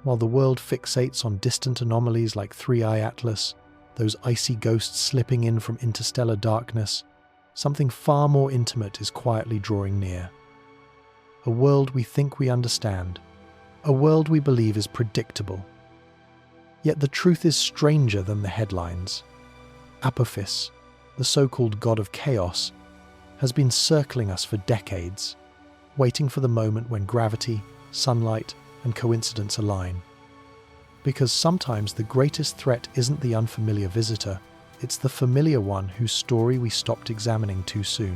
While the world fixates on distant anomalies like 3I Atlas, those icy ghosts slipping in from interstellar darkness, something far more intimate is quietly drawing near. A world we think we understand, a world we believe is predictable. Yet the truth is stranger than the headlines. Apophis, the so-called god of chaos, has been circling us for decades, waiting for the moment when gravity, sunlight, and coincidence align. Because sometimes the greatest threat isn't the unfamiliar visitor, it's the familiar one whose story we stopped examining too soon.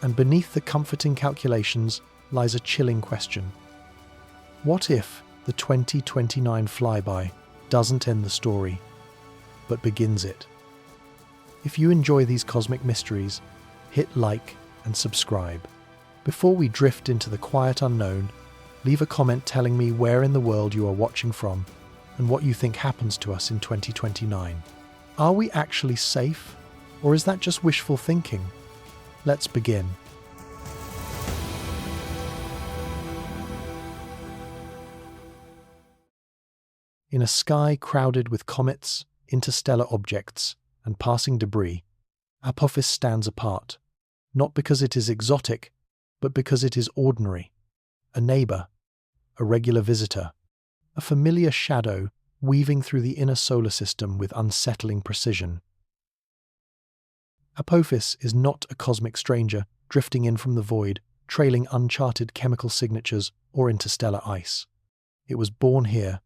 And beneath the comforting calculations lies a chilling question. What if the 2029 Flyby doesn't end the story, but begins it? If you enjoy these cosmic mysteries, hit like and subscribe. Before we drift into the quiet unknown, leave a comment telling me where in the world you are watching from and what you think happens to us in 2029. Are we actually safe, or is that just wishful thinking? Let's begin. In a sky crowded with comets, interstellar objects, and passing debris, Apophis stands apart, not because it is exotic, but because it is ordinary. A neighbor, a regular visitor, a familiar shadow weaving through the inner solar system with unsettling precision. Apophis is not a cosmic stranger drifting in from the void, trailing uncharted chemical signatures or interstellar ice. It was born here,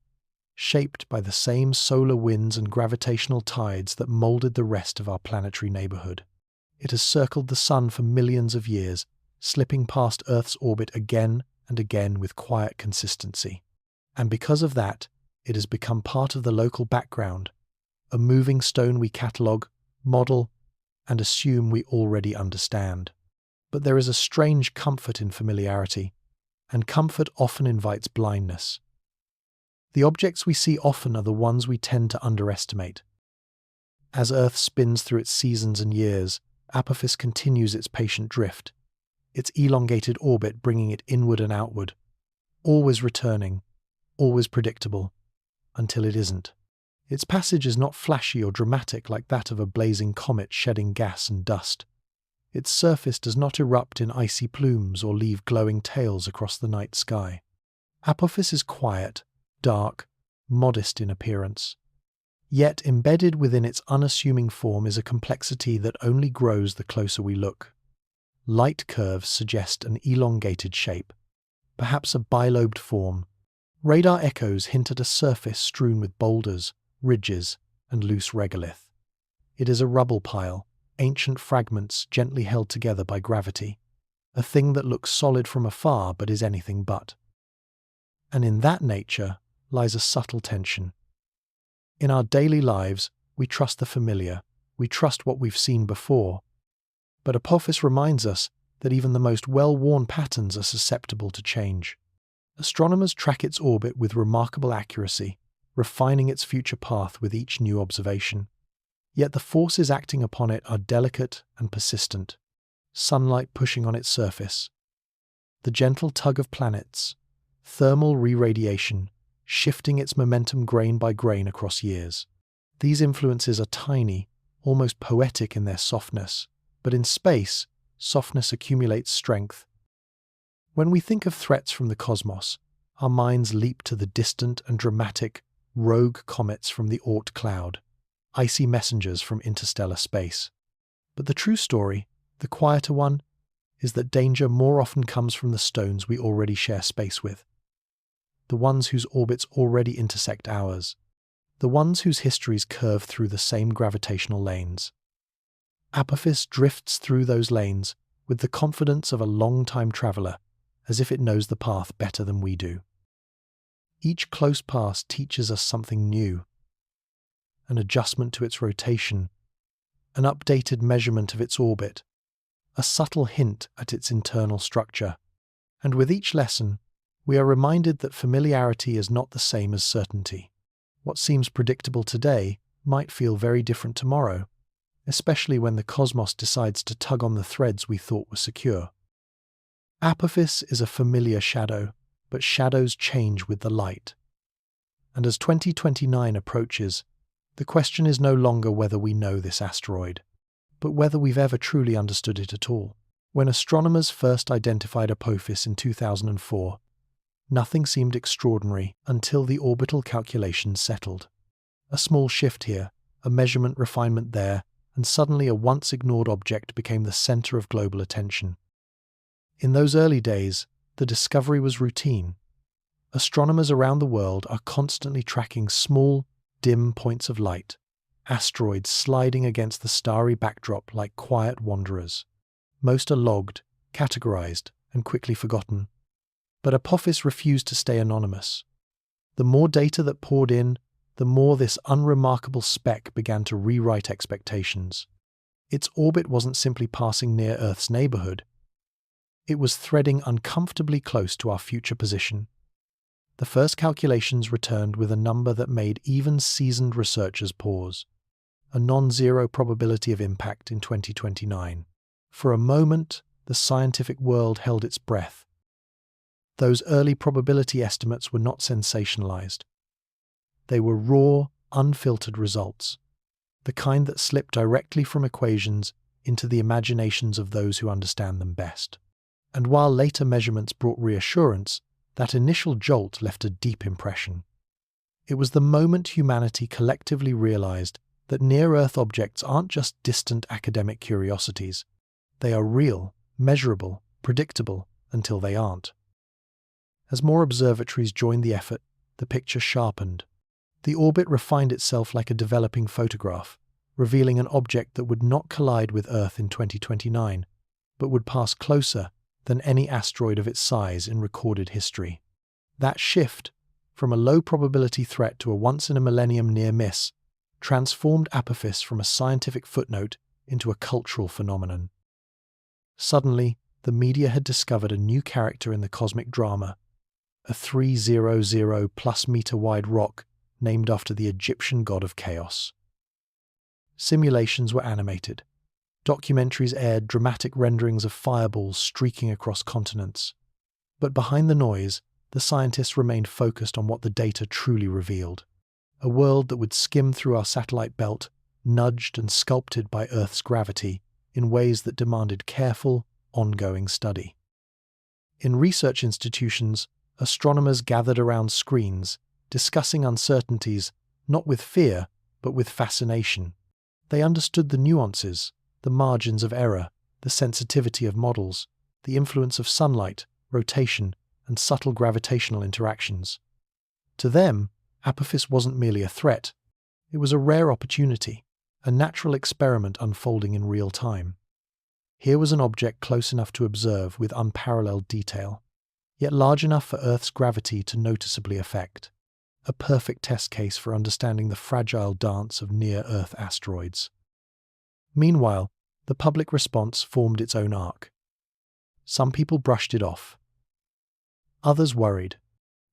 shaped by the same solar winds and gravitational tides that molded the rest of our planetary neighborhood. It has circled the sun for millions of years, slipping past Earth's orbit again and again with quiet consistency. And because of that, it has become part of the local background, a moving stone we catalogue, model, and assume we already understand. But there is a strange comfort in familiarity, and comfort often invites blindness. The objects we see often are the ones we tend to underestimate. As Earth spins through its seasons and years, Apophis continues its patient drift, its elongated orbit bringing it inward and outward, always returning, always predictable, until it isn't. Its passage is not flashy or dramatic like that of a blazing comet shedding gas and dust. Its surface does not erupt in icy plumes or leave glowing tails across the night sky. Apophis is quiet, dark, modest in appearance. Yet embedded within its unassuming form is a complexity that only grows the closer we look. Light curves suggest an elongated shape, perhaps a bilobed form. Radar echoes hint at a surface strewn with boulders, ridges, and loose regolith. It is a rubble-pile, ancient fragments gently held together by gravity, a thing that looks solid from afar but is anything but. And in that nature lies a subtle tension. In our daily lives, we trust the familiar, we trust what we've seen before. But Apophis reminds us that even the most well-worn patterns are susceptible to change. Astronomers track its orbit with remarkable accuracy, refining its future path with each new observation. Yet the forces acting upon it are delicate and persistent, sunlight pushing on its surface, the gentle tug of planets, thermal re-radiation, shifting its momentum grain by grain across years. These influences are tiny, almost poetic in their softness, but in space, softness accumulates strength. When we think of threats from the cosmos, our minds leap to the distant and dramatic rogue comets from the Oort cloud, icy messengers from interstellar space. But the true story, the quieter one, is that danger more often comes from the stones we already share space with. The ones whose orbits already intersect ours. The ones whose histories curve through the same gravitational lanes. Apophis drifts through those lanes with the confidence of a long-time traveler, as if it knows the path better than we do. Each close pass teaches us something new. An adjustment to its rotation, an updated measurement of its orbit, a subtle hint at its internal structure. And with each lesson, we are reminded that familiarity is not the same as certainty. What seems predictable today might feel very different tomorrow, especially when the cosmos decides to tug on the threads we thought were secure. Apophis is a familiar shadow, but shadows change with the light. And as 2029 approaches, the question is no longer whether we know this asteroid, but whether we've ever truly understood it at all. When astronomers first identified Apophis in 2004, nothing seemed extraordinary until the orbital calculations settled. A small shift here, a measurement refinement there, and suddenly a once-ignored object became the center of global attention. In those early days, the discovery was routine. Astronomers around the world are constantly tracking small, dim points of light, asteroids sliding against the starry backdrop like quiet wanderers. Most are logged, categorized, and quickly forgotten. But Apophis refused to stay anonymous. The more data that poured in, the more this unremarkable speck began to rewrite expectations. Its orbit wasn't simply passing near Earth's neighborhood. It was threading uncomfortably close to our future position. The first calculations returned with a number that made even seasoned researchers pause: a non-zero probability of impact in 2029. For a moment, the scientific world held its breath. Those early probability estimates were not sensationalized. They were raw, unfiltered results, the kind that slip directly from equations into the imaginations of those who understand them best. And while later measurements brought reassurance, that initial jolt left a deep impression. It was the moment humanity collectively realized that near-Earth objects aren't just distant academic curiosities. They are real, measurable, predictable, until they aren't. As more observatories joined the effort, the picture sharpened. The orbit refined itself like a developing photograph, revealing an object that would not collide with Earth in 2029, but would pass closer than any asteroid of its size in recorded history. That shift, from a low-probability threat to a once-in-a-millennium near-miss, transformed Apophis from a scientific footnote into a cultural phenomenon. Suddenly, the media had discovered a new character in the cosmic drama, a 300-plus-meter-wide rock named after the Egyptian god of chaos. Simulations were animated. Documentaries aired dramatic renderings of fireballs streaking across continents. But behind the noise, the scientists remained focused on what the data truly revealed: a world that would skim through our satellite belt, nudged and sculpted by Earth's gravity in ways that demanded careful, ongoing study. In research institutions, astronomers gathered around screens, discussing uncertainties not with fear, but with fascination. They understood the nuances, the margins of error, the sensitivity of models, the influence of sunlight, rotation, and subtle gravitational interactions. To them, Apophis wasn't merely a threat. It was a rare opportunity, a natural experiment unfolding in real time. Here was an object close enough to observe with unparalleled detail, yet large enough for Earth's gravity to noticeably affect. A perfect test case for understanding the fragile dance of near-Earth asteroids. Meanwhile, the public response formed its own arc. Some people brushed it off. Others worried.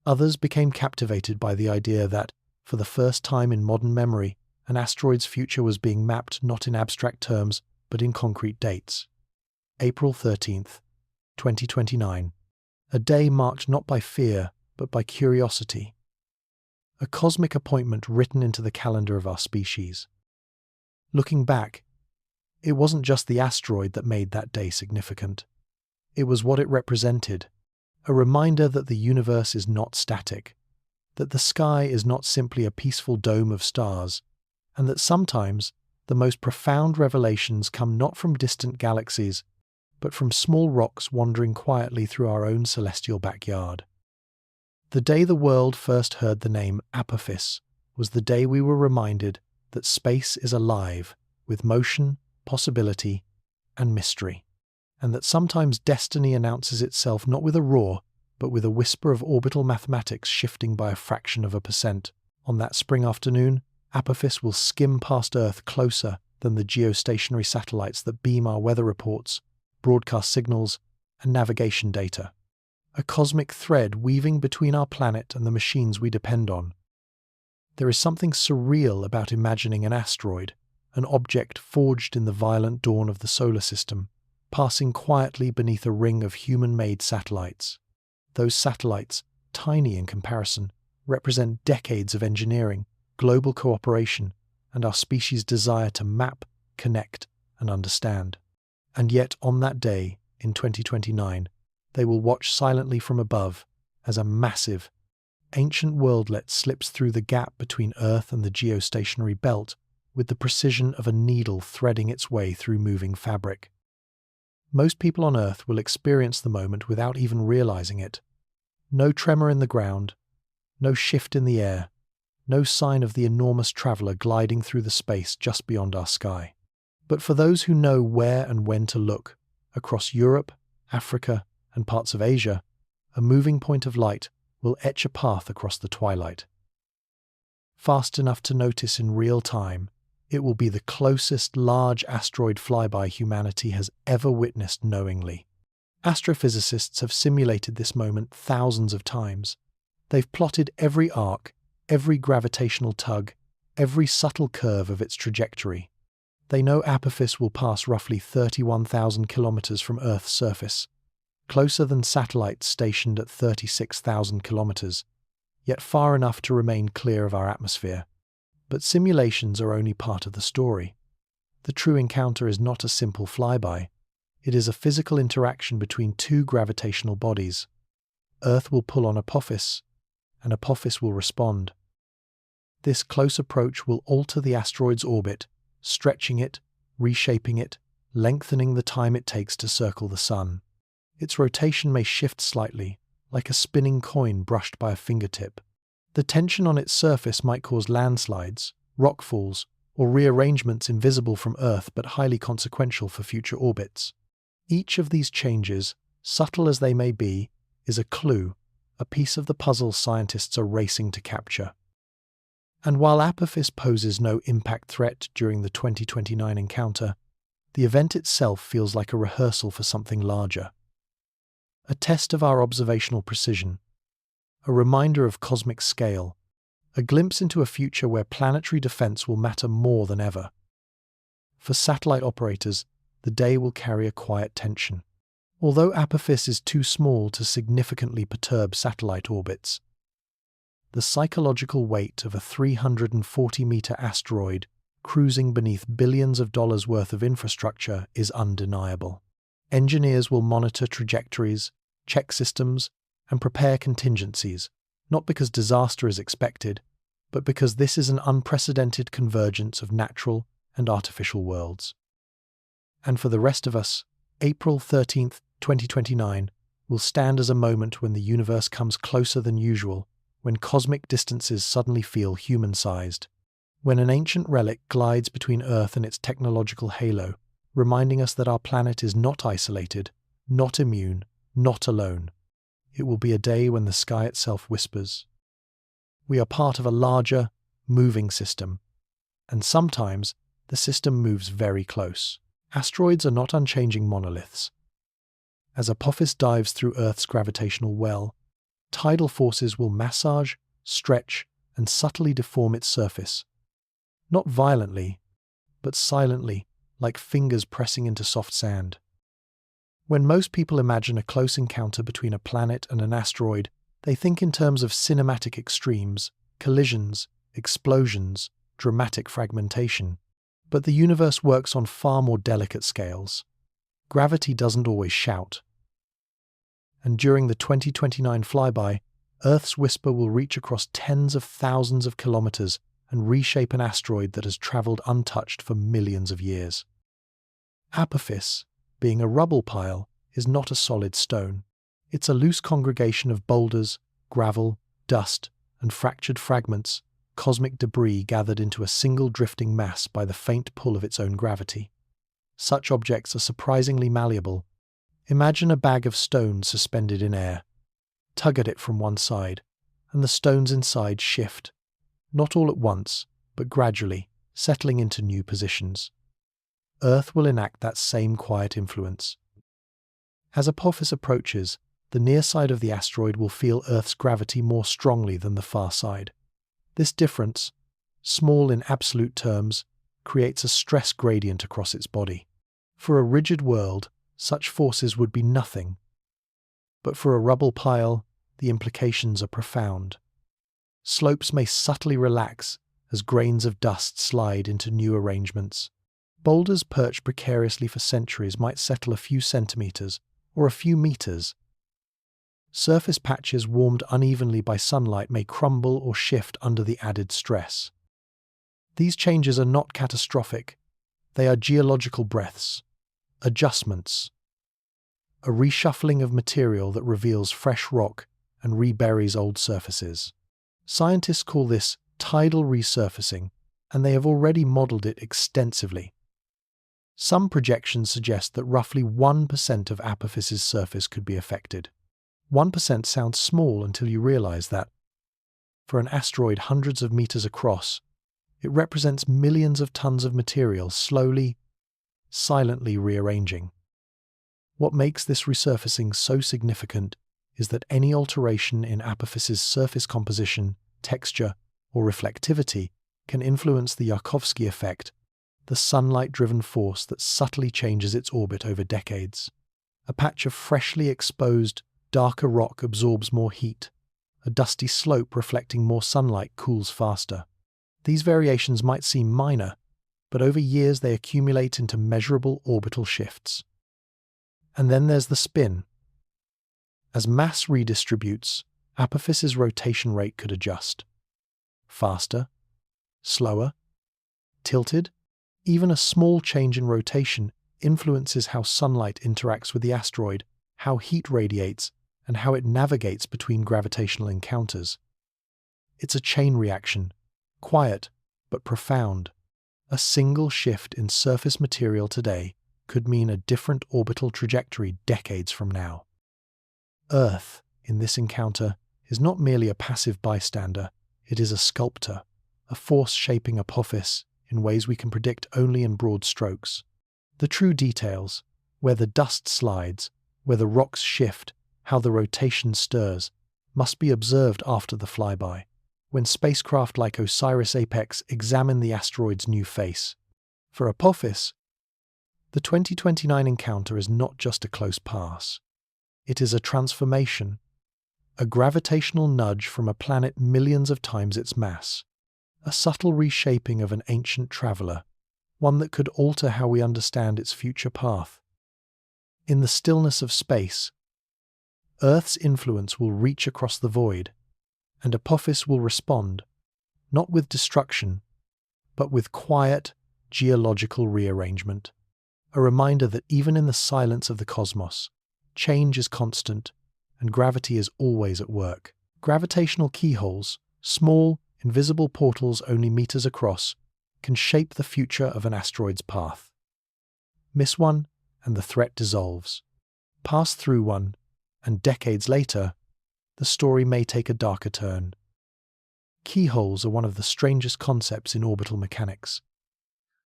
Others became captivated by the idea that, for the first time in modern memory, an asteroid's future was being mapped not in abstract terms, but in concrete dates. April 13th, 2029. A day marked not by fear, but by curiosity. A cosmic appointment written into the calendar of our species. Looking back, it wasn't just the asteroid that made that day significant. It was what it represented, a reminder that the universe is not static, that the sky is not simply a peaceful dome of stars, and that sometimes the most profound revelations come not from distant galaxies, but from small rocks wandering quietly through our own celestial backyard. The day the world first heard the name Apophis was the day we were reminded that space is alive, with motion, possibility, and mystery, and that sometimes destiny announces itself not with a roar, but with a whisper of orbital mathematics shifting by a fraction of a percent. On that spring afternoon, Apophis will skim past Earth closer than the geostationary satellites that beam our weather reports, broadcast signals, and navigation data. A cosmic thread weaving between our planet and the machines we depend on. There is something surreal about imagining an asteroid, an object forged in the violent dawn of the solar system, passing quietly beneath a ring of human-made satellites. Those satellites, tiny in comparison, represent decades of engineering, global cooperation, and our species' desire to map, connect, and understand. And yet, on that day, in 2029, they will watch silently from above as a massive, ancient worldlet slips through the gap between Earth and the geostationary belt with the precision of a needle threading its way through moving fabric. Most people on Earth will experience the moment without even realizing it. No tremor in the ground, no shift in the air, no sign of the enormous traveler gliding through the space just beyond our sky. But for those who know where and when to look, across Europe, Africa, and parts of Asia, a moving point of light will etch a path across the twilight. Fast enough to notice in real time, it will be the closest large asteroid flyby humanity has ever witnessed knowingly. Astrophysicists have simulated this moment thousands of times. They've plotted every arc, every gravitational tug, every subtle curve of its trajectory. They know Apophis will pass roughly 31,000 kilometers from Earth's surface, closer than satellites stationed at 36,000 kilometers, yet far enough to remain clear of our atmosphere. But simulations are only part of the story. The true encounter is not a simple flyby. It is a physical interaction between two gravitational bodies. Earth will pull on Apophis, and Apophis will respond. This close approach will alter the asteroid's orbit, stretching it, reshaping it, lengthening the time it takes to circle the Sun. Its rotation may shift slightly, like a spinning coin brushed by a fingertip. The tension on its surface might cause landslides, rockfalls, or rearrangements invisible from Earth but highly consequential for future orbits. Each of these changes, subtle as they may be, is a clue, a piece of the puzzle scientists are racing to capture. And while Apophis poses no impact threat during the 2029 encounter, the event itself feels like a rehearsal for something larger. A test of our observational precision, a reminder of cosmic scale, a glimpse into a future where planetary defense will matter more than ever. For satellite operators, the day will carry a quiet tension. Although Apophis is too small to significantly perturb satellite orbits, the psychological weight of a 340-meter asteroid cruising beneath billions of dollars worth of infrastructure is undeniable. Engineers will monitor trajectories, check systems, and prepare contingencies, not because disaster is expected, but because this is an unprecedented convergence of natural and artificial worlds. And for the rest of us, April 13th, 2029 will stand as a moment when the universe comes closer than usual, when cosmic distances suddenly feel human-sized, when an ancient relic glides between Earth and its technological halo, reminding us that our planet is not isolated, not immune, not alone. It will be a day when the sky itself whispers. We are part of a larger, moving system, and sometimes the system moves very close. Asteroids are not unchanging monoliths. As Apophis dives through Earth's gravitational well, tidal forces will massage, stretch, and subtly deform its surface. Not violently, but silently, like fingers pressing into soft sand. When most people imagine a close encounter between a planet and an asteroid, they think in terms of cinematic extremes, collisions, explosions, dramatic fragmentation. But the universe works on far more delicate scales. Gravity doesn't always shout. And during the 2029 flyby, Earth's whisper will reach across tens of thousands of kilometers and reshape an asteroid that has traveled untouched for millions of years. Apophis, being a rubble pile, is not a solid stone. It's a loose congregation of boulders, gravel, dust, and fractured fragments, cosmic debris gathered into a single drifting mass by the faint pull of its own gravity. Such objects are surprisingly malleable. Imagine a bag of stones suspended in air. Tug at it from one side, and the stones inside shift, not all at once, but gradually, settling into new positions. Earth will enact that same quiet influence. As Apophis approaches, the near side of the asteroid will feel Earth's gravity more strongly than the far side. This difference, small in absolute terms, creates a stress gradient across its body. For a rigid world, such forces would be nothing. But for a rubble pile, the implications are profound. slopes may subtly relax as grains of dust slide into new arrangements. Boulders perched precariously for centuries might settle a few centimeters or a few meters. Surface patches warmed unevenly by sunlight may crumble or shift under the added stress. These changes are not catastrophic. They are geological breaths, adjustments, a reshuffling of material that reveals fresh rock and reburies old surfaces. Scientists call this tidal resurfacing, and they have already modeled it extensively. Some projections suggest that roughly 1% of Apophis's surface could be affected. 1% sounds small until you realize that, for an asteroid hundreds of meters across, it represents millions of tons of material slowly, silently rearranging. What makes this resurfacing so significant is that any alteration in Apophis's surface composition, texture, or reflectivity can influence the Yarkovsky effect, the sunlight-driven force that subtly changes its orbit over decades. A patch of freshly exposed, darker rock absorbs more heat. A dusty slope reflecting more sunlight cools faster. These variations might seem minor, but over years they accumulate into measurable orbital shifts. And then there's the spin. As mass redistributes, Apophis's rotation rate could adjust. Faster, slower, tilted. Even a small change in rotation influences how sunlight interacts with the asteroid, how heat radiates, and how it navigates between gravitational encounters. It's a chain reaction, quiet but profound. A single shift in surface material today could mean a different orbital trajectory decades from now. Earth, in this encounter, is not merely a passive bystander, it is a sculptor, a force shaping Apophis in ways we can predict only in broad strokes. The true details, where the dust slides, where the rocks shift, how the rotation stirs, must be observed after the flyby, when spacecraft like OSIRIS-APEX examine the asteroid's new face. For Apophis, the 2029 encounter is not just a close pass. It is a transformation, a gravitational nudge from a planet millions of times its mass, a subtle reshaping of an ancient traveler, one that could alter how we understand its future path. In the stillness of space, Earth's influence will reach across the void, and Apophis will respond, not with destruction, but with quiet, geological rearrangement. A reminder that even in the silence of the cosmos, change is constant and gravity is always at work. Gravitational keyholes, small, invisible portals only meters across, can shape the future of an asteroid's path. Miss one, and the threat dissolves. Pass through one, and decades later, the story may take a darker turn. Keyholes are one of the strangest concepts in orbital mechanics.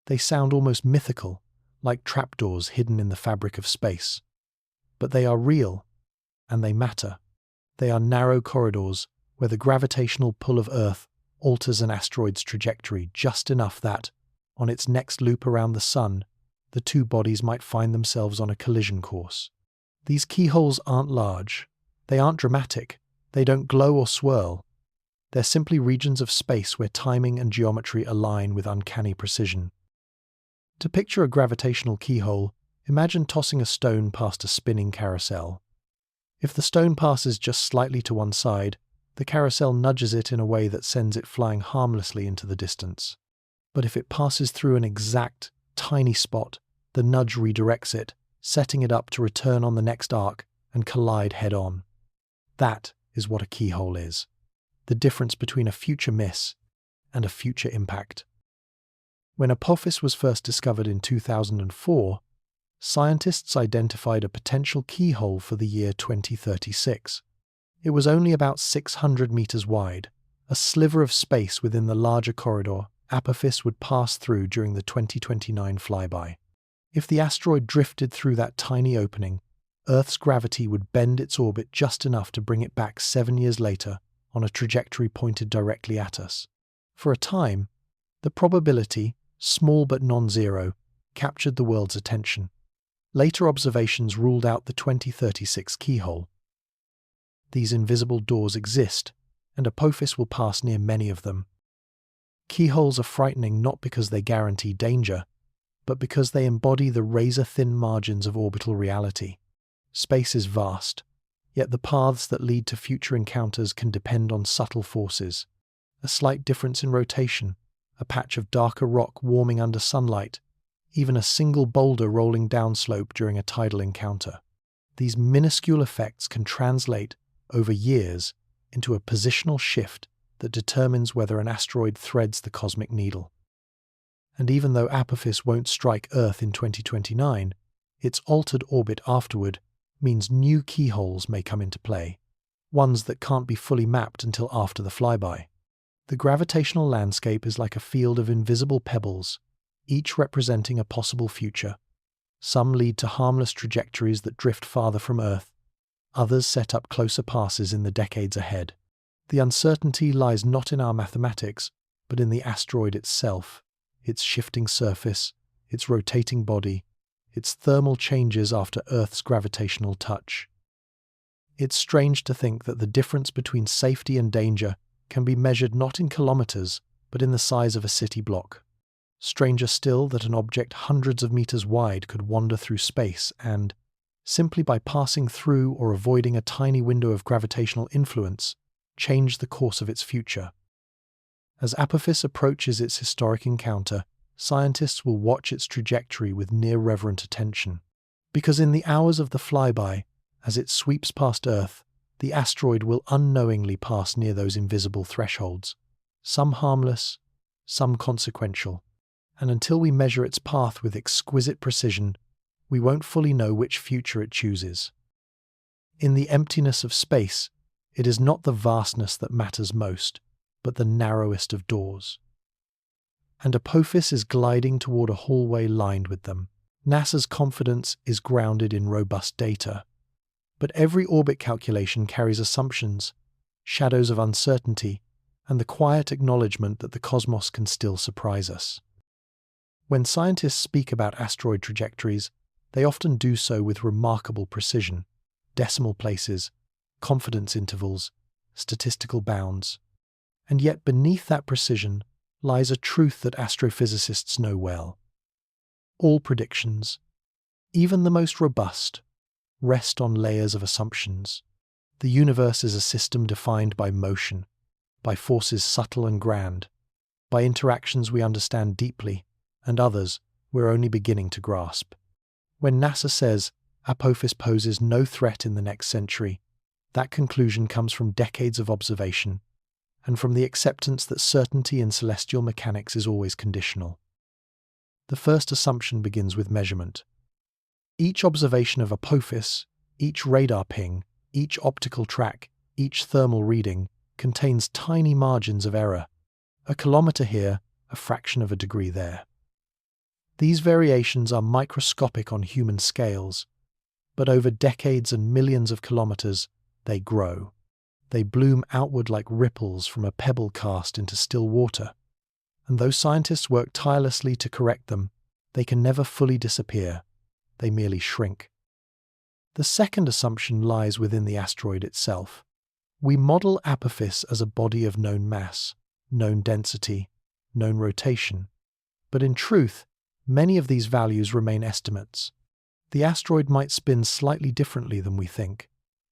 They sound almost mythical, like trapdoors hidden in the fabric of space. But they are real, and they matter. They are narrow corridors where the gravitational pull of Earth alters an asteroid's trajectory just enough that, on its next loop around the Sun, the two bodies might find themselves on a collision course. These keyholes aren't large, they aren't dramatic, they don't glow or swirl. They're simply regions of space where timing and geometry align with uncanny precision. To picture a gravitational keyhole, imagine tossing a stone past a spinning carousel. If the stone passes just slightly to one side, the carousel nudges it in a way that sends it flying harmlessly into the distance. But if it passes through an exact, tiny spot, the nudge redirects it, setting it up to return on the next arc and collide head-on. That is what a keyhole is. The difference between a future miss and a future impact. When Apophis was first discovered in 2004, scientists identified a potential keyhole for the year 2036. It was only about 600 meters wide, a sliver of space within the larger corridor Apophis would pass through during the 2029 flyby. If the asteroid drifted through that tiny opening, Earth's gravity would bend its orbit just enough to bring it back 7 years later on a trajectory pointed directly at us. For a time, the probability, small but non-zero, captured the world's attention. Later observations ruled out the 2036 keyhole. These invisible doors exist, and Apophis will pass near many of them. Keyholes are frightening not because they guarantee danger, but because they embody the razor-thin margins of orbital reality. Space is vast, yet the paths that lead to future encounters can depend on subtle forces. A slight difference in rotation, a patch of darker rock warming under sunlight, even a single boulder rolling downslope during a tidal encounter. These minuscule effects can translate, over years, into a positional shift that determines whether an asteroid threads the cosmic needle. And even though Apophis won't strike Earth in 2029, its altered orbit afterward means new keyholes may come into play, ones that can't be fully mapped until after the flyby. The gravitational landscape is like a field of invisible pebbles, each representing a possible future. Some lead to harmless trajectories that drift farther from Earth, others set up closer passes in the decades ahead. The uncertainty lies not in our mathematics, but in the asteroid itself, its shifting surface, its rotating body, its thermal changes after Earth's gravitational touch. It's strange to think that the difference between safety and danger can be measured not in kilometers, but in the size of a city block. Stranger still that an object hundreds of meters wide could wander through space and, simply by passing through or avoiding a tiny window of gravitational influence, change the course of its future. As Apophis approaches its historic encounter, scientists will watch its trajectory with near-reverent attention. Because in the hours of the flyby, as it sweeps past Earth, the asteroid will unknowingly pass near those invisible thresholds, some harmless, some consequential, and until we measure its path with exquisite precision, we won't fully know which future it chooses. In the emptiness of space, it is not the vastness that matters most, but the narrowest of doors. And Apophis is gliding toward a hallway lined with them. NASA's confidence is grounded in robust data. But every orbit calculation carries assumptions, shadows of uncertainty, and the quiet acknowledgement that the cosmos can still surprise us. When scientists speak about asteroid trajectories, they often do so with remarkable precision, decimal places, confidence intervals, statistical bounds. And yet beneath that precision lies a truth that astrophysicists know well. All predictions, even the most robust, rest on layers of assumptions. The universe is a system defined by motion, by forces subtle and grand, by interactions we understand deeply, and others we're only beginning to grasp. When NASA says Apophis poses no threat in the next century, that conclusion comes from decades of observation, and from the acceptance that certainty in celestial mechanics is always conditional. The first assumption begins with measurement. Each observation of Apophis, each radar ping, each optical track, each thermal reading contains tiny margins of error. A kilometer here, a fraction of a degree there. These variations are microscopic on human scales, but over decades and millions of kilometers, they grow. They bloom outward like ripples from a pebble cast into still water. And though scientists work tirelessly to correct them, they can never fully disappear. They merely shrink. The second assumption lies within the asteroid itself. We model Apophis as a body of known mass, known density, known rotation. But in truth, many of these values remain estimates. The asteroid might spin slightly differently than we think.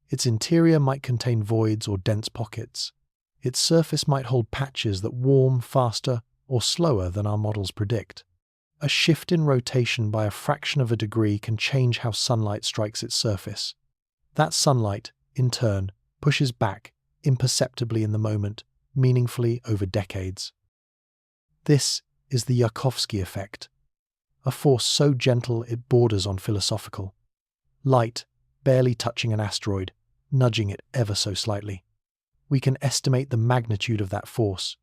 Its interior might contain voids or dense pockets. Its surface might hold patches that warm faster or slower than our models predict. A shift in rotation by a fraction of a degree can change how sunlight strikes its surface. That sunlight, in turn, pushes back, imperceptibly in the moment, meaningfully over decades. This is the Yarkovsky effect, a force so gentle it borders on philosophical. Light, barely touching an asteroid, nudging it ever so slightly. We can estimate the magnitude of that force,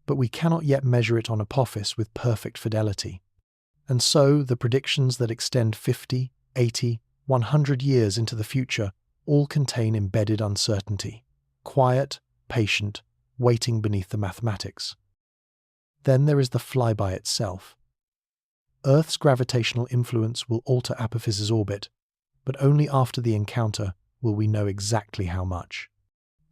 but we cannot yet measure it on Apophis with perfect fidelity. And so the predictions that extend 50, 80, 100 years into the future all contain embedded uncertainty, quiet, patient, waiting beneath the mathematics. Then there is the flyby itself. Earth's gravitational influence will alter Apophis's orbit, but only after the encounter will we know exactly how much.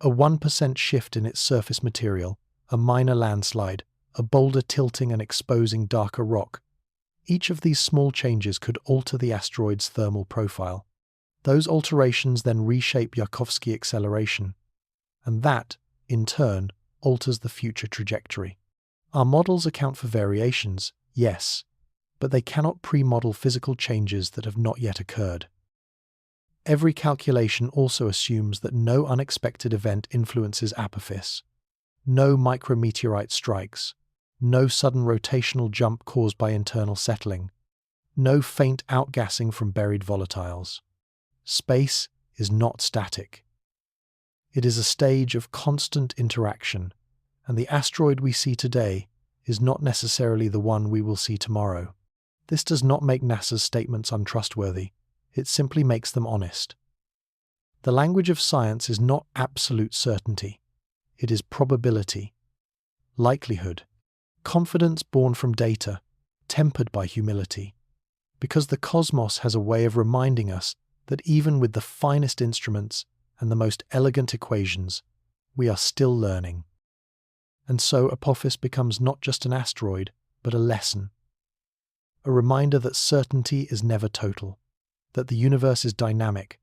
A 1% shift in its surface material, a minor landslide, a boulder tilting and exposing darker rock. Each of these small changes could alter the asteroid's thermal profile. Those alterations then reshape Yarkovsky acceleration, and that, in turn, alters the future trajectory. Our models account for variations, yes, but they cannot pre-model physical changes that have not yet occurred. Every calculation also assumes that no unexpected event influences Apophis, no micrometeorite strikes, no sudden rotational jump caused by internal settling, no faint outgassing from buried volatiles. Space is not static. It is a stage of constant interaction, and the asteroid we see today is not necessarily the one we will see tomorrow. This does not make NASA's statements untrustworthy, it simply makes them honest. The language of science is not absolute certainty, it is probability, likelihood, confidence born from data, tempered by humility, because the cosmos has a way of reminding us that even with the finest instruments and the most elegant equations, we are still learning. And so Apophis becomes not just an asteroid, but a lesson. A reminder that certainty is never total, that the universe is dynamic,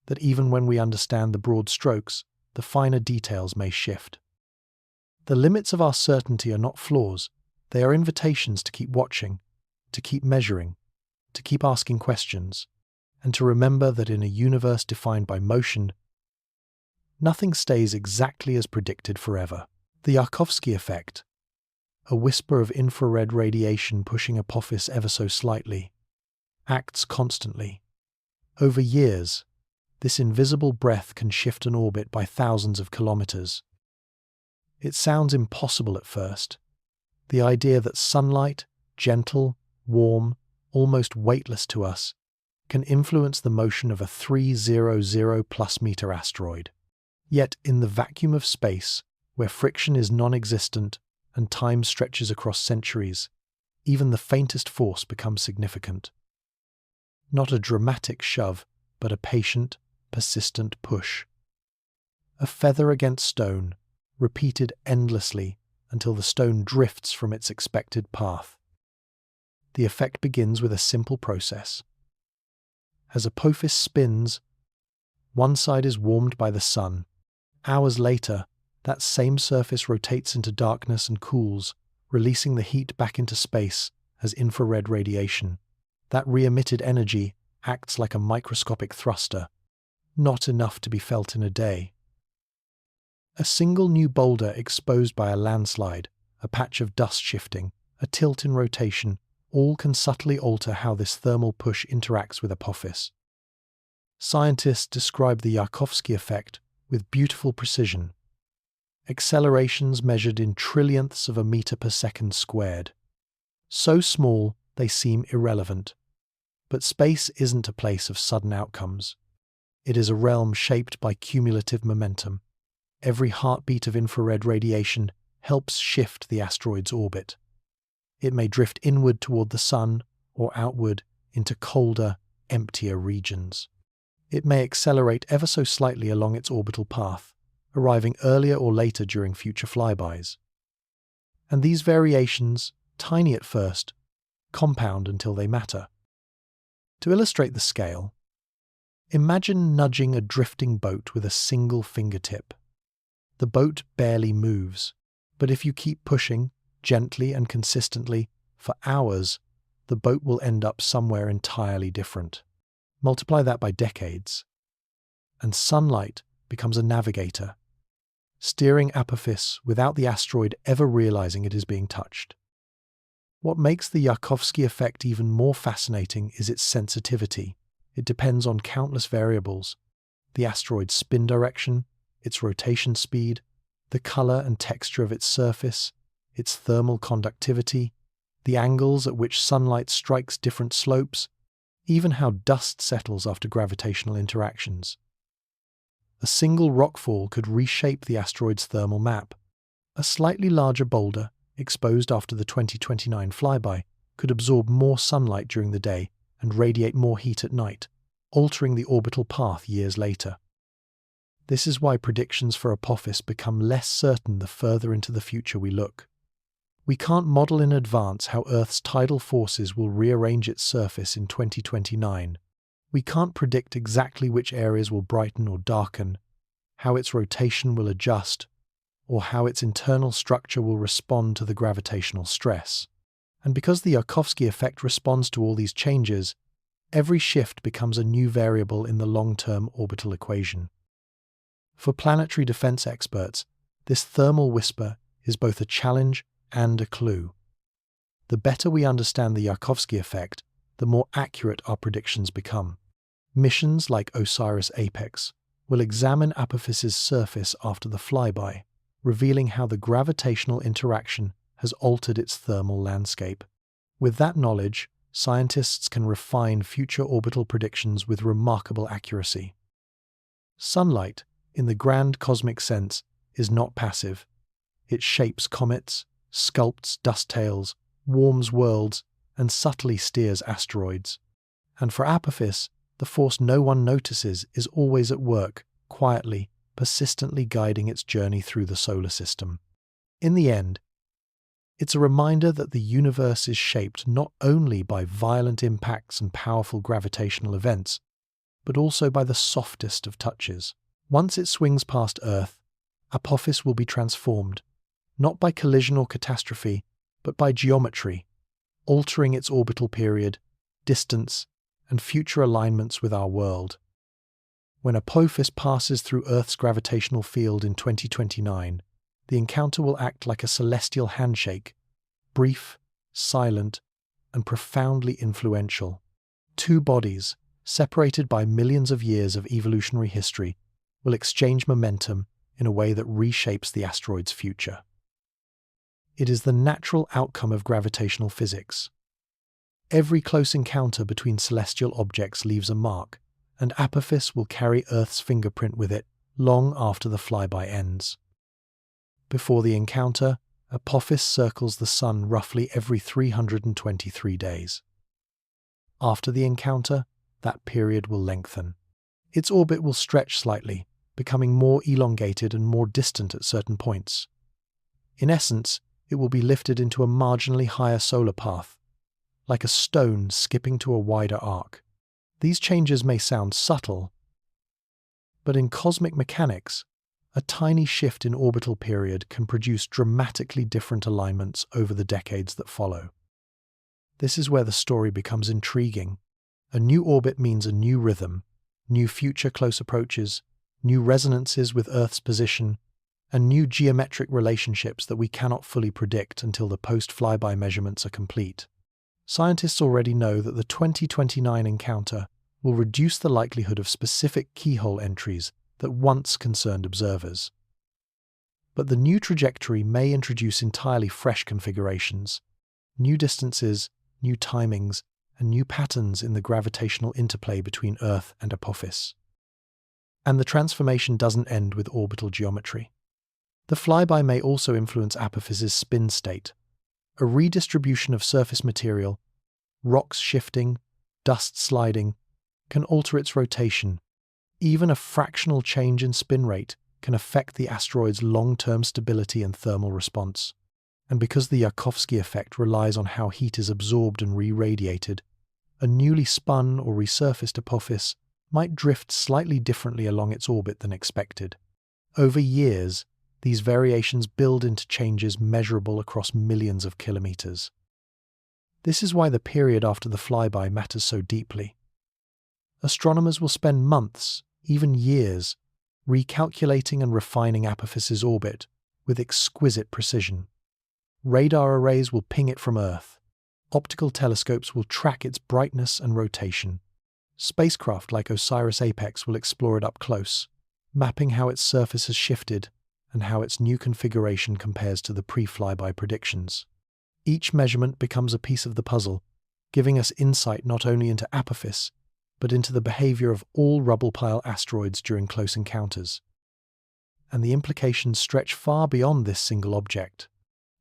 that even when we understand the broad strokes, the finer details may shift. The limits of our certainty are not flaws, they are invitations to keep watching, to keep measuring, to keep asking questions, and to remember that in a universe defined by motion, nothing stays exactly as predicted forever. The Yarkovsky effect, a whisper of infrared radiation pushing Apophis ever so slightly, acts constantly. Over years, this invisible breath can shift an orbit by thousands of kilometers. It sounds impossible at first. The idea that sunlight, gentle, warm, almost weightless to us, can influence the motion of a 300+ meter asteroid. Yet in the vacuum of space, where friction is non-existent and time stretches across centuries, even the faintest force becomes significant. Not a dramatic shove, but a patient, persistent push. A feather against stone, repeated endlessly until the stone drifts from its expected path. The effect begins with a simple process. As Apophis spins, one side is warmed by the sun. Hours later, that same surface rotates into darkness and cools, releasing the heat back into space as infrared radiation. That re-emitted energy acts like a microscopic thruster, not enough to be felt in a day. A single new boulder exposed by a landslide, a patch of dust shifting, a tilt in rotation, all can subtly alter how this thermal push interacts with Apophis. Scientists describe the Yarkovsky effect with beautiful precision. Accelerations measured in trillionths of a meter per second squared. So small they seem irrelevant. But space isn't a place of sudden outcomes. It is a realm shaped by cumulative momentum. Every heartbeat of infrared radiation helps shift the asteroid's orbit. It may drift inward toward the sun or outward into colder, emptier regions. It may accelerate ever so slightly along its orbital path, arriving earlier or later during future flybys. And these variations, tiny at first, compound until they matter. To illustrate the scale, imagine nudging a drifting boat with a single fingertip. The boat barely moves, but if you keep pushing, gently and consistently, for hours, the boat will end up somewhere entirely different. Multiply that by decades, and sunlight becomes a navigator, steering Apophis without the asteroid ever realizing it is being touched. What makes the Yarkovsky effect even more fascinating is its sensitivity. It depends on countless variables: the asteroid's spin direction, its rotation speed, the color and texture of its surface, its thermal conductivity, the angles at which sunlight strikes different slopes, even how dust settles after gravitational interactions. A single rockfall could reshape the asteroid's thermal map. A slightly larger boulder, exposed after the 2029 flyby, could absorb more sunlight during the day and radiate more heat at night, altering the orbital path years later. This is why predictions for Apophis become less certain the further into the future we look. We can't model in advance how Earth's tidal forces will rearrange its surface in 2029. We can't predict exactly which areas will brighten or darken, how its rotation will adjust, or how its internal structure will respond to the gravitational stress. And because the Yarkovsky effect responds to all these changes, every shift becomes a new variable in the long-term orbital equation. For planetary defense experts, this thermal whisper is both a challenge and a clue. The better we understand the Yarkovsky effect, the more accurate our predictions become. Missions like OSIRIS-APEX will examine Apophis's surface after the flyby, revealing how the gravitational interaction has altered its thermal landscape. With that knowledge, scientists can refine future orbital predictions with remarkable accuracy. Sunlight, in the grand cosmic sense, is not passive. It shapes comets, sculpts dust tails, warms worlds, and subtly steers asteroids. And for Apophis, the force no one notices is always at work, quietly, persistently guiding its journey through the solar system. In the end, it's a reminder that the universe is shaped not only by violent impacts and powerful gravitational events, but also by the softest of touches. Once it swings past Earth, Apophis will be transformed, not by collision or catastrophe, but by geometry, altering its orbital period, distance, and future alignments with our world. When Apophis passes through Earth's gravitational field in 2029, the encounter will act like a celestial handshake, brief, silent, and profoundly influential. Two bodies, separated by millions of years of evolutionary history, will exchange momentum in a way that reshapes the asteroid's future. It is the natural outcome of gravitational physics. Every close encounter between celestial objects leaves a mark, and Apophis will carry Earth's fingerprint with it long after the flyby ends. Before the encounter, Apophis circles the Sun roughly every 323 days. After the encounter, that period will lengthen. Its orbit will stretch slightly, becoming more elongated and more distant at certain points. In essence, it will be lifted into a marginally higher solar path, like a stone skipping to a wider arc. These changes may sound subtle, but in cosmic mechanics, a tiny shift in orbital period can produce dramatically different alignments over the decades that follow. This is where the story becomes intriguing. A new orbit means a new rhythm, new future close approaches, new resonances with Earth's position, and new geometric relationships that we cannot fully predict until the post-flyby measurements are complete. Scientists already know that the 2029 encounter will reduce the likelihood of specific keyhole entries that once concerned observers. But the new trajectory may introduce entirely fresh configurations, new distances, new timings, and new patterns in the gravitational interplay between Earth and Apophis. And the transformation doesn't end with orbital geometry. The flyby may also influence Apophis's spin state. A redistribution of surface material, rocks shifting, dust sliding, can alter its rotation. Even a fractional change in spin rate can affect the asteroid's long-term stability and thermal response. And because the Yarkovsky effect relies on how heat is absorbed and re-radiated, a newly spun or resurfaced Apophis might drift slightly differently along its orbit than expected. Over years, these variations build into changes measurable across millions of kilometers. This is why the period after the flyby matters so deeply. Astronomers will spend months, even years, recalculating and refining Apophis's orbit with exquisite precision. Radar arrays will ping it from Earth. Optical telescopes will track its brightness and rotation. Spacecraft like OSIRIS-APEX will explore it up close, mapping how its surface has shifted and how its new configuration compares to the pre-flyby predictions. Each measurement becomes a piece of the puzzle, giving us insight not only into Apophis, but into the behavior of all rubble-pile asteroids during close encounters. And the implications stretch far beyond this single object.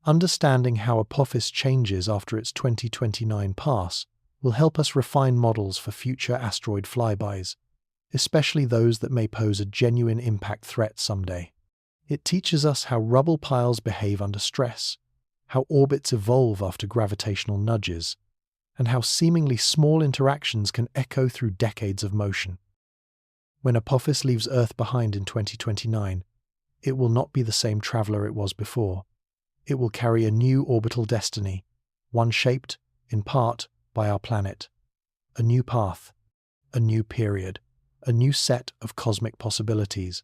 Understanding how Apophis changes after its 2029 pass will help us refine models for future asteroid flybys, especially those that may pose a genuine impact threat someday. It teaches us how rubble piles behave under stress, how orbits evolve after gravitational nudges, and how seemingly small interactions can echo through decades of motion. When Apophis leaves Earth behind in 2029, it will not be the same traveler it was before. It will carry a new orbital destiny, one shaped, in part, by our planet. A new path, a new period, a new set of cosmic possibilities.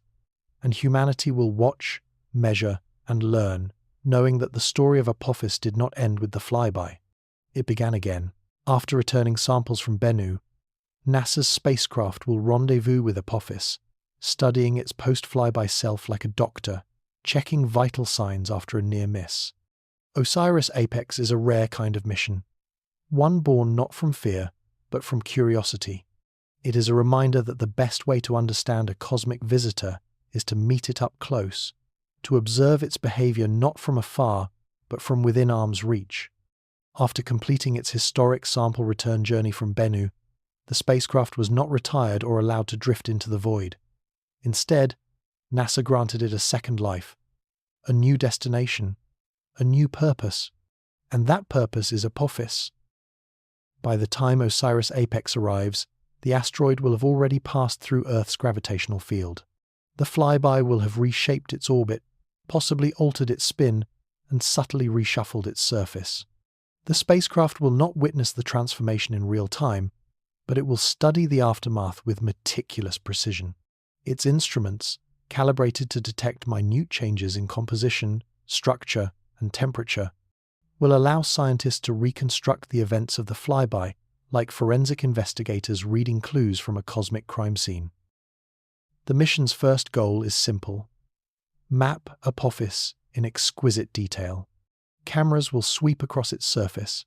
And humanity will watch, measure, and learn, knowing that the story of Apophis did not end with the flyby. It began again. After returning samples from Bennu, NASA's spacecraft will rendezvous with Apophis, studying its post-flyby self like a doctor, checking vital signs after a near miss. OSIRIS-APEX is a rare kind of mission, one born not from fear, but from curiosity. It is a reminder that the best way to understand a cosmic visitor is to meet it up close, to observe its behavior not from afar, but from within arm's reach. After completing its historic sample return journey from Bennu, the spacecraft was not retired or allowed to drift into the void. Instead, NASA granted it a second life, a new destination, a new purpose, and that purpose is Apophis. By the time OSIRIS-APEX arrives, the asteroid will have already passed through Earth's gravitational field. The flyby will have reshaped its orbit, possibly altered its spin, and subtly reshuffled its surface. The spacecraft will not witness the transformation in real time, but it will study the aftermath with meticulous precision. Its instruments, calibrated to detect minute changes in composition, structure, and temperature, will allow scientists to reconstruct the events of the flyby like forensic investigators reading clues from a cosmic crime scene. The mission's first goal is simple: map Apophis in exquisite detail. Cameras will sweep across its surface,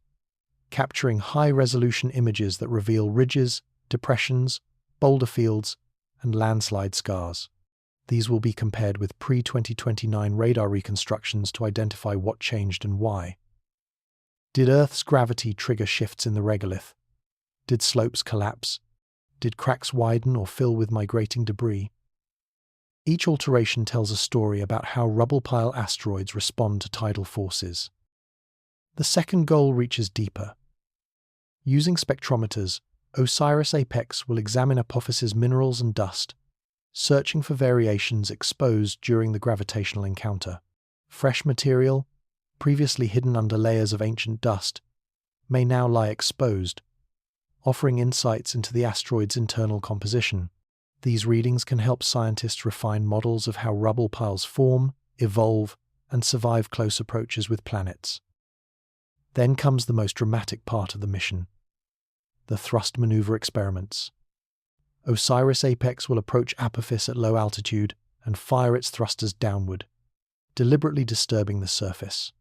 capturing high-resolution images that reveal ridges, depressions, boulder fields, and landslide scars. These will be compared with pre-2029 radar reconstructions to identify what changed and why. Did Earth's gravity trigger shifts in the regolith? Did slopes collapse? Did cracks widen or fill with migrating debris? Each alteration tells a story about how rubble-pile asteroids respond to tidal forces. The second goal reaches deeper. Using spectrometers, OSIRIS-APEX will examine Apophis's minerals and dust, searching for variations exposed during the gravitational encounter. Fresh material, previously hidden under layers of ancient dust, may now lie exposed, offering insights into the asteroid's internal composition. These readings can help scientists refine models of how rubble piles form, evolve, and survive close approaches with planets. Then comes the most dramatic part of the mission: the thrust maneuver experiments. OSIRIS-APEX will approach Apophis at low altitude and fire its thrusters downward, deliberately disturbing the surface.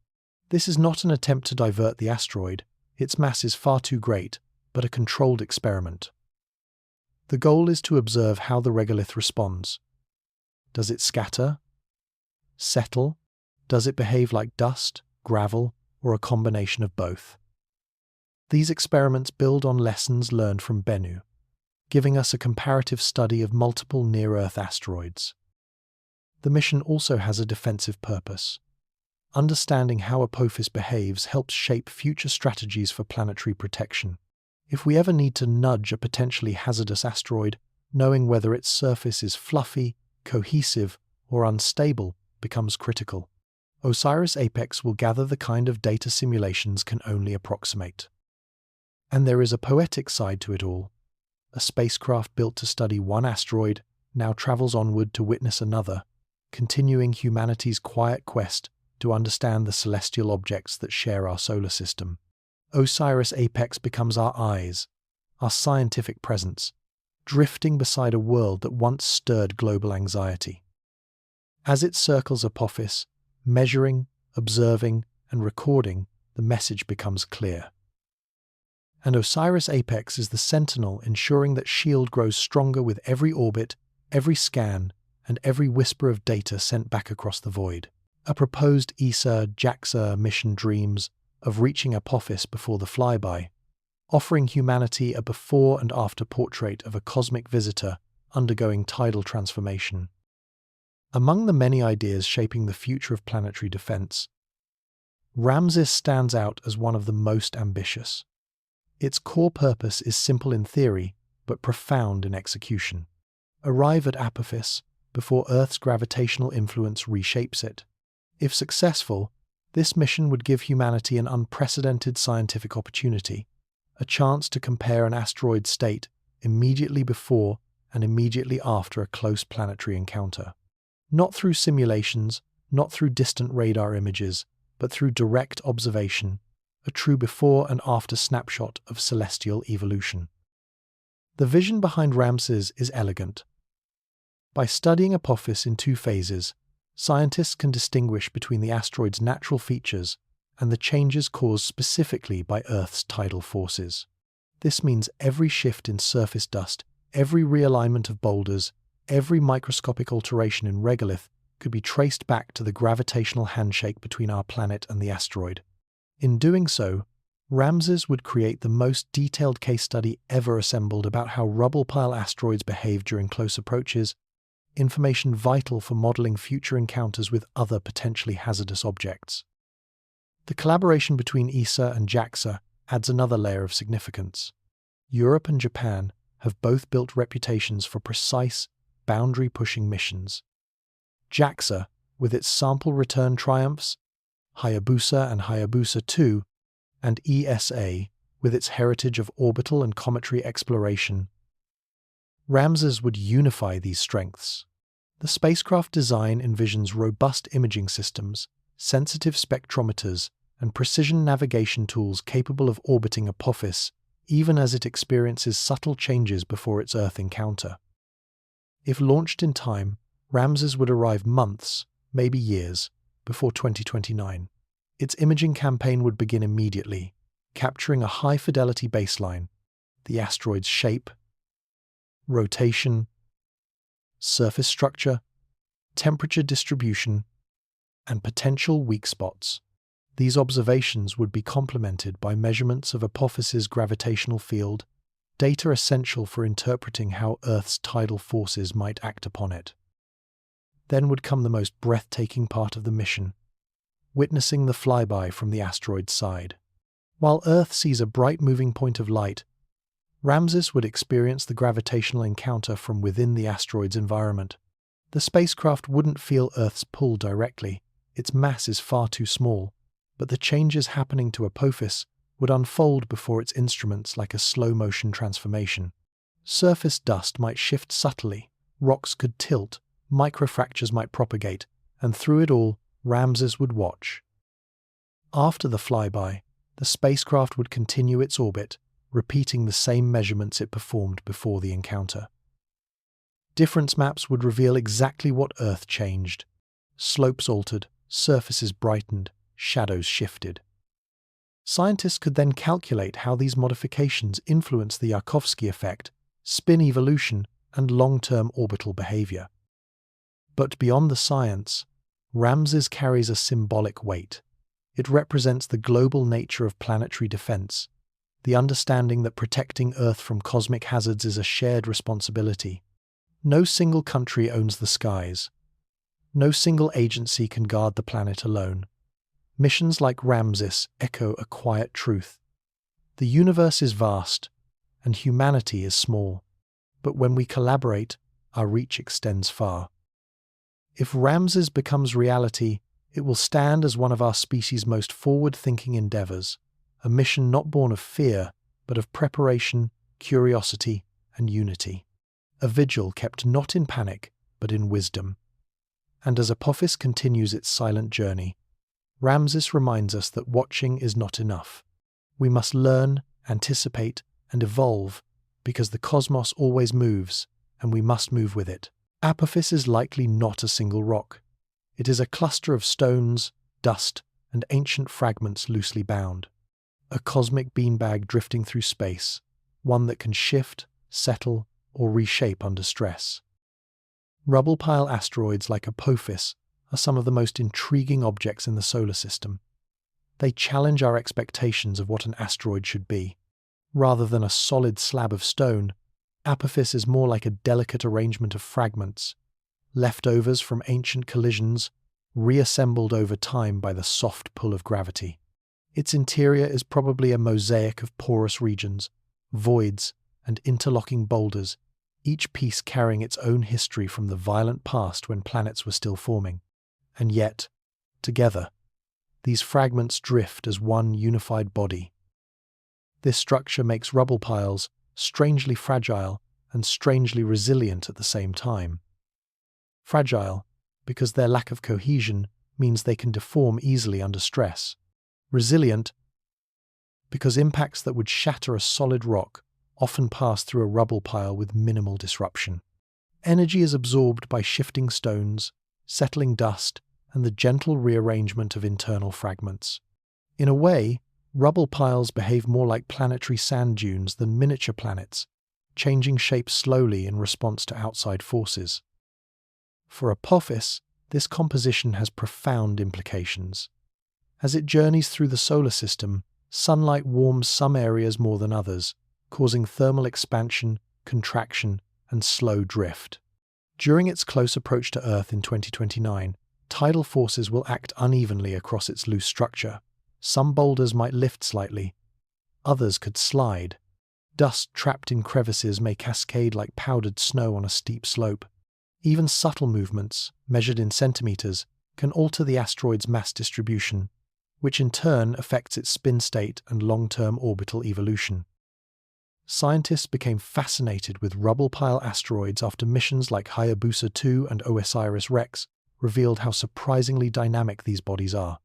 This is not an attempt to divert the asteroid; its mass is far too great, but a controlled experiment. The goal is to observe how the regolith responds. Does it scatter? Settle? Does it behave like dust, gravel, or a combination of both? These experiments build on lessons learned from Bennu, giving us a comparative study of multiple near-Earth asteroids. The mission also has a defensive purpose. Understanding how Apophis behaves helps shape future strategies for planetary protection. If we ever need to nudge a potentially hazardous asteroid, knowing whether its surface is fluffy, cohesive, or unstable becomes critical. OSIRIS-APEX will gather the kind of data simulations can only approximate. And there is a poetic side to it all. A spacecraft built to study one asteroid now travels onward to witness another, continuing humanity's quiet quest to understand the celestial objects that share our solar system. OSIRIS-APEX becomes our eyes, our scientific presence, drifting beside a world that once stirred global anxiety. As it circles Apophis, measuring, observing, and recording, the message becomes clear. And OSIRIS-APEX is the sentinel ensuring that SHIELD grows stronger with every orbit, every scan, and every whisper of data sent back across the void. A proposed JAXA mission dreams of reaching Apophis before the flyby, offering humanity a before and after portrait of a cosmic visitor undergoing tidal transformation. Among the many ideas shaping the future of planetary defense, Ramses stands out as one of the most ambitious. Its core purpose is simple in theory, but profound in execution. Arrive at Apophis before Earth's gravitational influence reshapes it. If successful, this mission would give humanity an unprecedented scientific opportunity, a chance to compare an asteroid's state immediately before and immediately after a close planetary encounter. Not through simulations, not through distant radar images, but through direct observation, a true before and after snapshot of celestial evolution. The vision behind Ramses is elegant. By studying Apophis in two phases, scientists can distinguish between the asteroid's natural features and the changes caused specifically by Earth's tidal forces. This means every shift in surface dust, every realignment of boulders, every microscopic alteration in regolith could be traced back to the gravitational handshake between our planet and the asteroid. In doing so, Ramses would create the most detailed case study ever assembled about how rubble-pile asteroids behave during close approaches, information vital for modeling future encounters with other potentially hazardous objects. The collaboration between ESA and JAXA adds another layer of significance. Europe and Japan have both built reputations for precise, boundary-pushing missions. JAXA, with its sample return triumphs, Hayabusa and Hayabusa 2, and ESA, with its heritage of orbital and cometary exploration. Ramses would unify these strengths. The spacecraft design envisions robust imaging systems, sensitive spectrometers, and precision navigation tools capable of orbiting Apophis, even as it experiences subtle changes before its Earth encounter. If launched in time, Ramses would arrive months, maybe years, before 2029. Its imaging campaign would begin immediately, capturing a high-fidelity baseline, the asteroid's shape, rotation, surface structure, temperature distribution, and potential weak spots. These observations would be complemented by measurements of Apophis's gravitational field, data essential for interpreting how Earth's tidal forces might act upon it. Then would come the most breathtaking part of the mission, witnessing the flyby from the asteroid's side. While Earth sees a bright moving point of light, Ramses would experience the gravitational encounter from within the asteroid's environment. The spacecraft wouldn't feel Earth's pull directly, its mass is far too small, but the changes happening to Apophis would unfold before its instruments like a slow-motion transformation. Surface dust might shift subtly, rocks could tilt, microfractures might propagate, and through it all, Ramses would watch. After the flyby, the spacecraft would continue its orbit, repeating the same measurements it performed before the encounter. Difference maps would reveal exactly what Earth changed. Slopes altered, surfaces brightened, shadows shifted. Scientists could then calculate how these modifications influence the Yarkovsky effect, spin evolution, and long-term orbital behavior. But beyond the science, Ramses carries a symbolic weight. It represents the global nature of planetary defense, the understanding that protecting Earth from cosmic hazards is a shared responsibility. No single country owns the skies. No single agency can guard the planet alone. Missions like Ramses echo a quiet truth. The universe is vast, and humanity is small, but when we collaborate, our reach extends far. If Ramses becomes reality, it will stand as one of our species' most forward-thinking endeavors, a mission not born of fear, but of preparation, curiosity, and unity. A vigil kept not in panic, but in wisdom. And as Apophis continues its silent journey, Ramses reminds us that watching is not enough. We must learn, anticipate, and evolve, because the cosmos always moves, and we must move with it. Apophis is likely not a single rock. It is a cluster of stones, dust, and ancient fragments loosely bound. A cosmic beanbag drifting through space, one that can shift, settle, or reshape under stress. Rubble-pile asteroids like Apophis are some of the most intriguing objects in the solar system. They challenge our expectations of what an asteroid should be. Rather than a solid slab of stone, Apophis is more like a delicate arrangement of fragments, leftovers from ancient collisions, reassembled over time by the soft pull of gravity. Its interior is probably a mosaic of porous regions, voids, and interlocking boulders, each piece carrying its own history from the violent past when planets were still forming. And yet, together, these fragments drift as one unified body. This structure makes rubble piles strangely fragile and strangely resilient at the same time. Fragile, because their lack of cohesion means they can deform easily under stress. Resilient, because impacts that would shatter a solid rock often pass through a rubble pile with minimal disruption. Energy is absorbed by shifting stones, settling dust, and the gentle rearrangement of internal fragments. In a way, rubble piles behave more like planetary sand dunes than miniature planets, changing shape slowly in response to outside forces. For Apophis, this composition has profound implications. As it journeys through the solar system, sunlight warms some areas more than others, causing thermal expansion, contraction, and slow drift. During its close approach to Earth in 2029, tidal forces will act unevenly across its loose structure. Some boulders might lift slightly, others could slide. Dust trapped in crevices may cascade like powdered snow on a steep slope. Even subtle movements, measured in centimeters, can alter the asteroid's mass distribution, which in turn affects its spin state and long-term orbital evolution. Scientists became fascinated with rubble-pile asteroids after missions like Hayabusa 2 and OSIRIS-REx revealed how surprisingly dynamic these bodies are.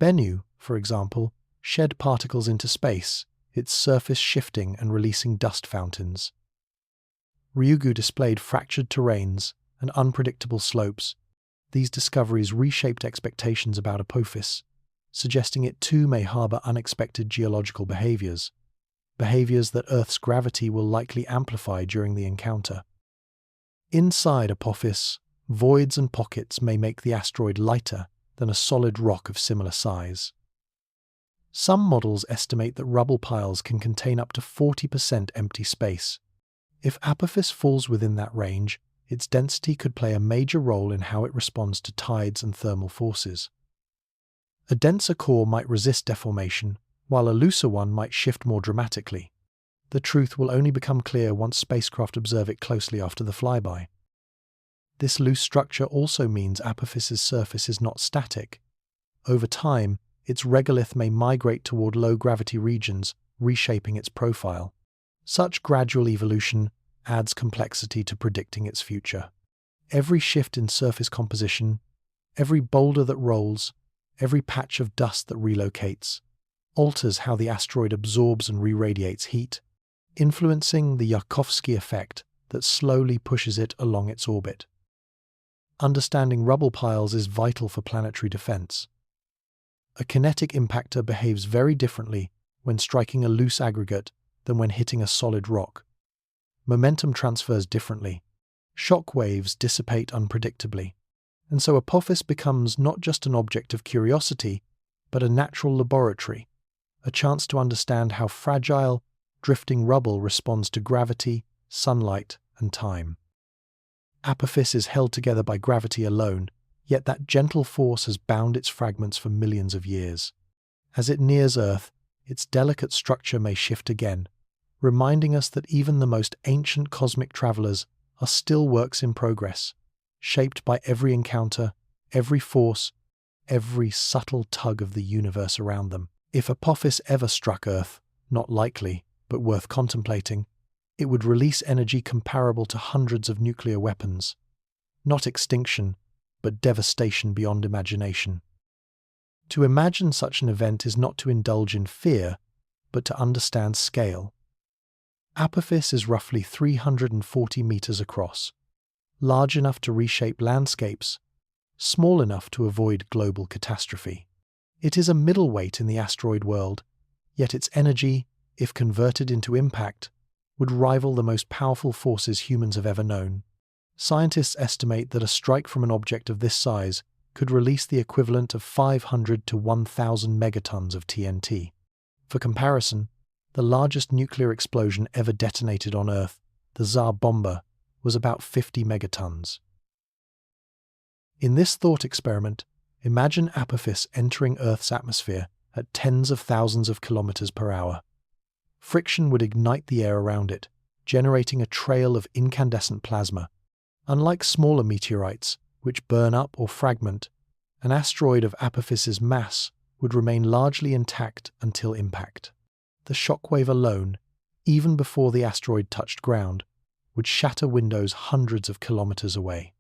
Bennu, for example, shed particles into space, its surface shifting and releasing dust fountains. Ryugu displayed fractured terrains and unpredictable slopes. These discoveries reshaped expectations about Apophis, suggesting it too may harbor unexpected geological behaviors that Earth's gravity will likely amplify during the encounter. Inside Apophis, voids and pockets may make the asteroid lighter than a solid rock of similar size. Some models estimate that rubble piles can contain up to 40% empty space. If Apophis falls within that range, its density could play a major role in how it responds to tides and thermal forces. A denser core might resist deformation, while a looser one might shift more dramatically. The truth will only become clear once spacecraft observe it closely after the flyby. This loose structure also means Apophis's surface is not static. Over time, its regolith may migrate toward low-gravity regions, reshaping its profile. Such gradual evolution adds complexity to predicting its future. Every shift in surface composition, every boulder that rolls, every patch of dust that relocates, alters how the asteroid absorbs and re-radiates heat, influencing the Yarkovsky effect that slowly pushes it along its orbit. Understanding rubble piles is vital for planetary defense. A kinetic impactor behaves very differently when striking a loose aggregate than when hitting a solid rock. Momentum transfers differently. Shock waves dissipate unpredictably. And so Apophis becomes not just an object of curiosity, but a natural laboratory, a chance to understand how fragile, drifting rubble responds to gravity, sunlight, and time. Apophis is held together by gravity alone, yet that gentle force has bound its fragments for millions of years. As it nears Earth, its delicate structure may shift again, reminding us that even the most ancient cosmic travelers are still works in progress, shaped by every encounter, every force, every subtle tug of the universe around them. If Apophis ever struck Earth, not likely, but worth contemplating, it would release energy comparable to hundreds of nuclear weapons. Not extinction, but devastation beyond imagination. To imagine such an event is not to indulge in fear, but to understand scale. Apophis is roughly 340 meters across, large enough to reshape landscapes, small enough to avoid global catastrophe. It is a middleweight in the asteroid world, yet its energy, if converted into impact, would rival the most powerful forces humans have ever known. Scientists estimate that a strike from an object of this size could release the equivalent of 500 to 1,000 megatons of TNT. For comparison, the largest nuclear explosion ever detonated on Earth the Tsar Bomba, was about 50 megatons. In this thought experiment, imagine Apophis entering Earth's atmosphere at tens of thousands of kilometers per hour. Friction would ignite the air around it, generating a trail of incandescent plasma. Unlike smaller meteorites, which burn up or fragment, an asteroid of Apophis's mass would remain largely intact until impact. The shockwave alone, even before the asteroid touched ground, would shatter windows hundreds of kilometers away.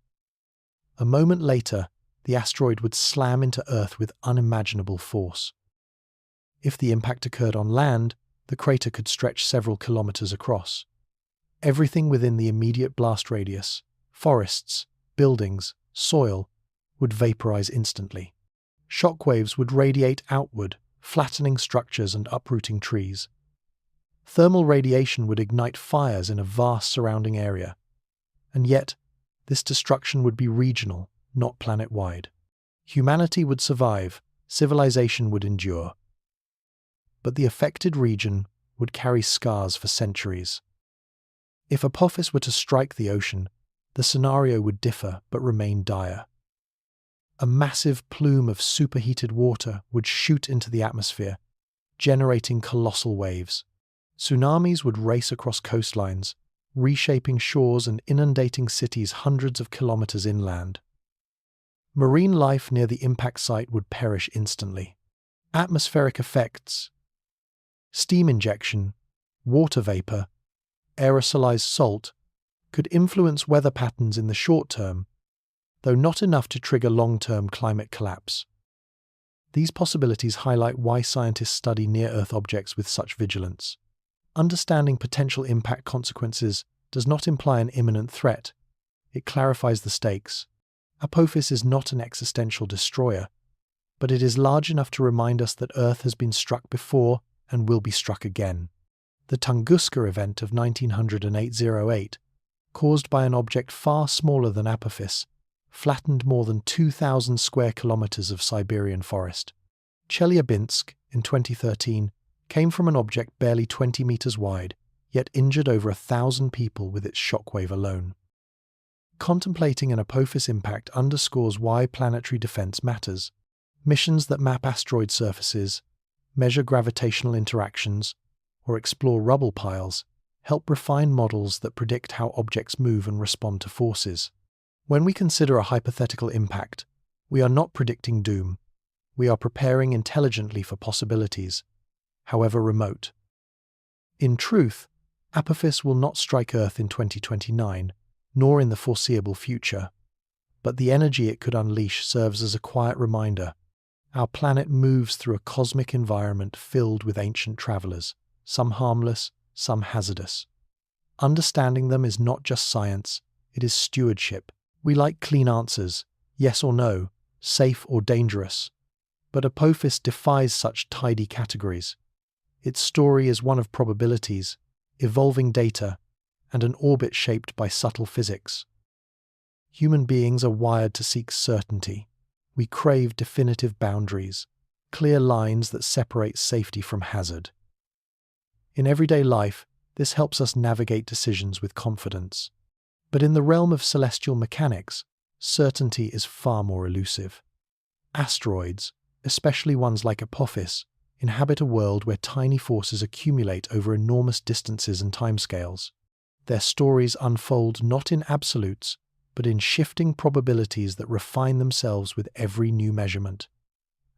A moment later, the asteroid would slam into Earth with unimaginable force. If the impact occurred on land, the crater could stretch several kilometers across. Everything within the immediate blast radius, forests, buildings, soil, would vaporize instantly. Shockwaves would radiate outward, flattening structures and uprooting trees. Thermal radiation would ignite fires in a vast surrounding area. And yet, this destruction would be regional, not planet-wide. Humanity would survive, civilization would endure. But the affected region would carry scars for centuries. If Apophis were to strike the ocean, the scenario would differ but remain dire. A massive plume of superheated water would shoot into the atmosphere, generating colossal waves. Tsunamis would race across coastlines, reshaping shores and inundating cities hundreds of kilometers inland. Marine life near the impact site would perish instantly. Atmospheric effects, steam injection, water vapor, aerosolized salt, could influence weather patterns in the short term, though not enough to trigger long-term climate collapse. These possibilities highlight why scientists study near-Earth objects with such vigilance. Understanding potential impact consequences does not imply an imminent threat. It clarifies the stakes. Apophis is not an existential destroyer, but it is large enough to remind us that Earth has been struck before and will be struck again. The Tunguska event of 1908-08, caused by an object far smaller than Apophis, flattened more than 2,000 square kilometers of Siberian forest. Chelyabinsk, in 2013, came from an object barely 20 meters wide, yet injured over 1,000 people with its shockwave alone. Contemplating an Apophis impact underscores why planetary defense matters. Missions that map asteroid surfaces, measure gravitational interactions, or explore rubble piles help refine models that predict how objects move and respond to forces. When we consider a hypothetical impact, we are not predicting doom. We are preparing intelligently for possibilities, however remote. In truth, Apophis will not strike Earth in 2029, nor in the foreseeable future, but the energy it could unleash serves as a quiet reminder. Our planet moves through a cosmic environment filled with ancient travelers, some harmless, some hazardous. Understanding them is not just science, it is stewardship. We like clean answers, yes or no, safe or dangerous. But Apophis defies such tidy categories. Its story is one of probabilities, evolving data, and an orbit shaped by subtle physics. Human beings are wired to seek certainty. We crave definitive boundaries, clear lines that separate safety from hazard. In everyday life, this helps us navigate decisions with confidence. But in the realm of celestial mechanics, certainty is far more elusive. Asteroids, especially ones like Apophis, inhabit a world where tiny forces accumulate over enormous distances and timescales. Their stories unfold not in absolutes, but in shifting probabilities that refine themselves with every new measurement.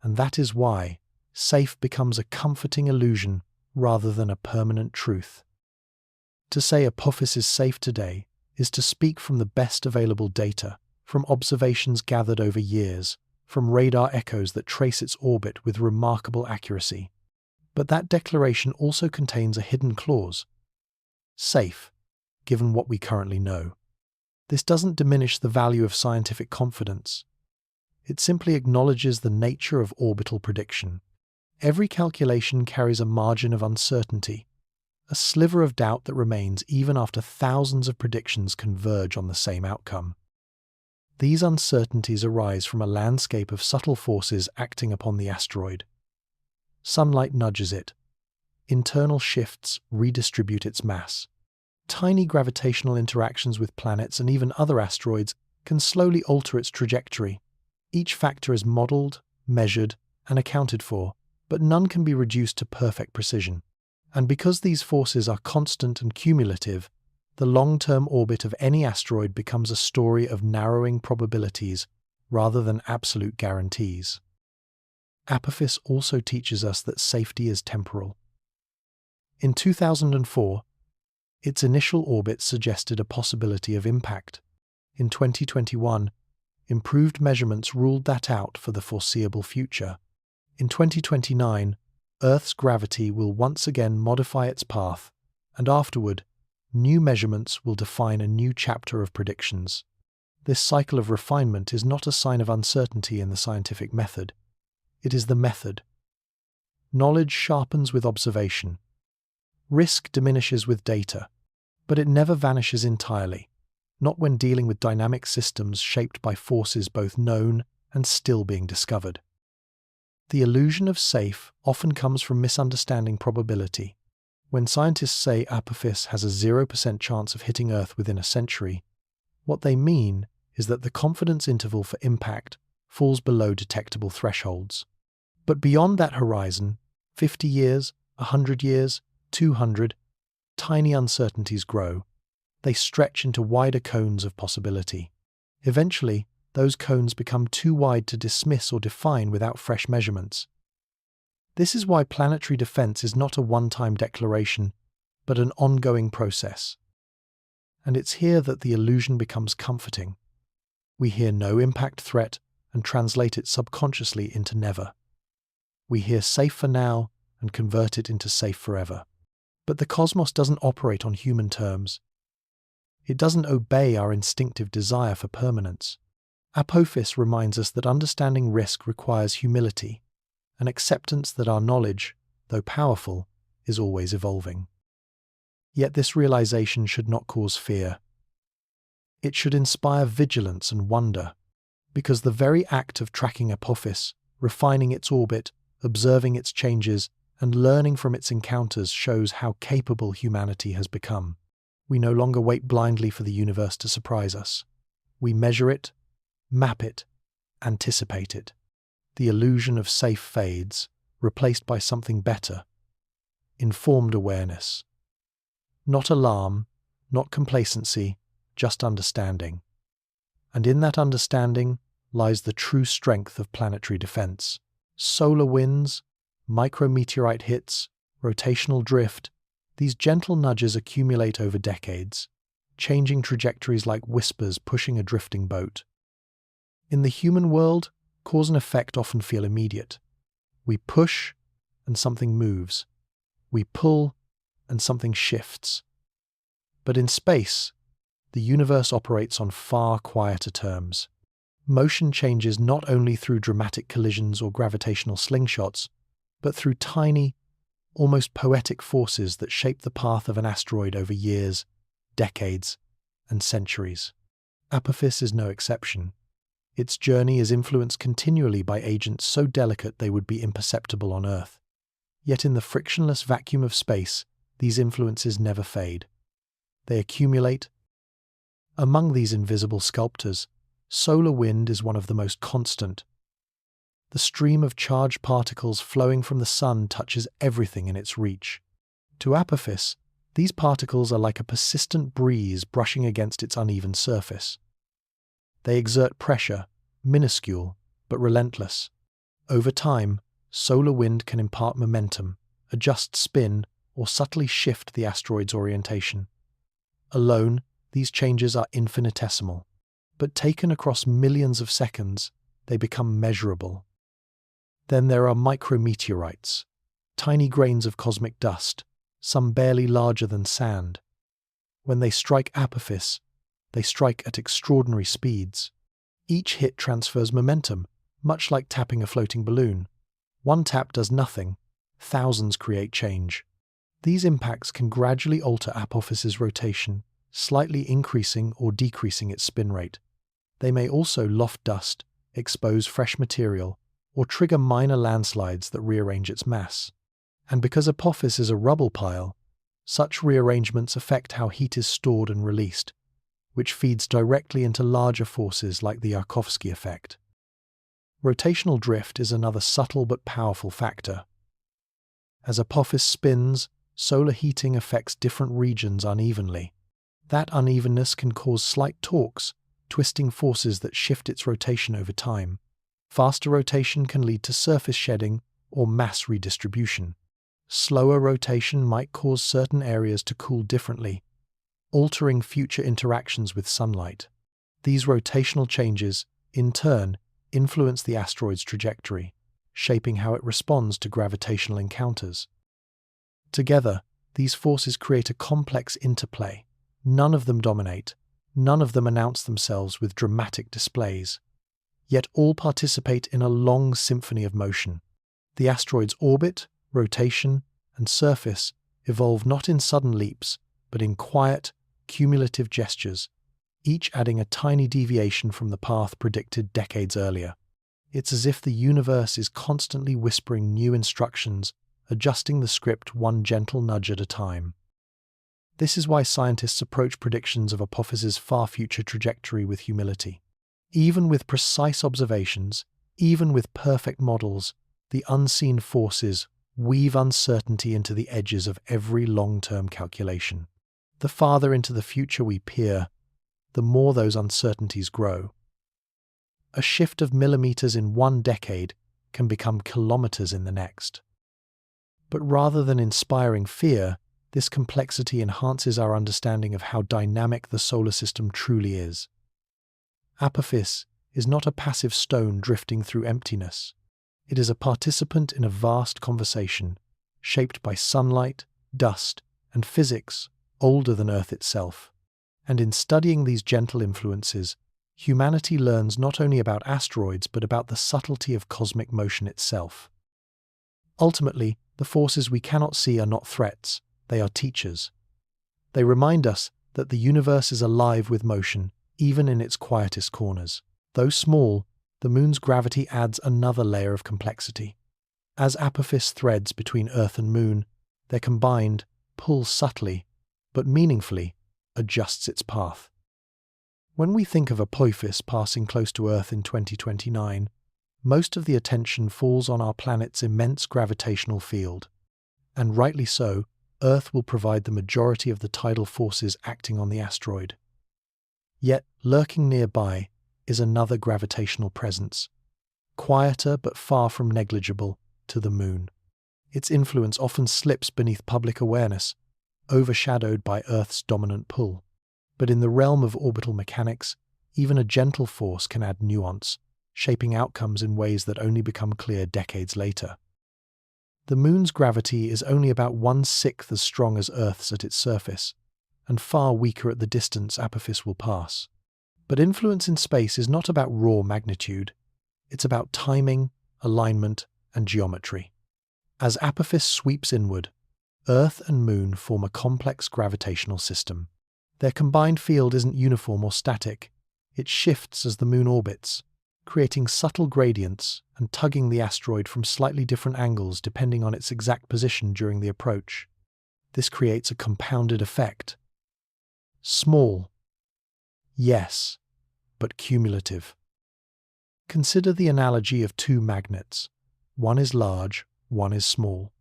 And that is why safe becomes a comforting illusion rather than a permanent truth. To say Apophis is safe today is to speak from the best available data, from observations gathered over years, from radar echoes that trace its orbit with remarkable accuracy. But that declaration also contains a hidden clause. Safe, given what we currently know. This doesn't diminish the value of scientific confidence. It simply acknowledges the nature of orbital prediction. Every calculation carries a margin of uncertainty, a sliver of doubt that remains even after thousands of predictions converge on the same outcome. These uncertainties arise from a landscape of subtle forces acting upon the asteroid. Sunlight nudges it. Internal shifts redistribute its mass. Tiny gravitational interactions with planets and even other asteroids can slowly alter its trajectory. Each factor is modeled, measured, and accounted for, but none can be reduced to perfect precision. And because these forces are constant and cumulative, the long-term orbit of any asteroid becomes a story of narrowing probabilities rather than absolute guarantees. Apophis also teaches us that safety is temporal. In 2004, its initial orbit suggested a possibility of impact. In 2021, improved measurements ruled that out for the foreseeable future. In 2029, Earth's gravity will once again modify its path, and afterward, new measurements will define a new chapter of predictions. This cycle of refinement is not a sign of uncertainty in the scientific method. It is the method. Knowledge sharpens with observation. Risk diminishes with data, but it never vanishes entirely, not when dealing with dynamic systems shaped by forces both known and still being discovered. The illusion of safe often comes from misunderstanding probability. When scientists say Apophis has a 0% chance of hitting Earth within a century, what they mean is that the confidence interval for impact falls below detectable thresholds. But beyond that horizon, 50 years, 100 years, 200, tiny uncertainties grow. They stretch into wider cones of possibility. Eventually, those cones become too wide to dismiss or define without fresh measurements. This is why planetary defense is not a one-time declaration, but an ongoing process. And it's here that the illusion becomes comforting. We hear no impact threat and translate it subconsciously into never. We hear safe for now and convert it into safe forever. But the cosmos doesn't operate on human terms. It doesn't obey our instinctive desire for permanence. Apophis reminds us that understanding risk requires humility, an acceptance that our knowledge, though powerful, is always evolving. Yet this realization should not cause fear. It should inspire vigilance and wonder, because the very act of tracking Apophis, refining its orbit, observing its changes, and learning from its encounters shows how capable humanity has become. We no longer wait blindly for the universe to surprise us. We measure it, map it, anticipate it. The illusion of safe fades, replaced by something better. Informed awareness. Not alarm, not complacency, just understanding. And in that understanding lies the true strength of planetary defense. Solar winds, micrometeorite hits, rotational drift, these gentle nudges accumulate over decades, changing trajectories like whispers pushing a drifting boat. In the human world, cause and effect often feel immediate. We push, and something moves. We pull, and something shifts. But in space, the universe operates on far quieter terms. Motion changes not only through dramatic collisions or gravitational slingshots, but through tiny, almost poetic forces that shape the path of an asteroid over years, decades, and centuries. Apophis is no exception. Its journey is influenced continually by agents so delicate they would be imperceptible on Earth. Yet in the frictionless vacuum of space, these influences never fade. They accumulate. Among these invisible sculptors, solar wind is one of the most constant. The stream of charged particles flowing from the sun touches everything in its reach. To Apophis, these particles are like a persistent breeze brushing against its uneven surface. They exert pressure, minuscule, but relentless. Over time, solar wind can impart momentum, adjust spin, or subtly shift the asteroid's orientation. Alone, these changes are infinitesimal, but taken across millions of seconds, they become measurable. Then there are micrometeorites, tiny grains of cosmic dust, some barely larger than sand. When they strike Apophis, they strike at extraordinary speeds. Each hit transfers momentum, much like tapping a floating balloon. One tap does nothing, thousands create change. These impacts can gradually alter Apophis's rotation, slightly increasing or decreasing its spin rate. They may also loft dust, expose fresh material, or trigger minor landslides that rearrange its mass. And because Apophis is a rubble-pile, Such rearrangements affect how heat is stored and released, which feeds directly into larger forces like the Apophis effect. Rotational drift is another subtle but powerful factor. As Apophis spins, solar heating affects different regions unevenly. That unevenness can cause slight torques, twisting forces that shift its rotation over time. Faster rotation can lead to surface shedding or mass redistribution. Slower rotation might cause certain areas to cool differently, altering future interactions with sunlight. These rotational changes, in turn, influence the asteroid's trajectory, shaping how it responds to gravitational encounters. Together, these forces create a complex interplay. None of them dominate, none of them announce themselves with dramatic displays. Yet all participate in a long symphony of motion. The asteroid's orbit, rotation, and surface evolve not in sudden leaps, but in quiet, cumulative gestures, each adding a tiny deviation from the path predicted decades earlier. It's as if the universe is constantly whispering new instructions, adjusting the script one gentle nudge at a time. This is why scientists approach predictions of Apophis's far future trajectory with humility. Even with precise observations, even with perfect models, the unseen forces weave uncertainty into the edges of every long-term calculation. The farther into the future we peer, the more those uncertainties grow. A shift of millimeters in one decade can become kilometers in the next. But rather than inspiring fear, this complexity enhances our understanding of how dynamic the solar system truly is. Apophis is not a passive stone drifting through emptiness. It is a participant in a vast conversation, shaped by sunlight, dust, and physics older than Earth itself. And in studying these gentle influences, humanity learns not only about asteroids but about the subtlety of cosmic motion itself. Ultimately, the forces we cannot see are not threats, they are teachers. They remind us that the universe is alive with motion, even in its quietest corners. Though small, the moon's gravity adds another layer of complexity. As Apophis threads between Earth and Moon, their combined pull subtly, but meaningfully, adjusts its path. When we think of Apophis passing close to Earth in 2029, most of the attention falls on our planet's immense gravitational field. And rightly so, Earth will provide the majority of the tidal forces acting on the asteroid. Yet, lurking nearby is another gravitational presence, quieter but far from negligible, to the Moon. Its influence often slips beneath public awareness, overshadowed by Earth's dominant pull. But in the realm of orbital mechanics, even a gentle force can add nuance, shaping outcomes in ways that only become clear decades later. The Moon's gravity is only about 1/6 as strong as Earth's at its surface, and far weaker at the distance Apophis will pass. But influence in space is not about raw magnitude. It's about timing, alignment, and geometry. As Apophis sweeps inward, Earth and Moon form a complex gravitational system. Their combined field isn't uniform or static. It shifts as the Moon orbits, creating subtle gradients and tugging the asteroid from slightly different angles depending on its exact position during the approach. This creates a compounded effect. Small, yes, but cumulative. Consider the analogy of two magnets. One is large, one is small.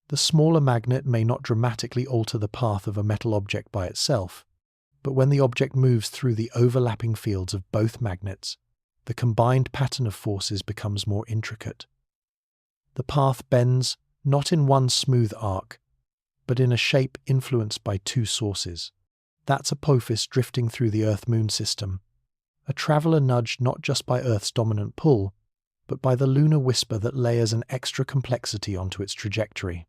The smaller magnet may not dramatically alter the path of a metal object by itself, but when the object moves through the overlapping fields of both magnets, the combined pattern of forces becomes more intricate. The path bends not in one smooth arc, but in a shape influenced by two sources. That's Apophis drifting through the Earth-Moon system, a traveller nudged not just by Earth's dominant pull, but by the lunar whisper that layers an extra complexity onto its trajectory.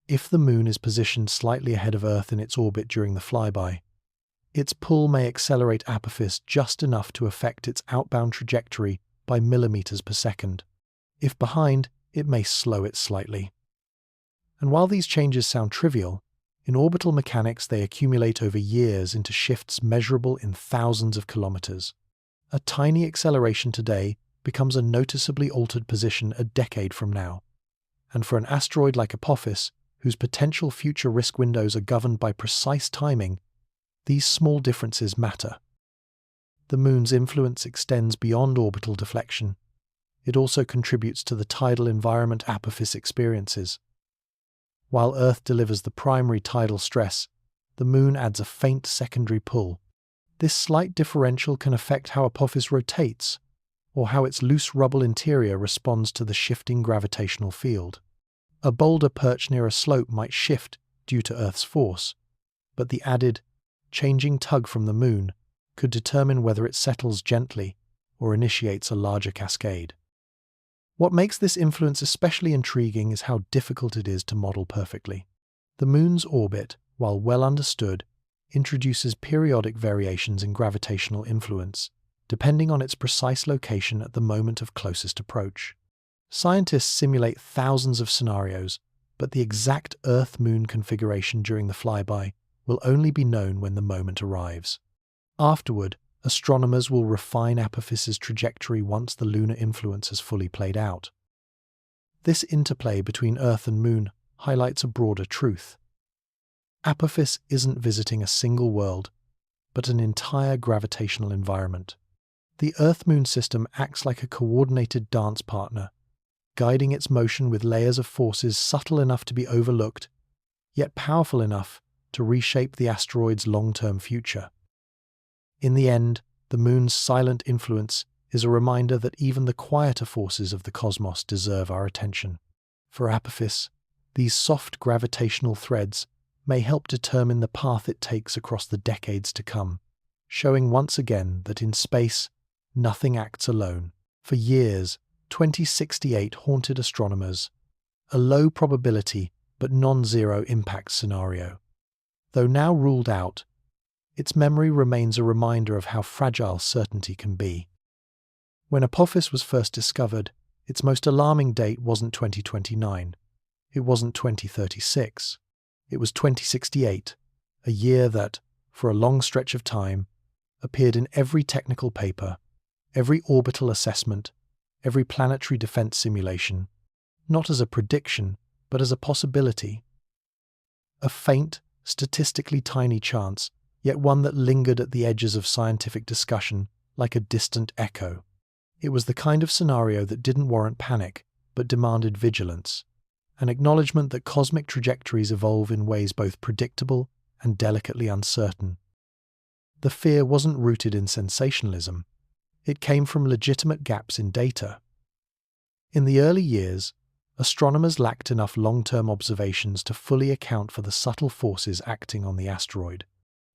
If the Moon is positioned slightly ahead of Earth in its orbit during the flyby, its pull may accelerate Apophis just enough to affect its outbound trajectory by millimeters per second. If behind, it may slow it slightly. And while these changes sound trivial, in orbital mechanics they accumulate over years into shifts measurable in thousands of kilometers. A tiny acceleration today becomes a noticeably altered position a decade from now. And for an asteroid like Apophis, whose potential future risk windows are governed by precise timing, these small differences matter. The Moon's influence extends beyond orbital deflection. It also contributes to the tidal environment Apophis experiences. While Earth delivers the primary tidal stress, the Moon adds a faint secondary pull. This slight differential can affect how Apophis rotates, or how its loose rubble interior responds to the shifting gravitational field. A boulder perched near a slope might shift due to Earth's force, but the added, changing tug from the Moon could determine whether it settles gently or initiates a larger cascade. What makes this influence especially intriguing is how difficult it is to model perfectly. The Moon's orbit, while well understood, introduces periodic variations in gravitational influence, depending on its precise location at the moment of closest approach. Scientists simulate thousands of scenarios, but the exact Earth-Moon configuration during the flyby will only be known when the moment arrives. Afterward, astronomers will refine Apophis's trajectory once the lunar influence has fully played out. This interplay between Earth and Moon highlights a broader truth. Apophis isn't visiting a single world, but an entire gravitational environment. The Earth-Moon system acts like a coordinated dance partner, guiding its motion with layers of forces subtle enough to be overlooked, yet powerful enough to reshape the asteroid's long-term future. In the end, the Moon's silent influence is a reminder that even the quieter forces of the cosmos deserve our attention. For Apophis, these soft gravitational threads may help determine the path it takes across the decades to come, showing once again that in space, nothing acts alone. For years, 2068 haunted astronomers, a low probability but non-zero impact scenario. Though now ruled out, its memory remains a reminder of how fragile certainty can be. When Apophis was first discovered, its most alarming date wasn't 2029. It wasn't 2036. It was 2068, a year that, for a long stretch of time, appeared in every technical paper, every orbital assessment, every planetary defense simulation, not as a prediction, but as a possibility. A faint, statistically tiny chance, yet one that lingered at the edges of scientific discussion like a distant echo. It was the kind of scenario that didn't warrant panic, but demanded vigilance, an acknowledgement that cosmic trajectories evolve in ways both predictable and delicately uncertain. The fear wasn't rooted in sensationalism. It came from legitimate gaps in data. In the early years, astronomers lacked enough long-term observations to fully account for the subtle forces acting on the asteroid.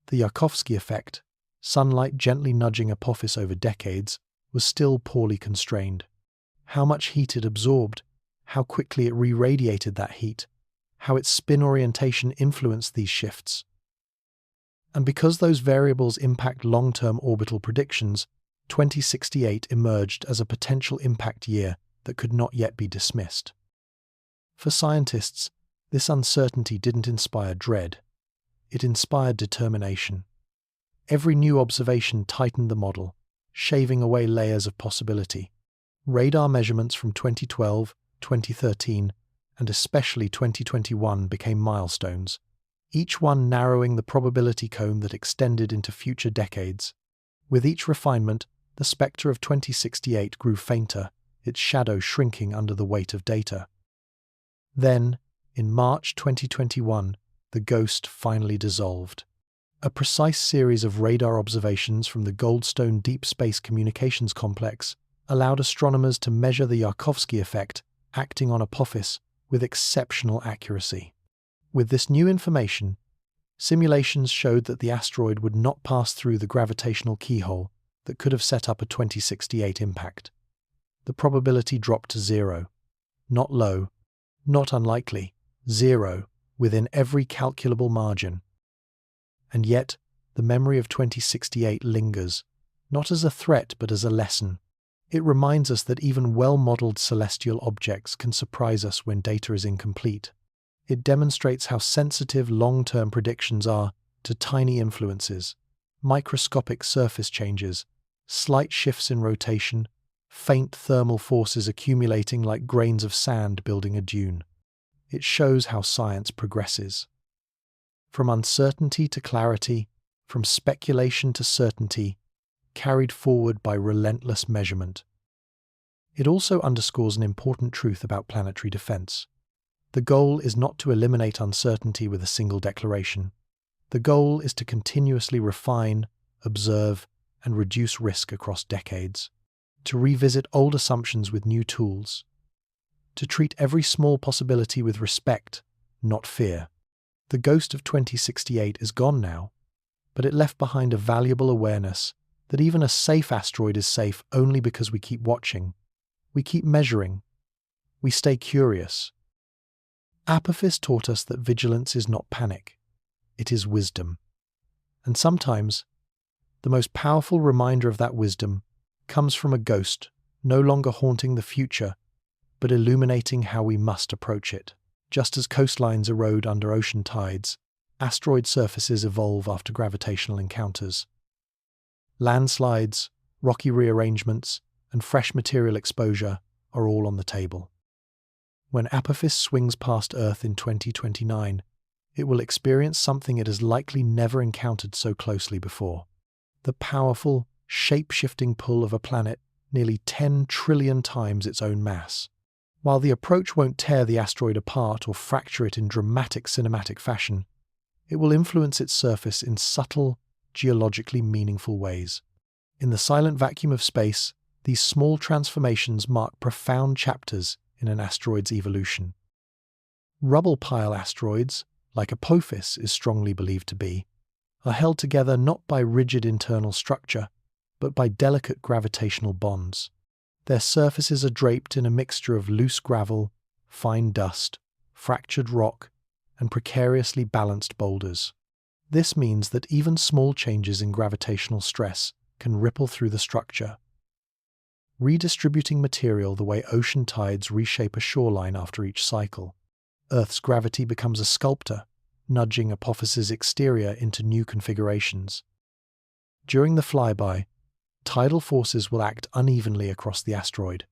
The Yarkovsky effect, sunlight gently nudging Apophis over decades, was still poorly constrained. How much heat it absorbed, how quickly it re-radiated that heat, how its spin orientation influenced these shifts. And because those variables impact long-term orbital predictions, 2068 emerged as a potential impact year that could not yet be dismissed. For scientists, this uncertainty didn't inspire dread. It inspired determination. Every new observation tightened the model, shaving away layers of possibility. Radar measurements from 2012, 2013, and especially 2021 became milestones, each one narrowing the probability cone that extended into future decades. With each refinement, the spectre of 2068 grew fainter, its shadow shrinking under the weight of data. Then, in March 2021, the ghost finally dissolved. A precise series of radar observations from the Goldstone Deep Space Communications Complex allowed astronomers to measure the Yarkovsky effect acting on Apophis with exceptional accuracy. With this new information, simulations showed that the asteroid would not pass through the gravitational keyhole that could have set up a 2068 impact. The probability dropped to zero. Not low, not unlikely, zero, within every calculable margin. And yet, the memory of 2068 lingers, not as a threat but as a lesson. It reminds us that even well-modeled celestial objects can surprise us when data is incomplete. It demonstrates how sensitive long-term predictions are to tiny influences, microscopic surface changes, slight shifts in rotation, faint thermal forces accumulating like grains of sand building a dune. It shows how science progresses. From uncertainty to clarity, from speculation to certainty, carried forward by relentless measurement. It also underscores an important truth about planetary defense. The goal is not to eliminate uncertainty with a single declaration. The goal is to continuously refine, observe, and reduce risk across decades, to revisit old assumptions with new tools, to treat every small possibility with respect, not fear. The ghost of 2068 is gone now, but it left behind a valuable awareness that even a safe asteroid is safe only because we keep watching, we keep measuring, we stay curious. Apophis taught us that vigilance is not panic, it is wisdom. And sometimes, the most powerful reminder of that wisdom comes from a ghost no longer haunting the future, but illuminating how we must approach it. Just as coastlines erode under ocean tides, asteroid surfaces evolve after gravitational encounters. Landslides, rocky rearrangements, and fresh material exposure are all on the table. When Apophis swings past Earth in 2029, it will experience something it has likely never encountered so closely before: the powerful, shape-shifting pull of a planet nearly 10 trillion times its own mass. While the approach won't tear the asteroid apart or fracture it in dramatic cinematic fashion, it will influence its surface in subtle, geologically meaningful ways. In the silent vacuum of space, these small transformations mark profound chapters in an asteroid's evolution. Rubble-pile asteroids, like Apophis is strongly believed to be, are held together not by rigid internal structure, but by delicate gravitational bonds. Their surfaces are draped in a mixture of loose gravel, fine dust, fractured rock, and precariously balanced boulders. This means that even small changes in gravitational stress can ripple through the structure, redistributing material the way ocean tides reshape a shoreline after each cycle. Earth's gravity becomes a sculptor, nudging Apophis's exterior into new configurations. During the flyby, tidal forces will act unevenly across the asteroid.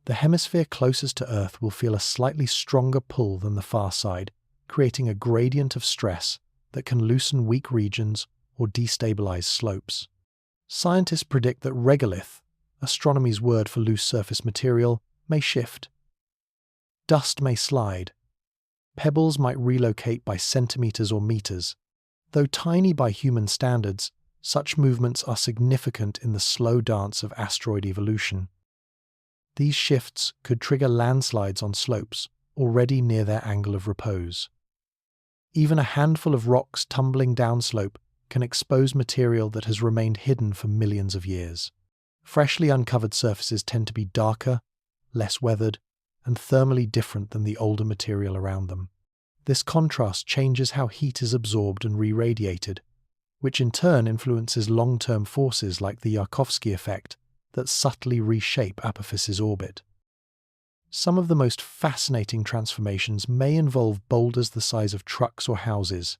The hemisphere closest to Earth will feel a slightly stronger pull than the far side, creating a gradient of stress that can loosen weak regions or destabilize slopes. Scientists predict that regolith, astronomy's word for loose surface material, may shift. Dust may slide. Pebbles might relocate by centimeters or meters. Though tiny by human standards, such movements are significant in the slow dance of asteroid evolution. These shifts could trigger landslides on slopes already near their angle of repose. Even a handful of rocks tumbling downslope can expose material that has remained hidden for millions of years. Freshly uncovered surfaces tend to be darker, less weathered, and thermally different than the older material around them. This contrast changes how heat is absorbed and re-radiated, which in turn influences long-term forces like the Yarkovsky effect that subtly reshape Apophis's orbit. Some of the most fascinating transformations may involve boulders the size of trucks or houses.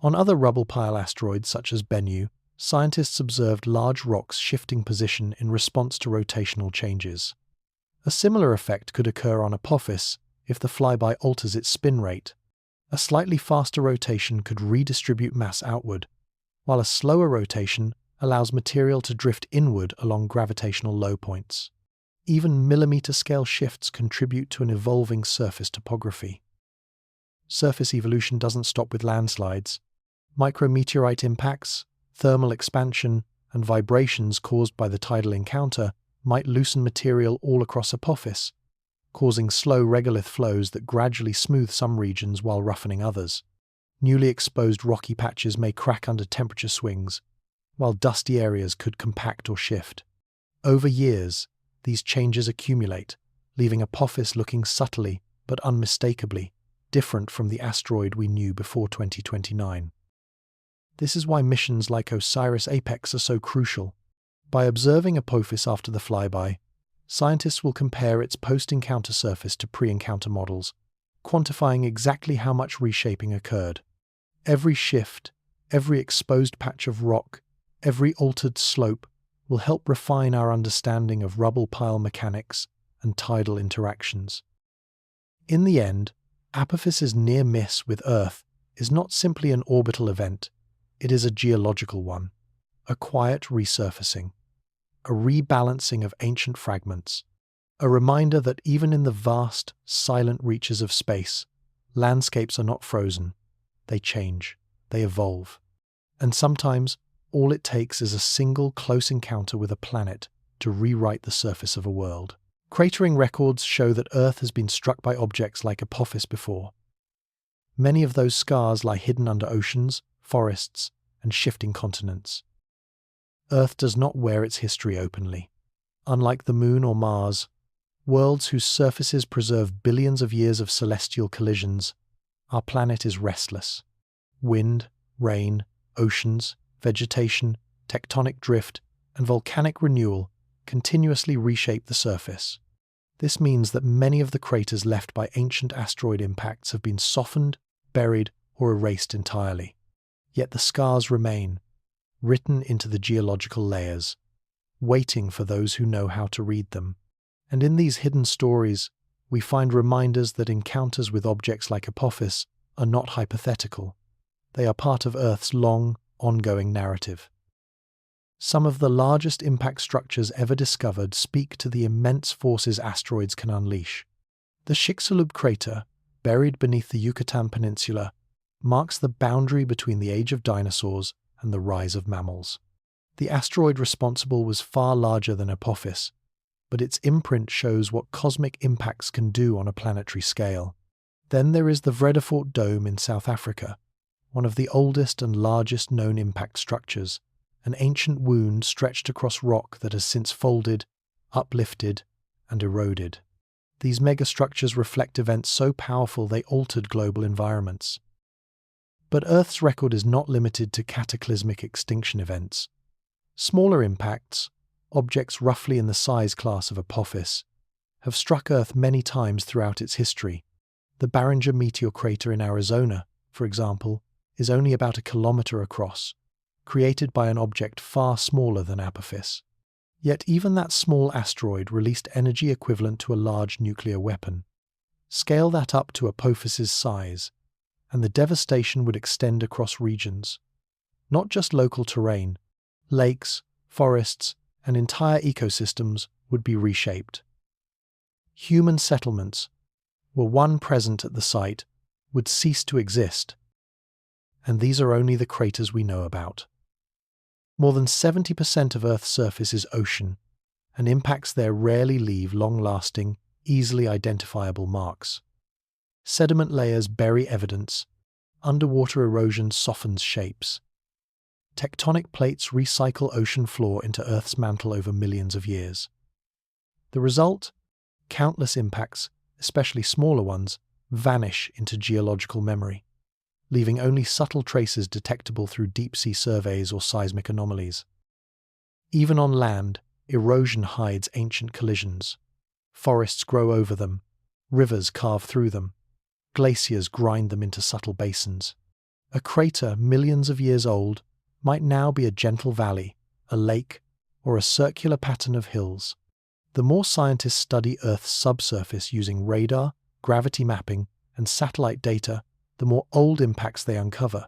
On other rubble-pile asteroids such as Bennu, scientists observed large rocks shifting position in response to rotational changes. A similar effect could occur on Apophis if the flyby alters its spin rate. A slightly faster rotation could redistribute mass outward, while a slower rotation allows material to drift inward along gravitational low points. Even millimeter-scale shifts contribute to an evolving surface topography. Surface evolution doesn't stop with landslides. Micrometeorite impacts, thermal expansion, and vibrations caused by the tidal encounter might loosen material all across Apophis, causing slow regolith flows that gradually smooth some regions while roughening others. Newly exposed rocky patches may crack under temperature swings, while dusty areas could compact or shift. Over years, these changes accumulate, leaving Apophis looking subtly but unmistakably different from the asteroid we knew before 2029. This is why missions like OSIRIS-APEX are so crucial. By observing Apophis after the flyby, scientists will compare its post-encounter surface to pre-encounter models, quantifying exactly how much reshaping occurred. Every shift, every exposed patch of rock, every altered slope will help refine our understanding of rubble-pile mechanics and tidal interactions. In the end, Apophis's near miss with Earth is not simply an orbital event, it is a geological one, a quiet resurfacing, a rebalancing of ancient fragments, a reminder that even in the vast, silent reaches of space, landscapes are not frozen, they change, they evolve. And sometimes, all it takes is a single close encounter with a planet to rewrite the surface of a world. Cratering records show that Earth has been struck by objects like Apophis before. Many of those scars lie hidden under oceans, forests, and shifting continents. Earth does not wear its history openly. Unlike the Moon or Mars, worlds whose surfaces preserve billions of years of celestial collisions, our planet is restless. Wind, rain, oceans, vegetation, tectonic drift, and volcanic renewal continuously reshape the surface. This means that many of the craters left by ancient asteroid impacts have been softened, buried, or erased entirely. Yet the scars remain, written into the geological layers, waiting for those who know how to read them. And in these hidden stories, we find reminders that encounters with objects like Apophis are not hypothetical. They are part of Earth's long, ongoing narrative. Some of the largest impact structures ever discovered speak to the immense forces asteroids can unleash. The Chicxulub crater, buried beneath the Yucatan Peninsula, marks the boundary between the age of dinosaurs and the rise of mammals. The asteroid responsible was far larger than Apophis, but its imprint shows what cosmic impacts can do on a planetary scale. Then there is the Vredefort Dome in South Africa, one of the oldest and largest known impact structures, an ancient wound stretched across rock that has since folded, uplifted, and eroded. These megastructures reflect events so powerful they altered global environments. But Earth's record is not limited to cataclysmic extinction events. Smaller impacts, objects roughly in the size class of Apophis, have struck Earth many times throughout its history. The Barringer meteor crater in Arizona, for example, is only about 1 kilometer across, created by an object far smaller than Apophis. Yet even that small asteroid released energy equivalent to a large nuclear weapon. Scale that up to Apophis's size, and the devastation would extend across regions. Not just local terrain, lakes, forests, and entire ecosystems would be reshaped. Human settlements, were one present at the site, would cease to exist. And these are only the craters we know about. More than 70% of Earth's surface is ocean, and impacts there rarely leave long-lasting, easily identifiable marks. Sediment layers bury evidence, underwater erosion softens shapes. Tectonic plates recycle ocean floor into Earth's mantle over millions of years. The result? Countless impacts, especially smaller ones, vanish into geological memory, leaving only subtle traces detectable through deep-sea surveys or seismic anomalies. Even on land, erosion hides ancient collisions. Forests grow over them, rivers carve through them, glaciers grind them into subtle basins. A crater millions of years old might now be a gentle valley, a lake, or a circular pattern of hills. The more scientists study Earth's subsurface using radar, gravity mapping, and satellite data, the more old impacts they uncover,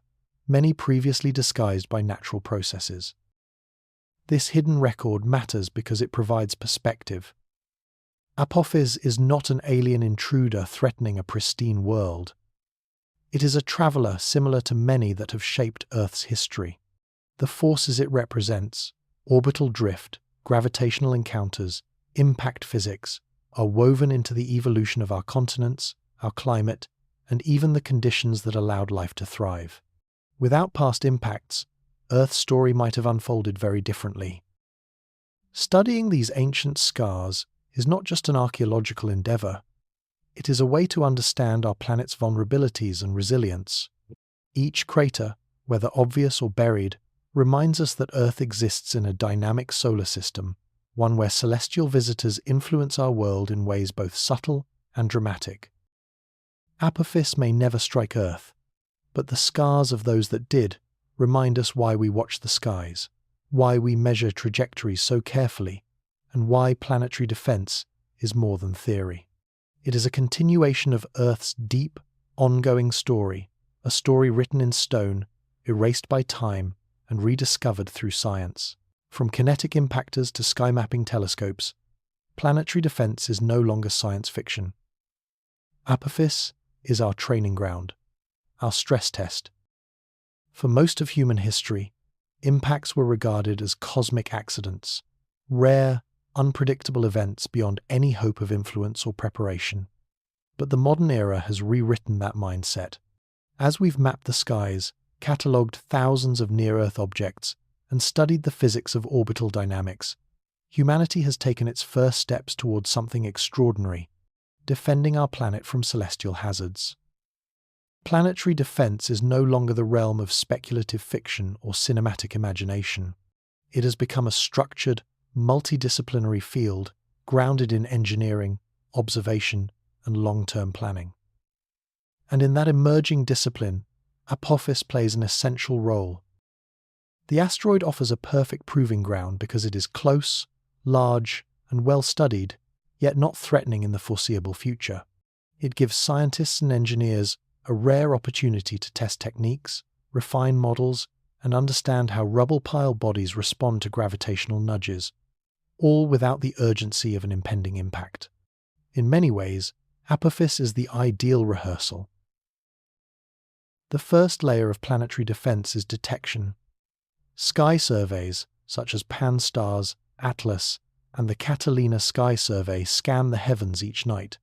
many previously disguised by natural processes. This hidden record matters because it provides perspective. Apophis is not an alien intruder threatening a pristine world. It is a traveler similar to many that have shaped Earth's history. The forces it represents, orbital drift, gravitational encounters, impact physics, are woven into the evolution of our continents, our climate, and even the conditions that allowed life to thrive. Without past impacts, Earth's story might have unfolded very differently. Studying these ancient scars is not just an archaeological endeavor. It is a way to understand our planet's vulnerabilities and resilience. Each crater, whether obvious or buried, reminds us that Earth exists in a dynamic solar system, one where celestial visitors influence our world in ways both subtle and dramatic. Apophis may never strike Earth, but the scars of those that did remind us why we watch the skies, why we measure trajectories so carefully, and why planetary defense is more than theory. It is a continuation of Earth's deep, ongoing story, a story written in stone, erased by time, and rediscovered through science. From kinetic impactors to sky mapping telescopes, planetary defense is no longer science fiction. Apophis is our training ground, our stress test. For most of human history, impacts were regarded as cosmic accidents, rare, unpredictable events beyond any hope of influence or preparation. But the modern era has rewritten that mindset. As we've mapped the skies, catalogued thousands of near-Earth objects, and studied the physics of orbital dynamics, humanity has taken its first steps towards something extraordinary, defending our planet from celestial hazards. Planetary defense is no longer the realm of speculative fiction or cinematic imagination. It has become a structured, multidisciplinary field grounded in engineering, observation, and long-term planning. And in that emerging discipline, Apophis plays an essential role. The asteroid offers a perfect proving ground because it is close, large, and well-studied, yet not threatening in the foreseeable future. It gives scientists and engineers a rare opportunity to test techniques, refine models, and understand how rubble-pile bodies respond to gravitational nudges, all without the urgency of an impending impact. In many ways, Apophis is the ideal rehearsal. The first layer of planetary defense is detection. Sky surveys, such as Pan-STARRS, Atlas, and the Catalina Sky Survey scan the heavens each night,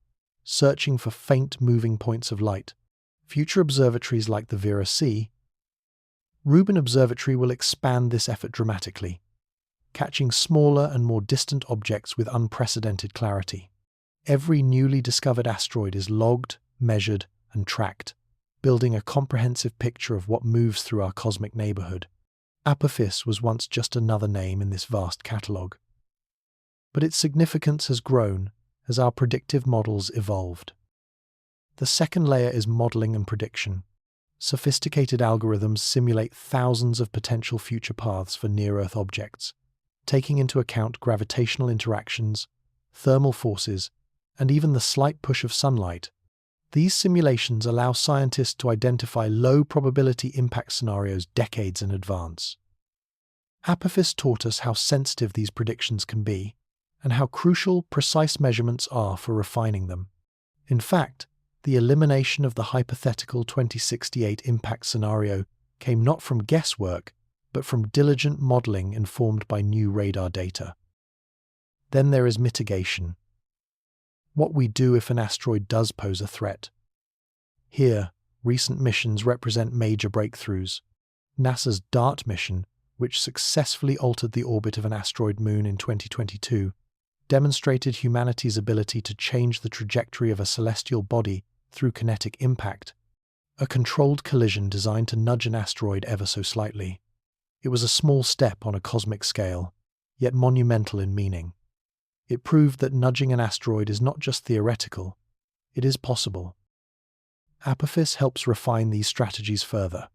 searching for faint moving points of light. Future observatories like the Vera-C, Rubin Observatory will expand this effort dramatically, catching smaller and more distant objects with unprecedented clarity. Every newly discovered asteroid is logged, measured, and tracked, building a comprehensive picture of what moves through our cosmic neighborhood. Apophis was once just another name in this vast catalogue. But its significance has grown as our predictive models evolved. The second layer is modeling and prediction. Sophisticated algorithms simulate thousands of potential future paths for near-Earth objects, taking into account gravitational interactions, thermal forces, and even the slight push of sunlight. These simulations allow scientists to identify low-probability impact scenarios decades in advance. Apophis taught us how sensitive these predictions can be, and how crucial precise measurements are for refining them. In fact, the elimination of the hypothetical 2068 impact scenario came not from guesswork, but from diligent modeling informed by new radar data. Then there is mitigation. What we do if an asteroid does pose a threat. Here, recent missions represent major breakthroughs. NASA's DART mission, which successfully altered the orbit of an asteroid moon in 2022, demonstrated humanity's ability to change the trajectory of a celestial body through kinetic impact, a controlled collision designed to nudge an asteroid ever so slightly. It was a small step on a cosmic scale, yet monumental in meaning. It proved that nudging an asteroid is not just theoretical, it is possible. Apophis helps refine these strategies further.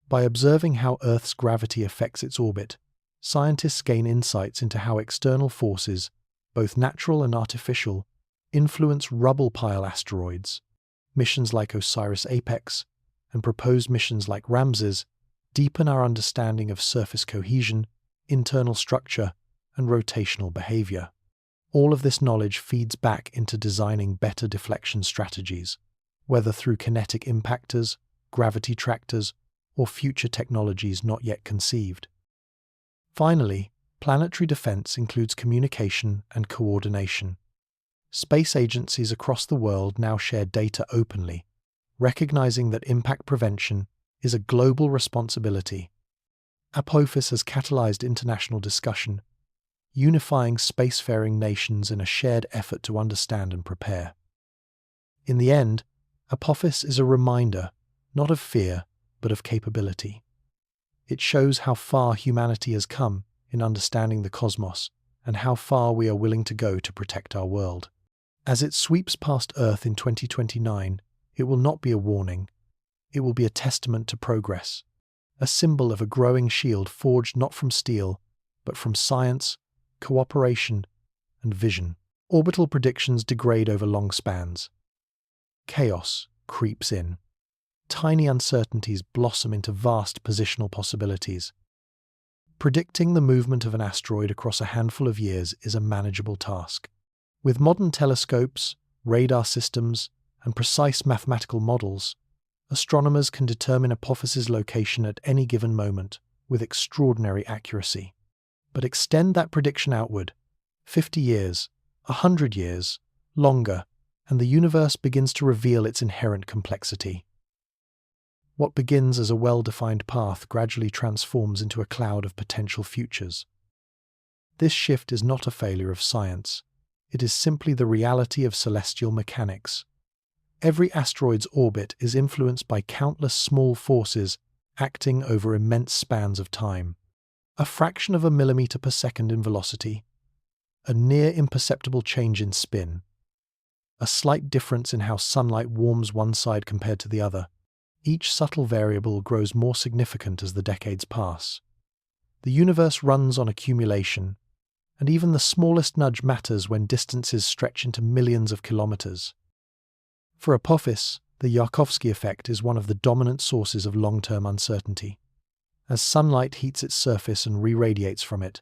By observing how Earth's gravity affects its orbit, scientists gain insights into how external forces, both natural and artificial, influence rubble-pile asteroids. Missions like OSIRIS-APEX and proposed missions like Ramses deepen our understanding of surface cohesion, internal structure, and rotational behavior. All of this knowledge feeds back into designing better deflection strategies, whether through kinetic impactors, gravity tractors, or future technologies not yet conceived. Finally, planetary defense includes communication and coordination. Space agencies across the world now share data openly, recognizing that impact prevention is a global responsibility. Apophis has catalyzed international discussion, unifying spacefaring nations in a shared effort to understand and prepare. In the end, Apophis is a reminder, not of fear, but of capability. It shows how far humanity has come in understanding the cosmos and how far we are willing to go to protect our world. As it sweeps past Earth in 2029, it will not be a warning. It will be a testament to progress, a symbol of a growing shield forged not from steel, but from science, cooperation, and vision. Orbital predictions degrade over long spans. Chaos creeps in. tiny uncertainties blossom into vast positional possibilities. Predicting the movement of an asteroid across a handful of years is a manageable task. With modern telescopes, radar systems, and precise mathematical models, astronomers can determine Apophis's location at any given moment with extraordinary accuracy. But extend that prediction outward, 50 years, 100 years, longer, and the universe begins to reveal its inherent complexity. What begins as a well-defined path gradually transforms into a cloud of potential futures. This shift is not a failure of science. It is simply the reality of celestial mechanics. Every asteroid's orbit is influenced by countless small forces acting over immense spans of time. A fraction of a millimeter per second in velocity, a near imperceptible change in spin, a slight difference in how sunlight warms one side compared to the other. Each subtle variable grows more significant as the decades pass. The universe runs on accumulation, and even the smallest nudge matters when distances stretch into millions of kilometers. For Apophis, the Yarkovsky effect is one of the dominant sources of long-term uncertainty. As sunlight heats its surface and re-radiates from it,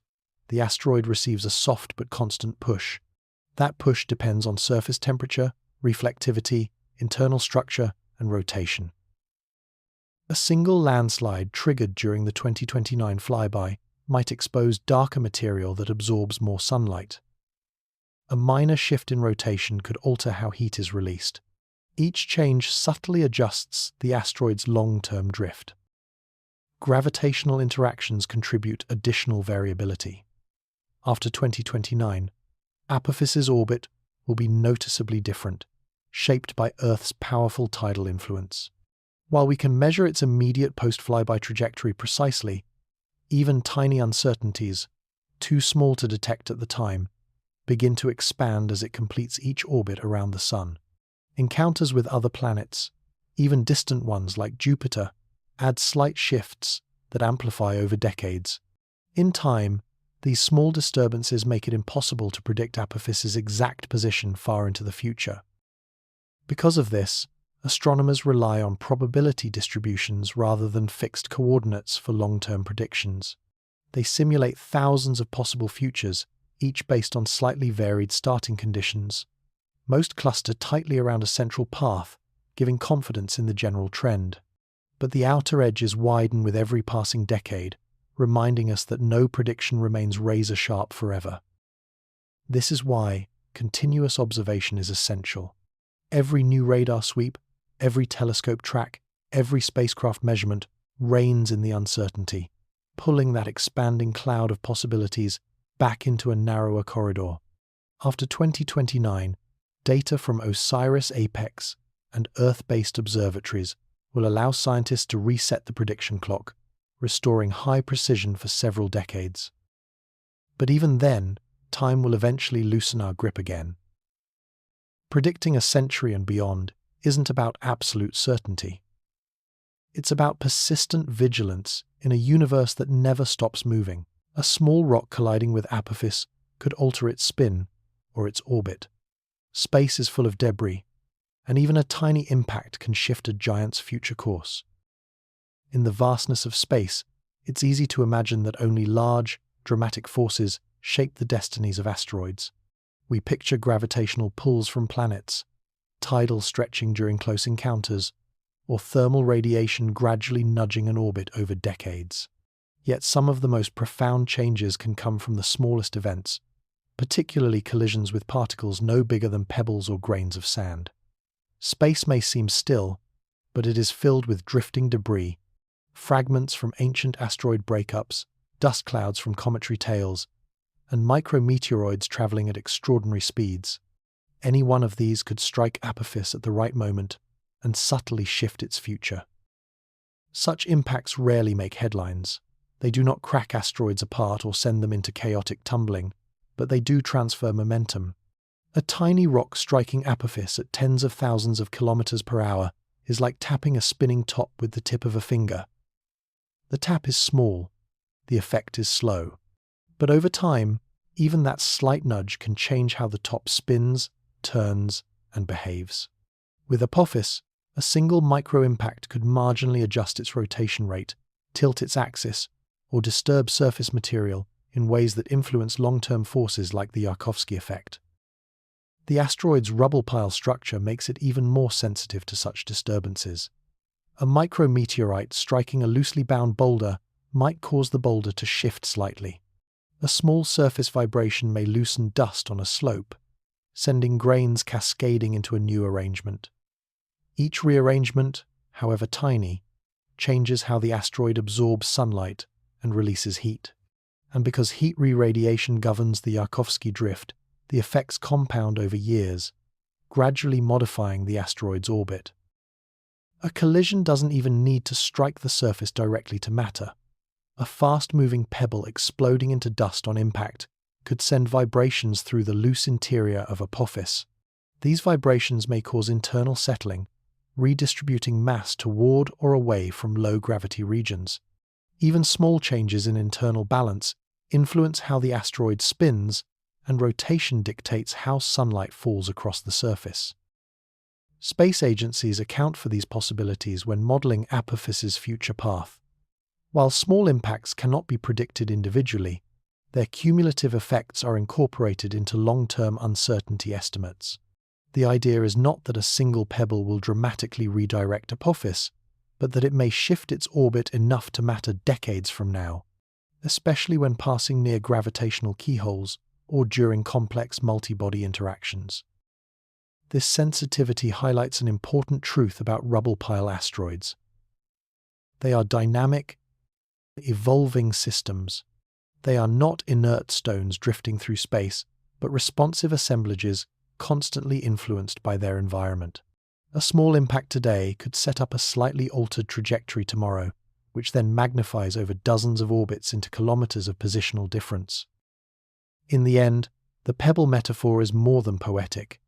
the asteroid receives a soft but constant push. That push depends on surface temperature, reflectivity, internal structure, and rotation. A single landslide triggered during the 2029 flyby might expose darker material that absorbs more sunlight. A minor shift in rotation could alter how heat is released. Each change subtly adjusts the asteroid's long-term drift. Gravitational interactions contribute additional variability. After 2029, Apophis's orbit will be noticeably different, shaped by Earth's powerful tidal influence. While we can measure its immediate post-flyby trajectory precisely, even tiny uncertainties, too small to detect at the time, begin to expand as it completes each orbit around the Sun. Encounters with other planets, even distant ones like Jupiter, add slight shifts that amplify over decades. In time, these small disturbances make it impossible to predict Apophis's exact position far into the future. Because of this, astronomers rely on probability distributions rather than fixed coordinates for long-term predictions. They simulate thousands of possible futures, each based on slightly varied starting conditions. Most cluster tightly around a central path, giving confidence in the general trend. But the outer edges widen with every passing decade, reminding us that no prediction remains razor-sharp forever. This is why continuous observation is essential. Every new radar sweep, every telescope track, every spacecraft measurement reigns in the uncertainty, pulling that expanding cloud of possibilities back into a narrower corridor. After 2029, data from OSIRIS APEX and Earth-based observatories will allow scientists to reset the prediction clock, restoring high precision for several decades. But even then, time will eventually loosen our grip again. Predicting a century and beyond isn't about absolute certainty. It's about persistent vigilance in a universe that never stops moving. A small rock colliding with Apophis could alter its spin or its orbit. Space is full of debris, and even a tiny impact can shift a giant's future course. In the vastness of space, it's easy to imagine that only large, dramatic forces shape the destinies of asteroids. We picture gravitational pulls from planets, tidal stretching during close encounters, or thermal radiation gradually nudging an orbit over decades. Yet some of the most profound changes can come from the smallest events, particularly collisions with particles no bigger than pebbles or grains of sand. Space may seem still, but it is filled with drifting debris, fragments from ancient asteroid breakups, dust clouds from cometary tails, and micrometeoroids traveling at extraordinary speeds. Any one of these could strike Apophis at the right moment and subtly shift its future. Such impacts rarely make headlines. They do not crack asteroids apart or send them into chaotic tumbling, but they do transfer momentum. A tiny rock striking Apophis at tens of thousands of kilometers per hour is like tapping a spinning top with the tip of a finger. The tap is small, the effect is slow. But over time, even that slight nudge can change how the top spins, turns, and behaves. With Apophis, A single micro-impact could marginally adjust its rotation rate, tilt its axis, or disturb surface material in ways that influence long-term forces like the Yarkovsky effect. The asteroid's rubble-pile structure makes it even more sensitive to such disturbances. A micrometeorite striking a loosely bound boulder might cause the boulder to shift slightly. A small surface vibration may loosen dust on a slope, sending grains cascading into a new arrangement. Each rearrangement, however tiny, changes how the asteroid absorbs sunlight and releases heat. And because heat re-radiation governs the Yarkovsky drift, the effects compound over years, gradually modifying the asteroid's orbit. A collision doesn't even need to strike the surface directly to matter. A fast-moving pebble exploding into dust on impact could send vibrations through the loose interior of Apophis. These vibrations may cause internal settling, redistributing mass toward or away from low-gravity regions. Even small changes in internal balance influence how the asteroid spins, and rotation dictates how sunlight falls across the surface. Space agencies account for these possibilities when modeling Apophis's future path. While small impacts cannot be predicted individually, their cumulative effects are incorporated into long-term uncertainty estimates. The idea is not that a single pebble will dramatically redirect Apophis, but that it may shift its orbit enough to matter decades from now, especially when passing near gravitational keyholes or during complex multi-body interactions. This sensitivity highlights an important truth about rubble-pile asteroids. They are dynamic, evolving systems. They are not inert stones drifting through space, but responsive assemblages constantly influenced by their environment. A small impact today could set up a slightly altered trajectory tomorrow, which then magnifies over dozens of orbits into kilometers of positional difference. In the end, the pebble metaphor is more than poetic.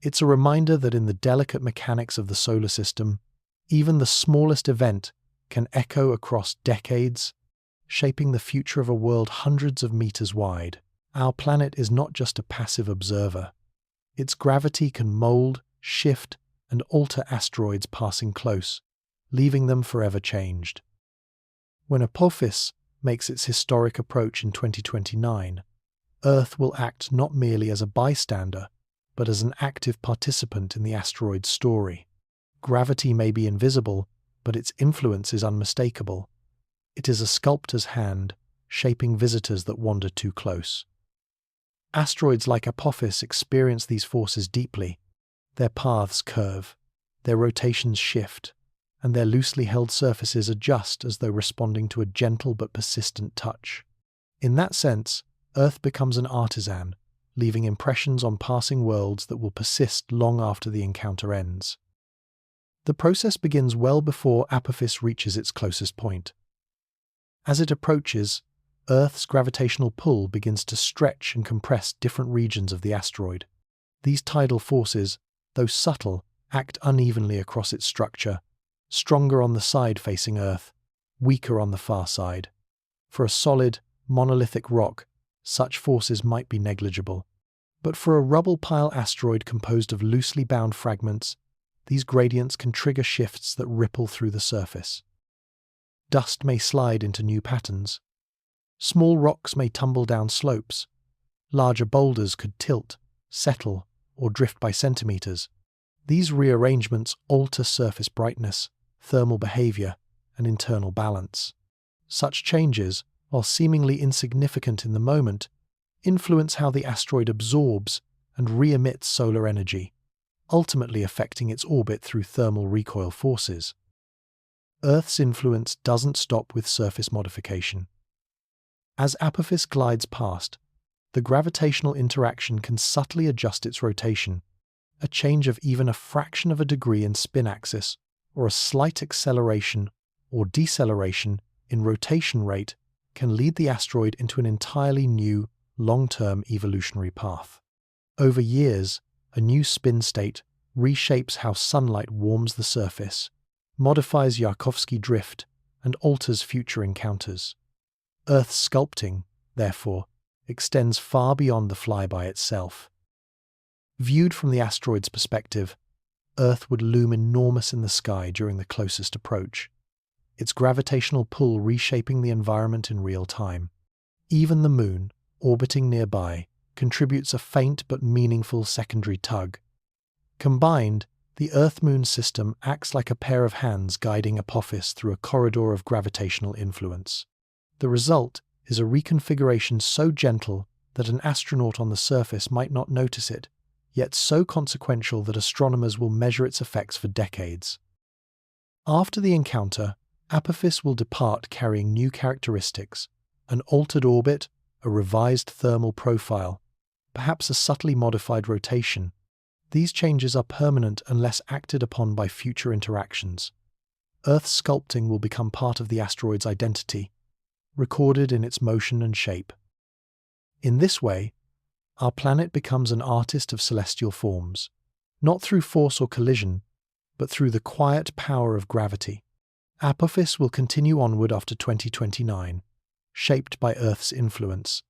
It's a reminder that in the delicate mechanics of the solar system, even the smallest event can echo across decades, shaping the future of a world hundreds of meters wide. Our planet is not just a passive observer. Its gravity can mold, shift, and alter asteroids passing close, leaving them forever changed. When Apophis makes its historic approach in 2029, Earth will act not merely as a bystander, but as an active participant in the asteroid's story. Gravity may be invisible, but its influence is unmistakable. It is a sculptor's hand, shaping visitors that wander too close. Asteroids like Apophis experience these forces deeply. Their paths curve, their rotations shift, and their loosely held surfaces adjust as though responding to a gentle but persistent touch. In that sense, Earth becomes an artisan, leaving impressions on passing worlds that will persist long after the encounter ends. The process begins well before Apophis reaches its closest point. As it approaches, Earth's gravitational pull begins to stretch and compress different regions of the asteroid. These tidal forces, though subtle, act unevenly across its structure, stronger on the side facing Earth, weaker on the far side. For a solid, monolithic rock, such forces might be negligible. But for a rubble-pile asteroid composed of loosely bound fragments, these gradients can trigger shifts that ripple through the surface. Dust may slide into new patterns. Small rocks may tumble down slopes. Larger boulders could tilt, settle, or drift by centimeters. These rearrangements alter surface brightness, thermal behavior, and internal balance. Such changes, while seemingly insignificant in the moment, influence how the asteroid absorbs and re-emits solar energy, ultimately affecting its orbit through thermal recoil forces. Earth's influence doesn't stop with surface modification. As Apophis glides past, the gravitational interaction can subtly adjust its rotation. A change of even a fraction of a degree in spin axis, or a slight acceleration or deceleration in rotation rate, can lead the asteroid into an entirely new, long-term evolutionary path. Over years, a new spin state reshapes how sunlight warms the surface, modifies Yarkovsky drift, and alters future encounters. Earth's sculpting, therefore, extends far beyond the flyby itself. Viewed from the asteroid's perspective, Earth would loom enormous in the sky during the closest approach, its gravitational pull reshaping the environment in real time. Even the Moon, orbiting nearby, contributes a faint but meaningful secondary tug. Combined, the Earth-Moon system acts like a pair of hands guiding Apophis through a corridor of gravitational influence. The result is a reconfiguration so gentle that an astronaut on the surface might not notice it, yet so consequential that astronomers will measure its effects for decades. After the encounter, Apophis will depart carrying new characteristics, an altered orbit, a revised thermal profile, perhaps a subtly modified rotation. These changes are permanent unless acted upon by future interactions. Earth's sculpting will become part of the asteroid's identity, recorded in its motion and shape. In this way, our planet becomes an artist of celestial forms, not through force or collision, but through the quiet power of gravity. Apophis will continue onward after 2029, shaped by Earth's influence,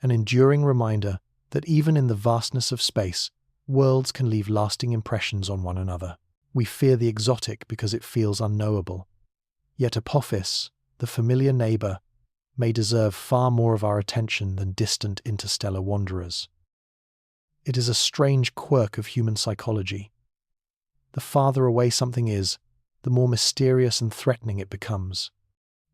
an enduring reminder that even in the vastness of space, worlds can leave lasting impressions on one another. We fear the exotic because it feels unknowable. Yet Apophis, the familiar neighbour, may deserve far more of our attention than distant interstellar wanderers. It is a strange quirk of human psychology. The farther away something is, the more mysterious and threatening it becomes.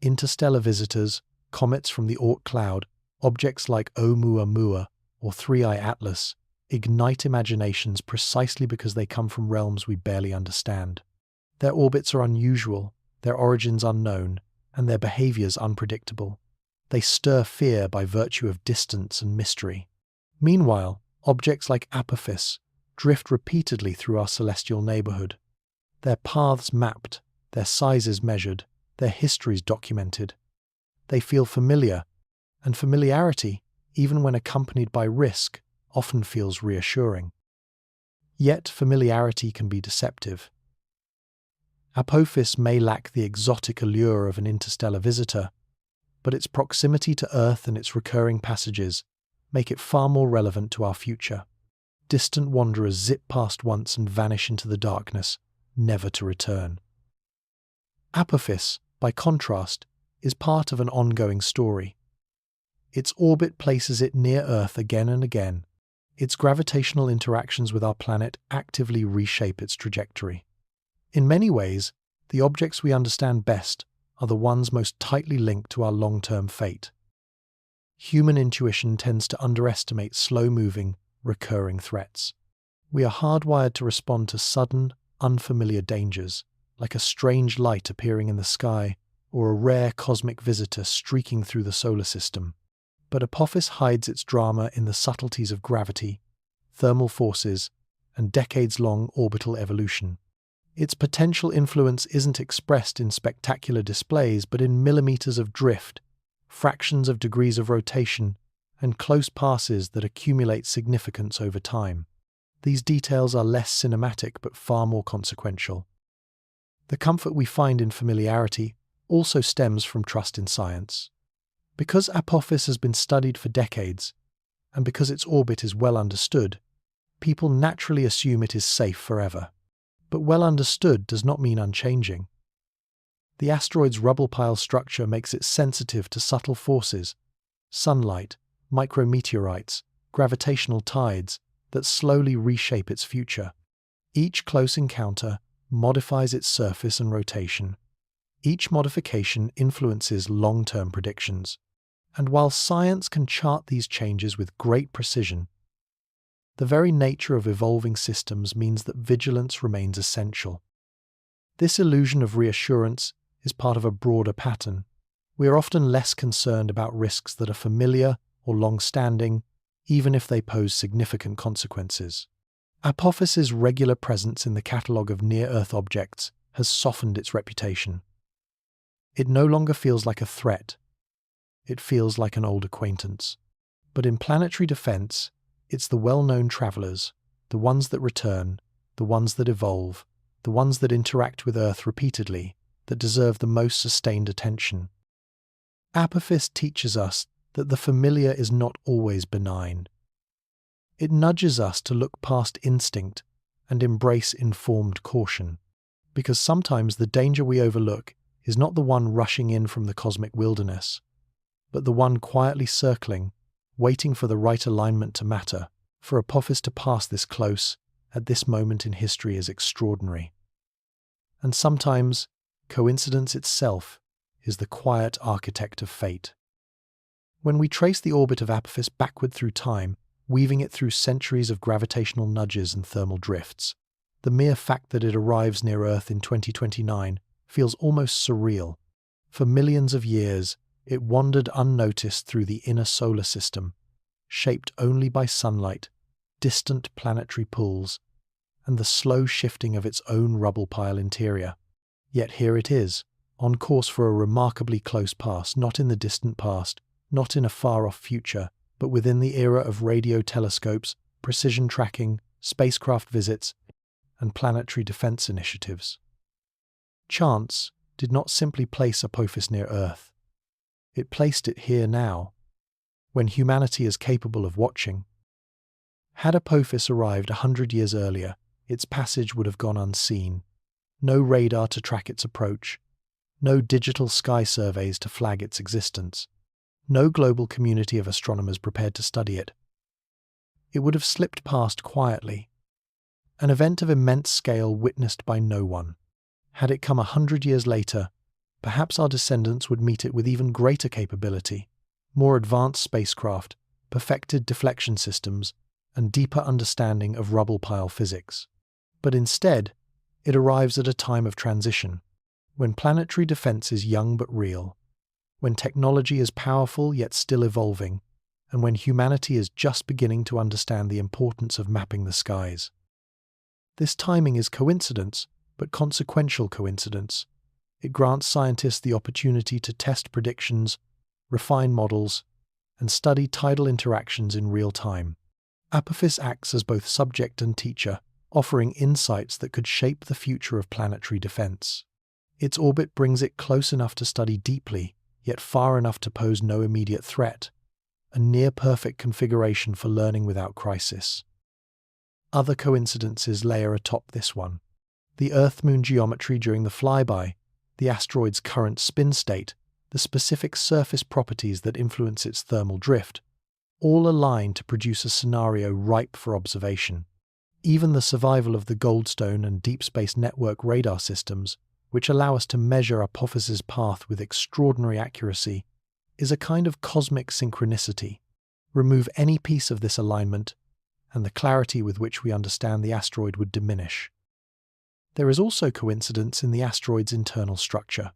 Interstellar visitors, comets from the Oort cloud, objects like Oumuamua or Three-Eye Atlas, ignite imaginations precisely because they come from realms we barely understand. Their orbits are unusual, their origins unknown, and their behaviors unpredictable. They stir fear by virtue of distance and mystery. Meanwhile, objects like Apophis drift repeatedly through our celestial neighborhood. Their paths mapped, their sizes measured, their histories documented. They feel familiar, and familiarity, even when accompanied by risk, often feels reassuring. Yet familiarity can be deceptive. Apophis may lack the exotic allure of an interstellar visitor, but its proximity to Earth and its recurring passages make it far more relevant to our future. Distant wanderers zip past once and vanish into the darkness, never to return. Apophis, by contrast, is part of an ongoing story. Its orbit places it near Earth again and again. Its gravitational interactions with our planet actively reshape its trajectory. In many ways, the objects we understand best are the ones most tightly linked to our long-term fate. Human intuition tends to underestimate slow-moving, recurring threats. We are hardwired to respond to sudden, unfamiliar dangers, like a strange light appearing in the sky or a rare cosmic visitor streaking through the solar system. But Apophis hides its drama in the subtleties of gravity, thermal forces, and decades-long orbital evolution. Its potential influence isn't expressed in spectacular displays, but in millimeters of drift, fractions of degrees of rotation, and close passes that accumulate significance over time. These details are less cinematic but far more consequential. The comfort we find in familiarity also stems from trust in science. Because Apophis has been studied for decades, and because its orbit is well understood, people naturally assume it is safe forever. But well understood does not mean unchanging. The asteroid's rubble-pile structure makes it sensitive to subtle forces, sunlight, micrometeorites, gravitational tides, that slowly reshape its future. Each close encounter modifies its surface and rotation. Each modification influences long-term predictions. And while science can chart these changes with great precision, the very nature of evolving systems means that vigilance remains essential. This illusion of reassurance is part of a broader pattern. We are often less concerned about risks that are familiar or long-standing, even if they pose significant consequences. Apophis's regular presence in the catalogue of near-Earth objects has softened its reputation. It no longer feels like a threat. It feels like an old acquaintance. But in planetary defense, it's the well-known travelers, the ones that return, the ones that evolve, the ones that interact with Earth repeatedly, that deserve the most sustained attention. Apophis teaches us that the familiar is not always benign. It nudges us to look past instinct and embrace informed caution. Because sometimes the danger we overlook is not the one rushing in from the cosmic wilderness, but the one quietly circling, waiting for the right alignment to matter. For Apophis to pass this close at this moment in history is extraordinary. And sometimes coincidence itself is the quiet architect of fate. When we trace the orbit of Apophis backward through time, weaving it through centuries of gravitational nudges and thermal drifts, the mere fact that it arrives near Earth in 2029 feels almost surreal. For millions of years, it wandered unnoticed through the inner solar system, shaped only by sunlight, distant planetary pulls, and the slow shifting of its own rubble-pile interior. Yet here it is, on course for a remarkably close past, not in the distant past, not in a far-off future, but within the era of radio telescopes, precision tracking, spacecraft visits, and planetary defense initiatives. Chance did not simply place Apophis near Earth. It placed it here now, when humanity is capable of watching. Had Apophis arrived 100 years earlier, its passage would have gone unseen. No radar to track its approach, no digital sky surveys to flag its existence, no global community of astronomers prepared to study it. It would have slipped past quietly, an event of immense scale witnessed by no one. Had it come 100 years later, perhaps our descendants would meet it with even greater capability, more advanced spacecraft, perfected deflection systems, and deeper understanding of rubble-pile physics. But instead, it arrives at a time of transition, when planetary defense is young but real, when technology is powerful yet still evolving, and when humanity is just beginning to understand the importance of mapping the skies. This timing is coincidence, but consequential coincidence. It grants scientists the opportunity to test predictions, refine models, and study tidal interactions in real time. Apophis acts as both subject and teacher, offering insights that could shape the future of planetary defense. Its orbit brings it close enough to study deeply, yet far enough to pose no immediate threat, a near-perfect configuration for learning without crisis. Other coincidences layer atop this one. The Earth-Moon geometry during the flyby, the asteroid's current spin state, the specific surface properties that influence its thermal drift, all align to produce a scenario ripe for observation. Even the survival of the Goldstone and Deep Space Network radar systems, which allow us to measure Apophis's path with extraordinary accuracy, is a kind of cosmic synchronicity. Remove any piece of this alignment, and the clarity with which we understand the asteroid would diminish. There is also coincidence in the asteroid's internal structure.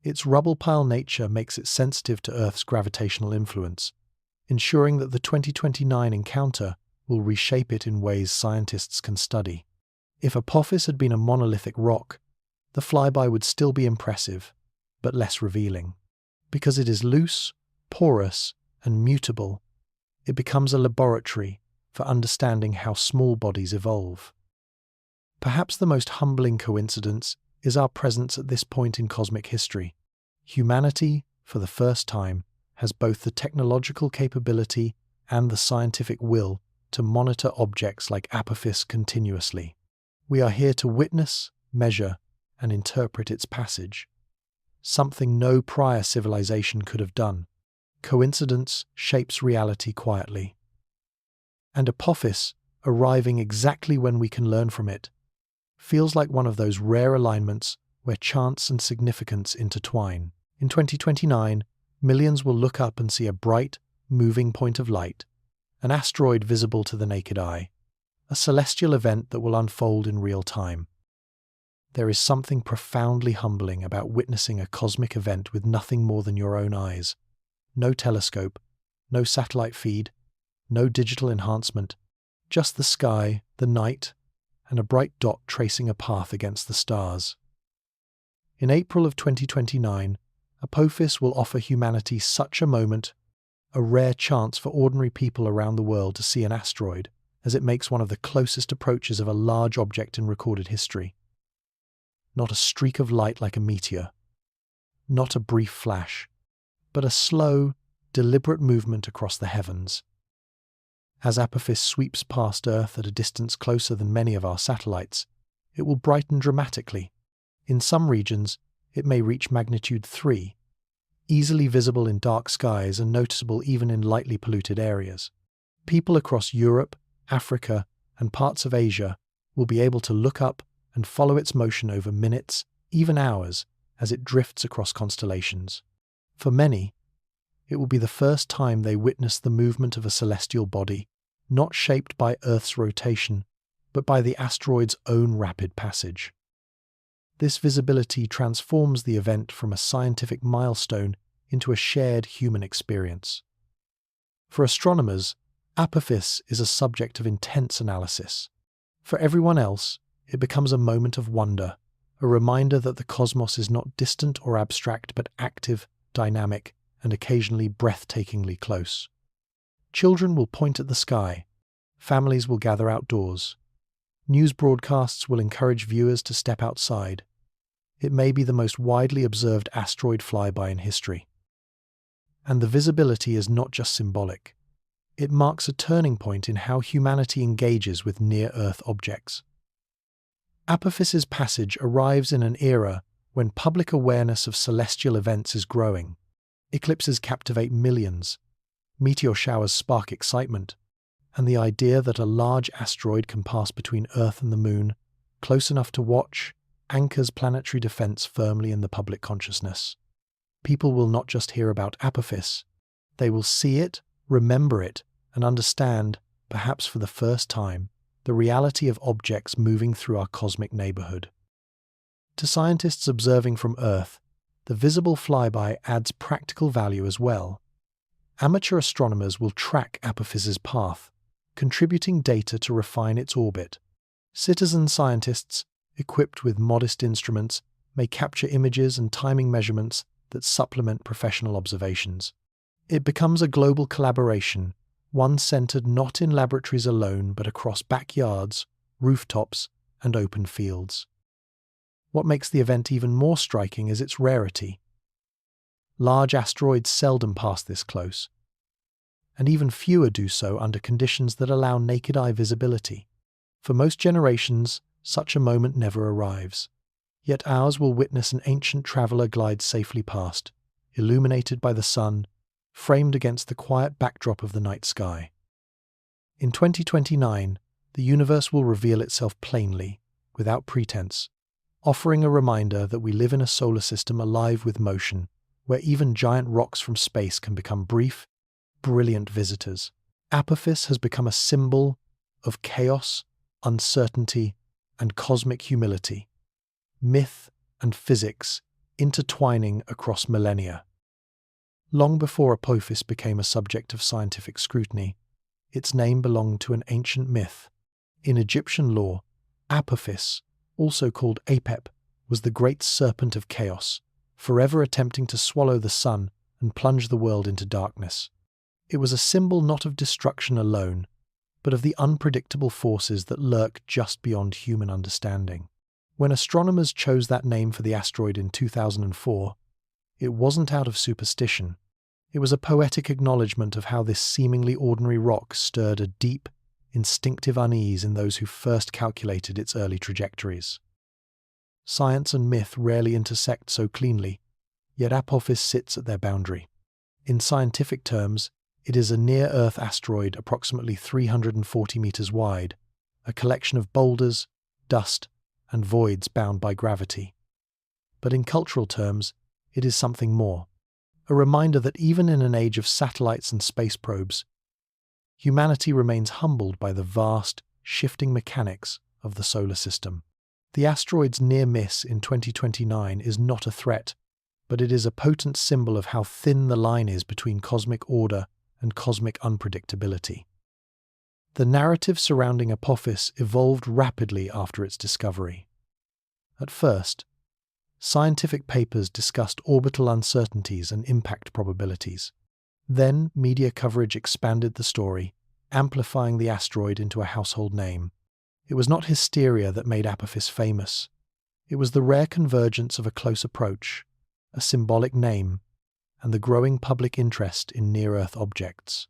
Its rubble-pile nature makes it sensitive to Earth's gravitational influence, ensuring that the 2029 encounter will reshape it in ways scientists can study. If Apophis had been a monolithic rock, the flyby would still be impressive, but less revealing. Because it is loose, porous, and mutable, it becomes a laboratory for understanding how small bodies evolve. Perhaps the most humbling coincidence is our presence at this point in cosmic history. Humanity, for the first time, has both the technological capability and the scientific will to monitor objects like Apophis continuously. We are here to witness, measure, and interpret its passage, something no prior civilization could have done. Coincidence shapes reality quietly. And Apophis, arriving exactly when we can learn from it, feels like one of those rare alignments where chance and significance intertwine. In 2029, millions will look up and see a bright, moving point of light, an asteroid visible to the naked eye, a celestial event that will unfold in real time. There is something profoundly humbling about witnessing a cosmic event with nothing more than your own eyes. No telescope, no satellite feed, no digital enhancement, just the sky, the night, and a bright dot tracing a path against the stars. In April of 2029, Apophis will offer humanity such a moment, a rare chance for ordinary people around the world to see an asteroid, as it makes one of the closest approaches of a large object in recorded history. Not a streak of light like a meteor, not a brief flash, but a slow, deliberate movement across the heavens. As Apophis sweeps past Earth at a distance closer than many of our satellites, it will brighten dramatically. In some regions, it may reach magnitude 3, easily visible in dark skies and noticeable even in lightly polluted areas. People across Europe, Africa, and parts of Asia will be able to look up and follow its motion over minutes, even hours, as it drifts across constellations. For many, it will be the first time they witness the movement of a celestial body, not shaped by Earth's rotation, but by the asteroid's own rapid passage. This visibility transforms the event from a scientific milestone into a shared human experience. For astronomers, Apophis is a subject of intense analysis. For everyone else, it becomes a moment of wonder, a reminder that the cosmos is not distant or abstract but active, dynamic, and occasionally breathtakingly close. Children will point at the sky. Families will gather outdoors. News broadcasts will encourage viewers to step outside. It may be the most widely observed asteroid flyby in history. And the visibility is not just symbolic. It marks a turning point in how humanity engages with near-Earth objects. Apophis's passage arrives in an era when public awareness of celestial events is growing. Eclipses captivate millions, meteor showers spark excitement, and the idea that a large asteroid can pass between Earth and the Moon, close enough to watch, anchors planetary defense firmly in the public consciousness. People will not just hear about Apophis, they will see it, remember it, and understand, perhaps for the first time, the reality of objects moving through our cosmic neighborhood. To scientists observing from Earth, the visible flyby adds practical value as well. Amateur astronomers will track Apophis's path, contributing data to refine its orbit. Citizen scientists, equipped with modest instruments, may capture images and timing measurements that supplement professional observations. It becomes a global collaboration, one centered not in laboratories alone but across backyards, rooftops, and open fields. What makes the event even more striking is its rarity. Large asteroids seldom pass this close, and even fewer do so under conditions that allow naked eye visibility. For most generations, such a moment never arrives. Yet ours will witness an ancient traveler glide safely past, illuminated by the sun, framed against the quiet backdrop of the night sky. In 2029, the universe will reveal itself plainly, without pretense, offering a reminder that we live in a solar system alive with motion, where even giant rocks from space can become brief, brilliant visitors. Apophis has become a symbol of chaos, uncertainty, and cosmic humility, myth and physics intertwining across millennia. Long before Apophis became a subject of scientific scrutiny, its name belonged to an ancient myth. In Egyptian lore, Apophis, also called Apep, was the great serpent of chaos, forever attempting to swallow the sun and plunge the world into darkness. It was a symbol not of destruction alone, but of the unpredictable forces that lurk just beyond human understanding. When astronomers chose that name for the asteroid in 2004, it wasn't out of superstition. It was a poetic acknowledgement of how this seemingly ordinary rock stirred a deep, instinctive unease in those who first calculated its early trajectories. Science and myth rarely intersect so cleanly, yet Apophis sits at their boundary. In scientific terms, it is a near-Earth asteroid approximately 340 meters wide, a collection of boulders, dust, and voids bound by gravity. But in cultural terms, it is something more, a reminder that even in an age of satellites and space probes, humanity remains humbled by the vast, shifting mechanics of the solar system. The asteroid's near miss in 2029 is not a threat, but it is a potent symbol of how thin the line is between cosmic order and cosmic unpredictability. The narrative surrounding Apophis evolved rapidly after its discovery. At first, scientific papers discussed orbital uncertainties and impact probabilities. Then, media coverage expanded the story, amplifying the asteroid into a household name. It was not hysteria that made Apophis famous. It was the rare convergence of a close approach, a symbolic name, and the growing public interest in near-Earth objects.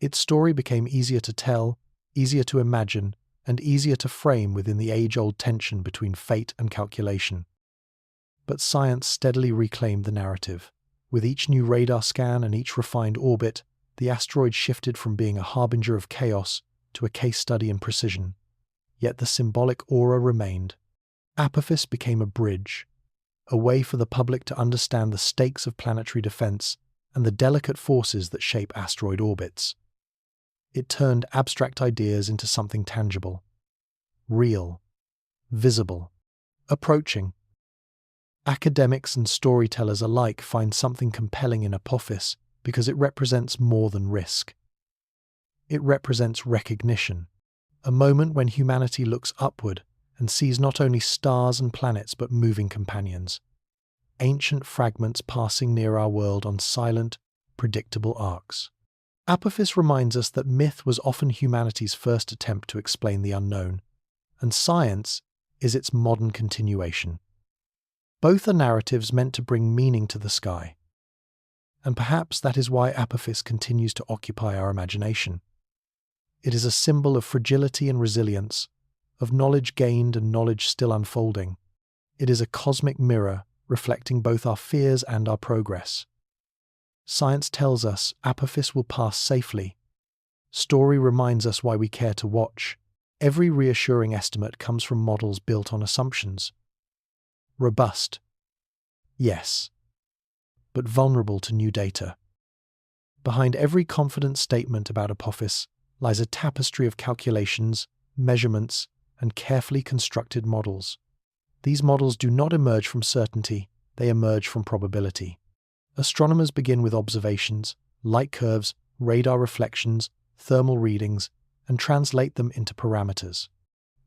Its story became easier to tell, easier to imagine, and easier to frame within the age-old tension between fate and calculation. But science steadily reclaimed the narrative. With each new radar scan and each refined orbit, the asteroid shifted from being a harbinger of chaos to a case study in precision. Yet the symbolic aura remained. Apophis became a bridge, a way for the public to understand the stakes of planetary defense and the delicate forces that shape asteroid orbits. It turned abstract ideas into something tangible, real, visible, approaching. Academics and storytellers alike find something compelling in Apophis because it represents more than risk. It represents recognition, a moment when humanity looks upward and sees not only stars and planets but moving companions, ancient fragments passing near our world on silent, predictable arcs. Apophis reminds us that myth was often humanity's first attempt to explain the unknown, and science is its modern continuation. Both are narratives meant to bring meaning to the sky. And perhaps that is why Apophis continues to occupy our imagination. It is a symbol of fragility and resilience, of knowledge gained and knowledge still unfolding. It is a cosmic mirror reflecting both our fears and our progress. Science tells us Apophis will pass safely. Story reminds us why we care to watch. Every reassuring estimate comes from models built on assumptions. Robust, yes, but vulnerable to new data. Behind every confident statement about Apophis lies a tapestry of calculations, measurements, and carefully constructed models. These models do not emerge from certainty, they emerge from probability. Astronomers begin with observations, light curves, radar reflections, thermal readings, and translate them into parameters.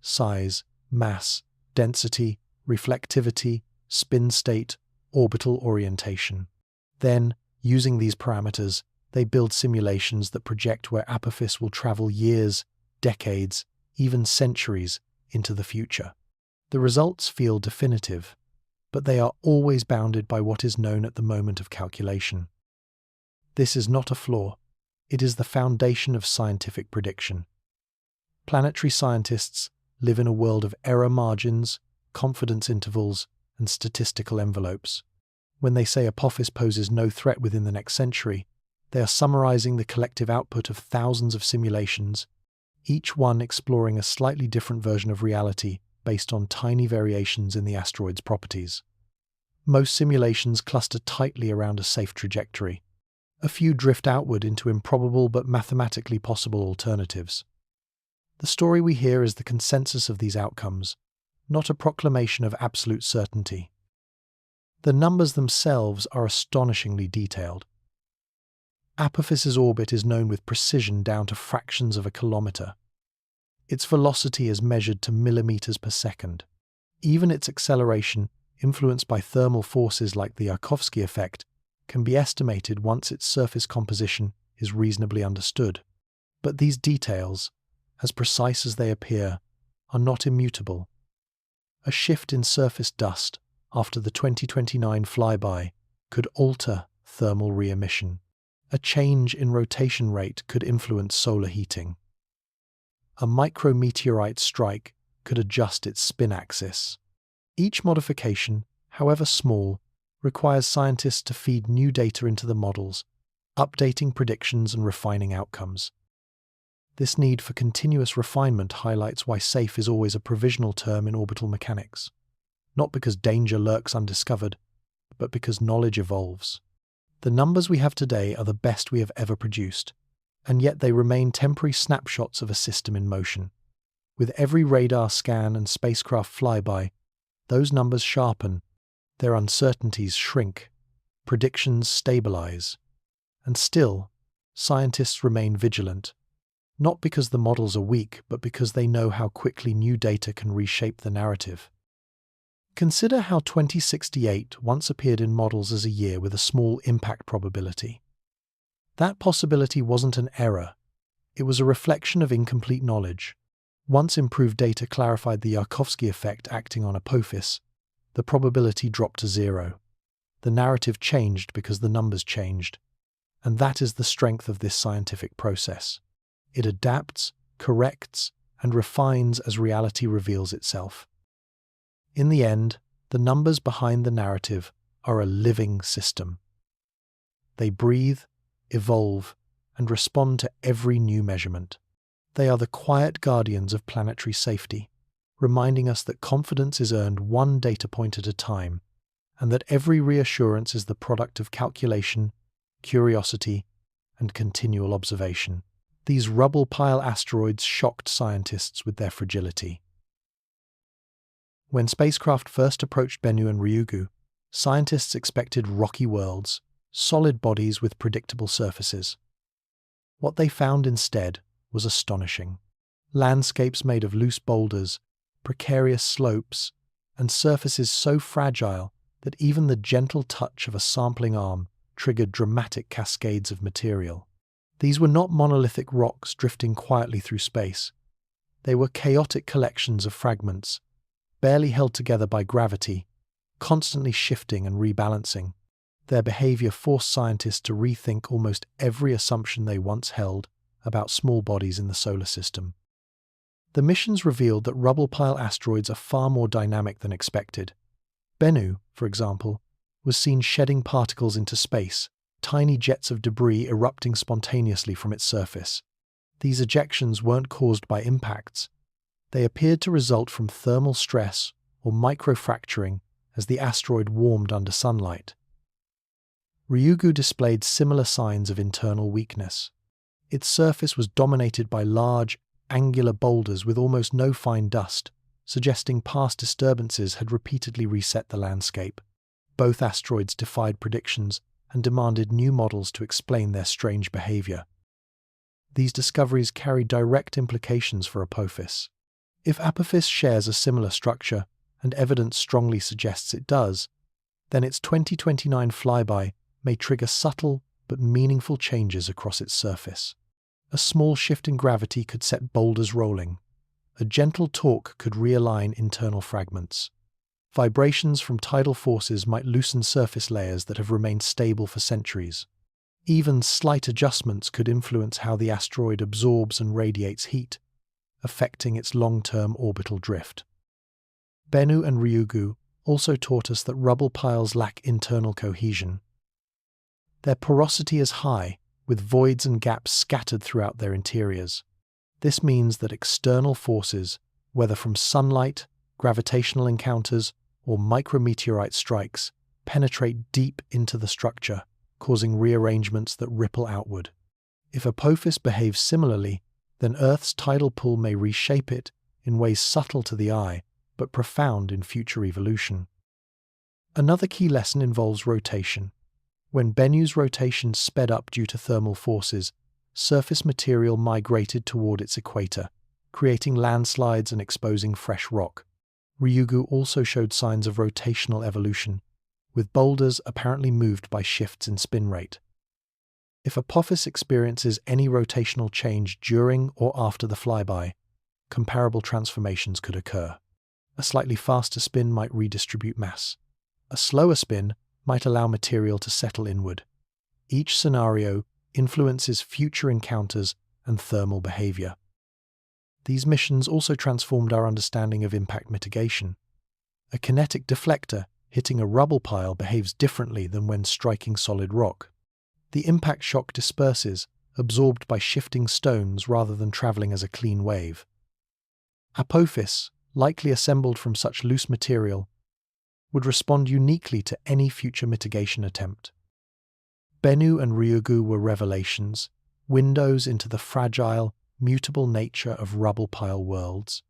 Size, mass, density, reflectivity, spin state, orbital orientation. Then, using these parameters, they build simulations that project where Apophis will travel years, decades, even centuries into the future. The results feel definitive, but they are always bounded by what is known at the moment of calculation. This is not a flaw, it is the foundation of scientific prediction. Planetary scientists live in a world of error margins, confidence intervals, and statistical envelopes. When they say Apophis poses no threat within the next century, they are summarizing the collective output of thousands of simulations, each one exploring a slightly different version of reality based on tiny variations in the asteroid's properties. Most simulations cluster tightly around a safe trajectory. A few drift outward into improbable but mathematically possible alternatives. The story we hear is the consensus of these outcomes, not a proclamation of absolute certainty. The numbers themselves are astonishingly detailed. Apophis's orbit is known with precision down to fractions of a kilometer. Its velocity is measured to millimeters per second. Even its acceleration, influenced by thermal forces like the Yarkovsky effect, can be estimated once its surface composition is reasonably understood. But these details, as precise as they appear, are not immutable. A shift in surface dust after the 2029 flyby could alter thermal re-emission. A change in rotation rate could influence solar heating. A micrometeorite strike could adjust its spin axis. Each modification, however small, requires scientists to feed new data into the models, updating predictions and refining outcomes. This need for continuous refinement highlights why safe is always a provisional term in orbital mechanics. Not because danger lurks undiscovered, but because knowledge evolves. The numbers we have today are the best we have ever produced, and yet they remain temporary snapshots of a system in motion. With every radar scan and spacecraft flyby, those numbers sharpen, their uncertainties shrink, predictions stabilize. And still, scientists remain vigilant, not because the models are weak, but because they know how quickly new data can reshape the narrative. Consider how 2068 once appeared in models as a year with a small impact probability. That possibility wasn't an error, it was a reflection of incomplete knowledge. Once improved data clarified the Yarkovsky effect acting on Apophis, the probability dropped to zero. The narrative changed because the numbers changed. And that is the strength of this scientific process. It adapts, corrects, and refines as reality reveals itself. In the end, the numbers behind the narrative are a living system. They breathe, evolve, and respond to every new measurement. They are the quiet guardians of planetary safety, reminding us that confidence is earned one data point at a time, and that every reassurance is the product of calculation, curiosity, and continual observation. These rubble-pile asteroids shocked scientists with their fragility. When spacecraft first approached Bennu and Ryugu, scientists expected rocky worlds, solid bodies with predictable surfaces. What they found instead was astonishing. Landscapes made of loose boulders, precarious slopes, and surfaces so fragile that even the gentle touch of a sampling arm triggered dramatic cascades of material. These were not monolithic rocks drifting quietly through space. They were chaotic collections of fragments, barely held together by gravity, constantly shifting and rebalancing. Their behavior forced scientists to rethink almost every assumption they once held about small bodies in the solar system. The missions revealed that rubble-pile asteroids are far more dynamic than expected. Bennu, for example, was seen shedding particles into space, tiny jets of debris erupting spontaneously from its surface. These ejections weren't caused by impacts. They appeared to result from thermal stress or microfracturing as the asteroid warmed under sunlight. Ryugu displayed similar signs of internal weakness. Its surface was dominated by large, angular boulders with almost no fine dust, suggesting past disturbances had repeatedly reset the landscape. Both asteroids defied predictions and demanded new models to explain their strange behavior. These discoveries carry direct implications for Apophis. If Apophis shares a similar structure, and evidence strongly suggests it does, then its 2029 flyby may trigger subtle but meaningful changes across its surface. A small shift in gravity could set boulders rolling. A gentle torque could realign internal fragments. Vibrations from tidal forces might loosen surface layers that have remained stable for centuries. Even slight adjustments could influence how the asteroid absorbs and radiates heat, affecting its long-term orbital drift. Bennu and Ryugu also taught us that rubble piles lack internal cohesion. Their porosity is high, with voids and gaps scattered throughout their interiors. This means that external forces, whether from sunlight, gravitational encounters, or micrometeorite strikes, penetrate deep into the structure, causing rearrangements that ripple outward. If Apophis behaves similarly, then Earth's tidal pull may reshape it in ways subtle to the eye, but profound in future evolution. Another key lesson involves rotation. When Bennu's rotation sped up due to thermal forces, surface material migrated toward its equator, creating landslides and exposing fresh rock. Ryugu also showed signs of rotational evolution, with boulders apparently moved by shifts in spin rate. If Apophis experiences any rotational change during or after the flyby, comparable transformations could occur. A slightly faster spin might redistribute mass. A slower spin might allow material to settle inward. Each scenario influences future encounters and thermal behavior. These missions also transformed our understanding of impact mitigation. A kinetic deflector hitting a rubble pile behaves differently than when striking solid rock. The impact shock disperses, absorbed by shifting stones rather than traveling as a clean wave. Apophis, likely assembled from such loose material, would respond uniquely to any future mitigation attempt. Bennu and Ryugu were revelations, windows into the fragile, mutable nature of rubble-pile worlds.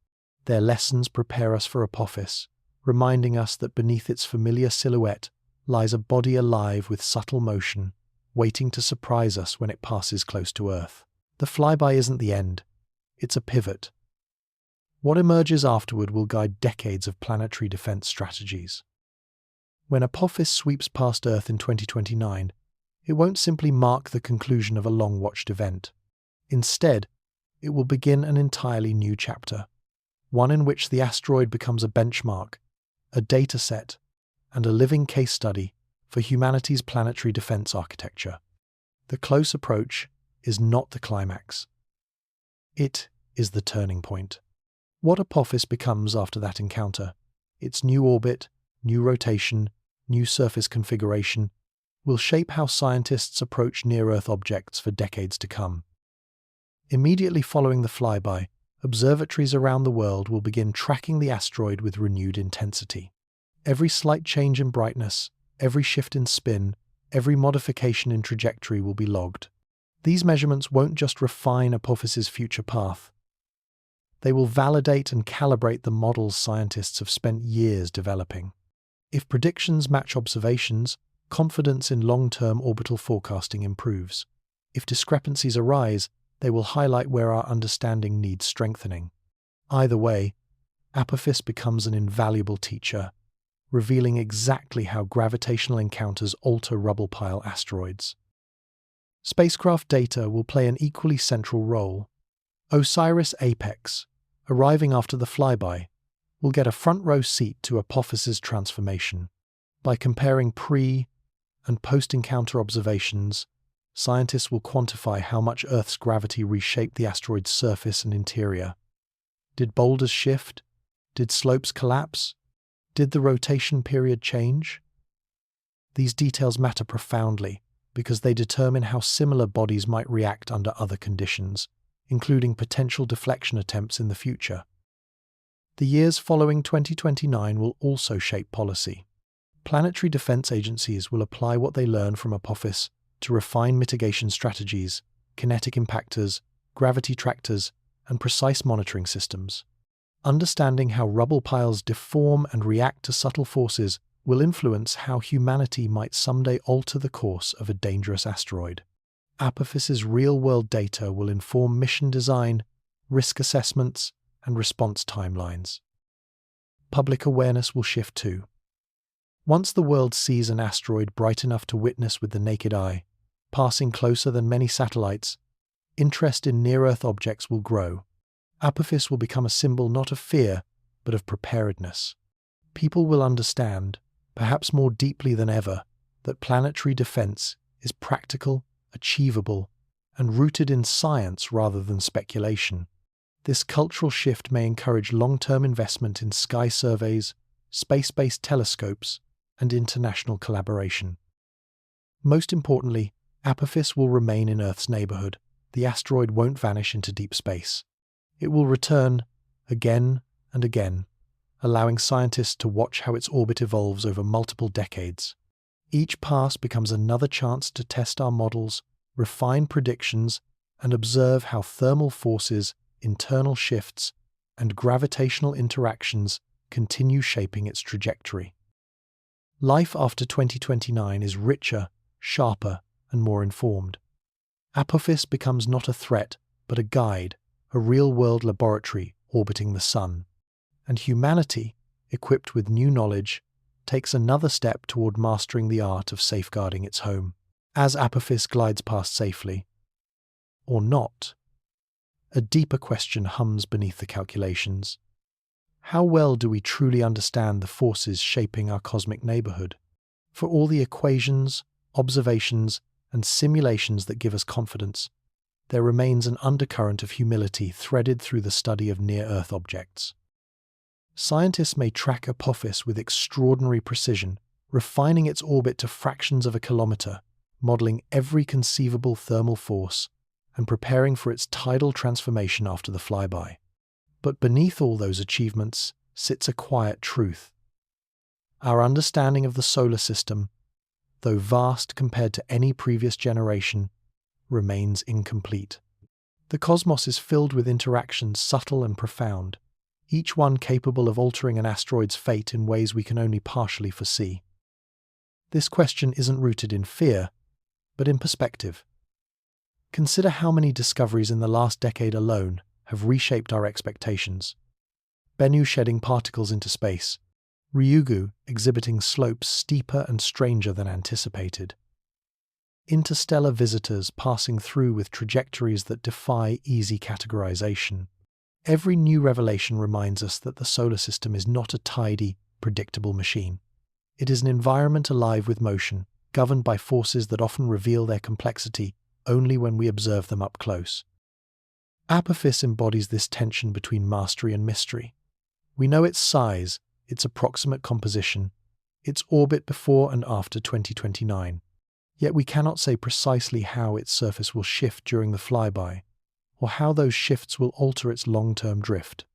Their lessons prepare us for Apophis, reminding us that beneath its familiar silhouette lies a body alive with subtle motion, waiting to surprise us when it passes close to Earth. The flyby isn't the end, it's a pivot. What emerges afterward will guide decades of planetary defense strategies. When Apophis sweeps past Earth in 2029, it won't simply mark the conclusion of a long-watched event. Instead, it will begin an entirely new chapter, one in which the asteroid becomes a benchmark, a data set, and a living case study for humanity's planetary defense architecture. The close approach is not the climax. It is the turning point. What Apophis becomes after that encounter, its new orbit, new rotation, new surface configuration, will shape how scientists approach near-Earth objects for decades to come. Immediately following the flyby, observatories around the world will begin tracking the asteroid with renewed intensity. Every slight change in brightness, every shift in spin, every modification in trajectory will be logged. These measurements won't just refine Apophis's future path. They will validate and calibrate the models scientists have spent years developing. If predictions match observations, confidence in long-term orbital forecasting improves. If discrepancies arise, they will highlight where our understanding needs strengthening. Either way, Apophis becomes an invaluable teacher, revealing exactly how gravitational encounters alter rubble-pile asteroids. Spacecraft data will play an equally central role. OSIRIS Apex, arriving after the flyby, will get a front-row seat to Apophis's transformation. By comparing pre- and post-encounter observations, scientists will quantify how much Earth's gravity reshaped the asteroid's surface and interior. Did boulders shift? Did slopes collapse? Did the rotation period change? These details matter profoundly because they determine how similar bodies might react under other conditions, including potential deflection attempts in the future. The years following 2029 will also shape policy. Planetary defense agencies will apply what they learn from Apophis to refine mitigation strategies, kinetic impactors, gravity tractors, and precise monitoring systems. Understanding how rubble piles deform and react to subtle forces will influence how humanity might someday alter the course of a dangerous asteroid. Apophis's real-world data will inform mission design, risk assessments, and response timelines. Public awareness will shift too. Once the world sees an asteroid bright enough to witness with the naked eye, passing closer than many satellites, interest in near-Earth objects will grow. Apophis will become a symbol not of fear, but of preparedness. People will understand, perhaps more deeply than ever, that planetary defense is practical, achievable, and rooted in science rather than speculation. This cultural shift may encourage long-term investment in sky surveys, space-based telescopes, and international collaboration. Most importantly, Apophis will remain in Earth's neighborhood. The asteroid won't vanish into deep space. It will return again and again, allowing scientists to watch how its orbit evolves over multiple decades. Each pass becomes another chance to test our models, refine predictions, and observe how thermal forces, internal shifts, and gravitational interactions continue shaping its trajectory. Life after 2029 is richer, sharper, and more informed. Apophis becomes not a threat, but a guide, a real-world laboratory orbiting the Sun. And humanity, equipped with new knowledge, takes another step toward mastering the art of safeguarding its home. As Apophis glides past safely, or not, a deeper question hums beneath the calculations. How well do we truly understand the forces shaping our cosmic neighborhood? For all the equations, observations, and simulations that give us confidence, there remains an undercurrent of humility threaded through the study of near-Earth objects. Scientists may track Apophis with extraordinary precision, refining its orbit to fractions of a kilometer, modeling every conceivable thermal force, and preparing for its tidal transformation after the flyby. But beneath all those achievements sits a quiet truth. Our understanding of the solar system, though vast compared to any previous generation, remains incomplete. The cosmos is filled with interactions subtle and profound, each one capable of altering an asteroid's fate in ways we can only partially foresee. This question isn't rooted in fear, but in perspective. Consider how many discoveries in the last decade alone have reshaped our expectations. Bennu shedding particles into space, Ryugu exhibiting slopes steeper and stranger than anticipated. Interstellar visitors passing through with trajectories that defy easy categorization. Every new revelation reminds us that the solar system is not a tidy, predictable machine. It is an environment alive with motion, governed by forces that often reveal their complexity only when we observe them up close. Apophis embodies this tension between mastery and mystery. We know its size, its approximate composition, its orbit before and after 2029. Yet we cannot say precisely how its surface will shift during the flyby, or how those shifts will alter its long-term drift.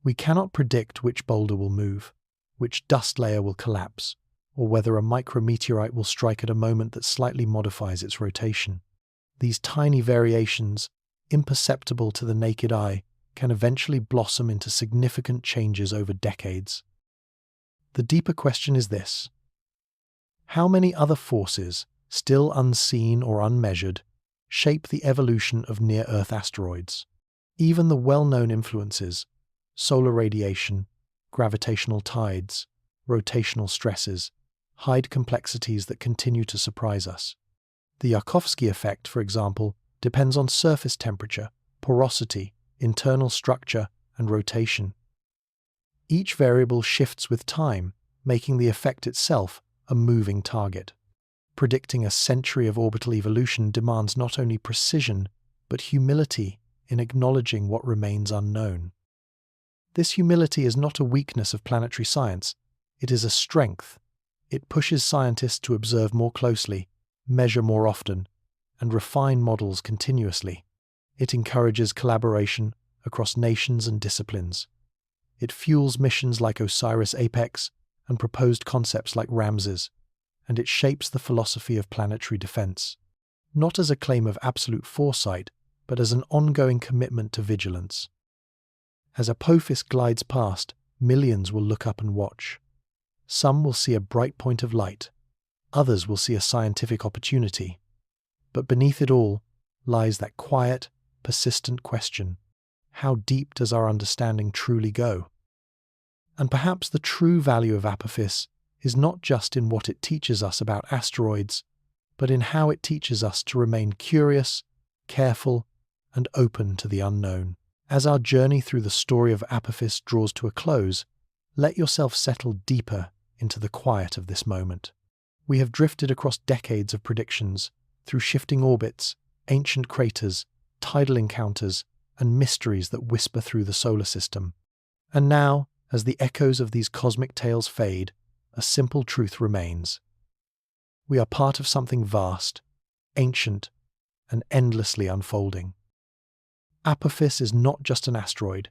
We cannot predict which boulder will move, which dust layer will collapse, or whether a micrometeorite will strike at a moment that slightly modifies its rotation. These tiny variations, imperceptible to the naked eye, can eventually blossom into significant changes over decades. The deeper question is this: how many other forces, still unseen or unmeasured, shape the evolution of near-Earth asteroids? Even the well-known influences, solar radiation, gravitational tides, rotational stresses, hide complexities that continue to surprise us. The Yarkovsky effect, for example, depends on surface temperature, porosity, internal structure, and rotation. Each variable shifts with time, making the effect itself a moving target. Predicting a century of orbital evolution demands not only precision, but humility in acknowledging what remains unknown. This humility is not a weakness of planetary science, it is a strength. It pushes scientists to observe more closely, measure more often, and refine models continuously. It encourages collaboration across nations and disciplines. It fuels missions like OSIRIS-APEX and proposed concepts like Ramses, and it shapes the philosophy of planetary defense, not as a claim of absolute foresight, but as an ongoing commitment to vigilance. As Apophis glides past, millions will look up and watch. Some will see a bright point of light, others will see a scientific opportunity. But beneath it all lies that quiet, persistent question: how deep does our understanding truly go? And perhaps the true value of Apophis is not just in what it teaches us about asteroids, but in how it teaches us to remain curious, careful, and open to the unknown. As our journey through the story of Apophis draws to a close, let yourself settle deeper into the quiet of this moment. We have drifted across decades of predictions, through shifting orbits, ancient craters, tidal encounters, and mysteries that whisper through the solar system. And now, as the echoes of these cosmic tales fade, a simple truth remains. We are part of something vast, ancient, and endlessly unfolding. Apophis is not just an asteroid.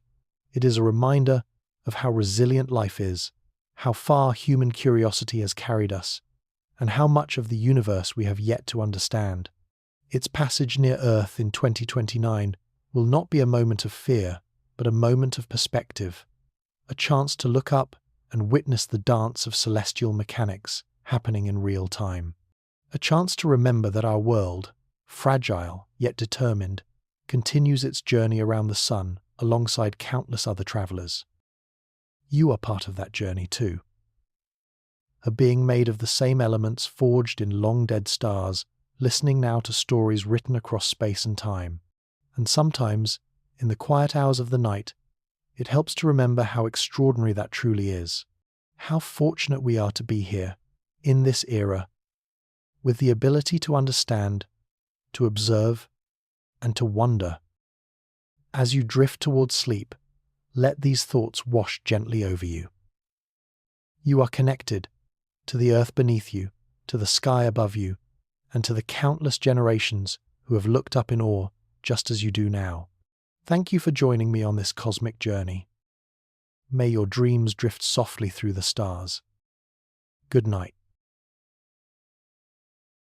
It is a reminder of how resilient life is, how far human curiosity has carried us, and how much of the universe we have yet to understand. Its passage near Earth in 2029 will not be a moment of fear, but a moment of perspective, a chance to look up and witness the dance of celestial mechanics happening in real time. A chance to remember that our world, fragile yet determined, continues its journey around the sun alongside countless other travelers. You are part of that journey too. A being made of the same elements forged in long-dead stars, listening now to stories written across space and time. And sometimes, in the quiet hours of the night, it helps to remember how extraordinary that truly is. How fortunate we are to be here, in this era, with the ability to understand, to observe, and to wonder. As you drift towards sleep, let these thoughts wash gently over you. You are connected to the earth beneath you, to the sky above you, and to the countless generations who have looked up in awe just as you do now. Thank you for joining me on this cosmic journey. May your dreams drift softly through the stars. Good night.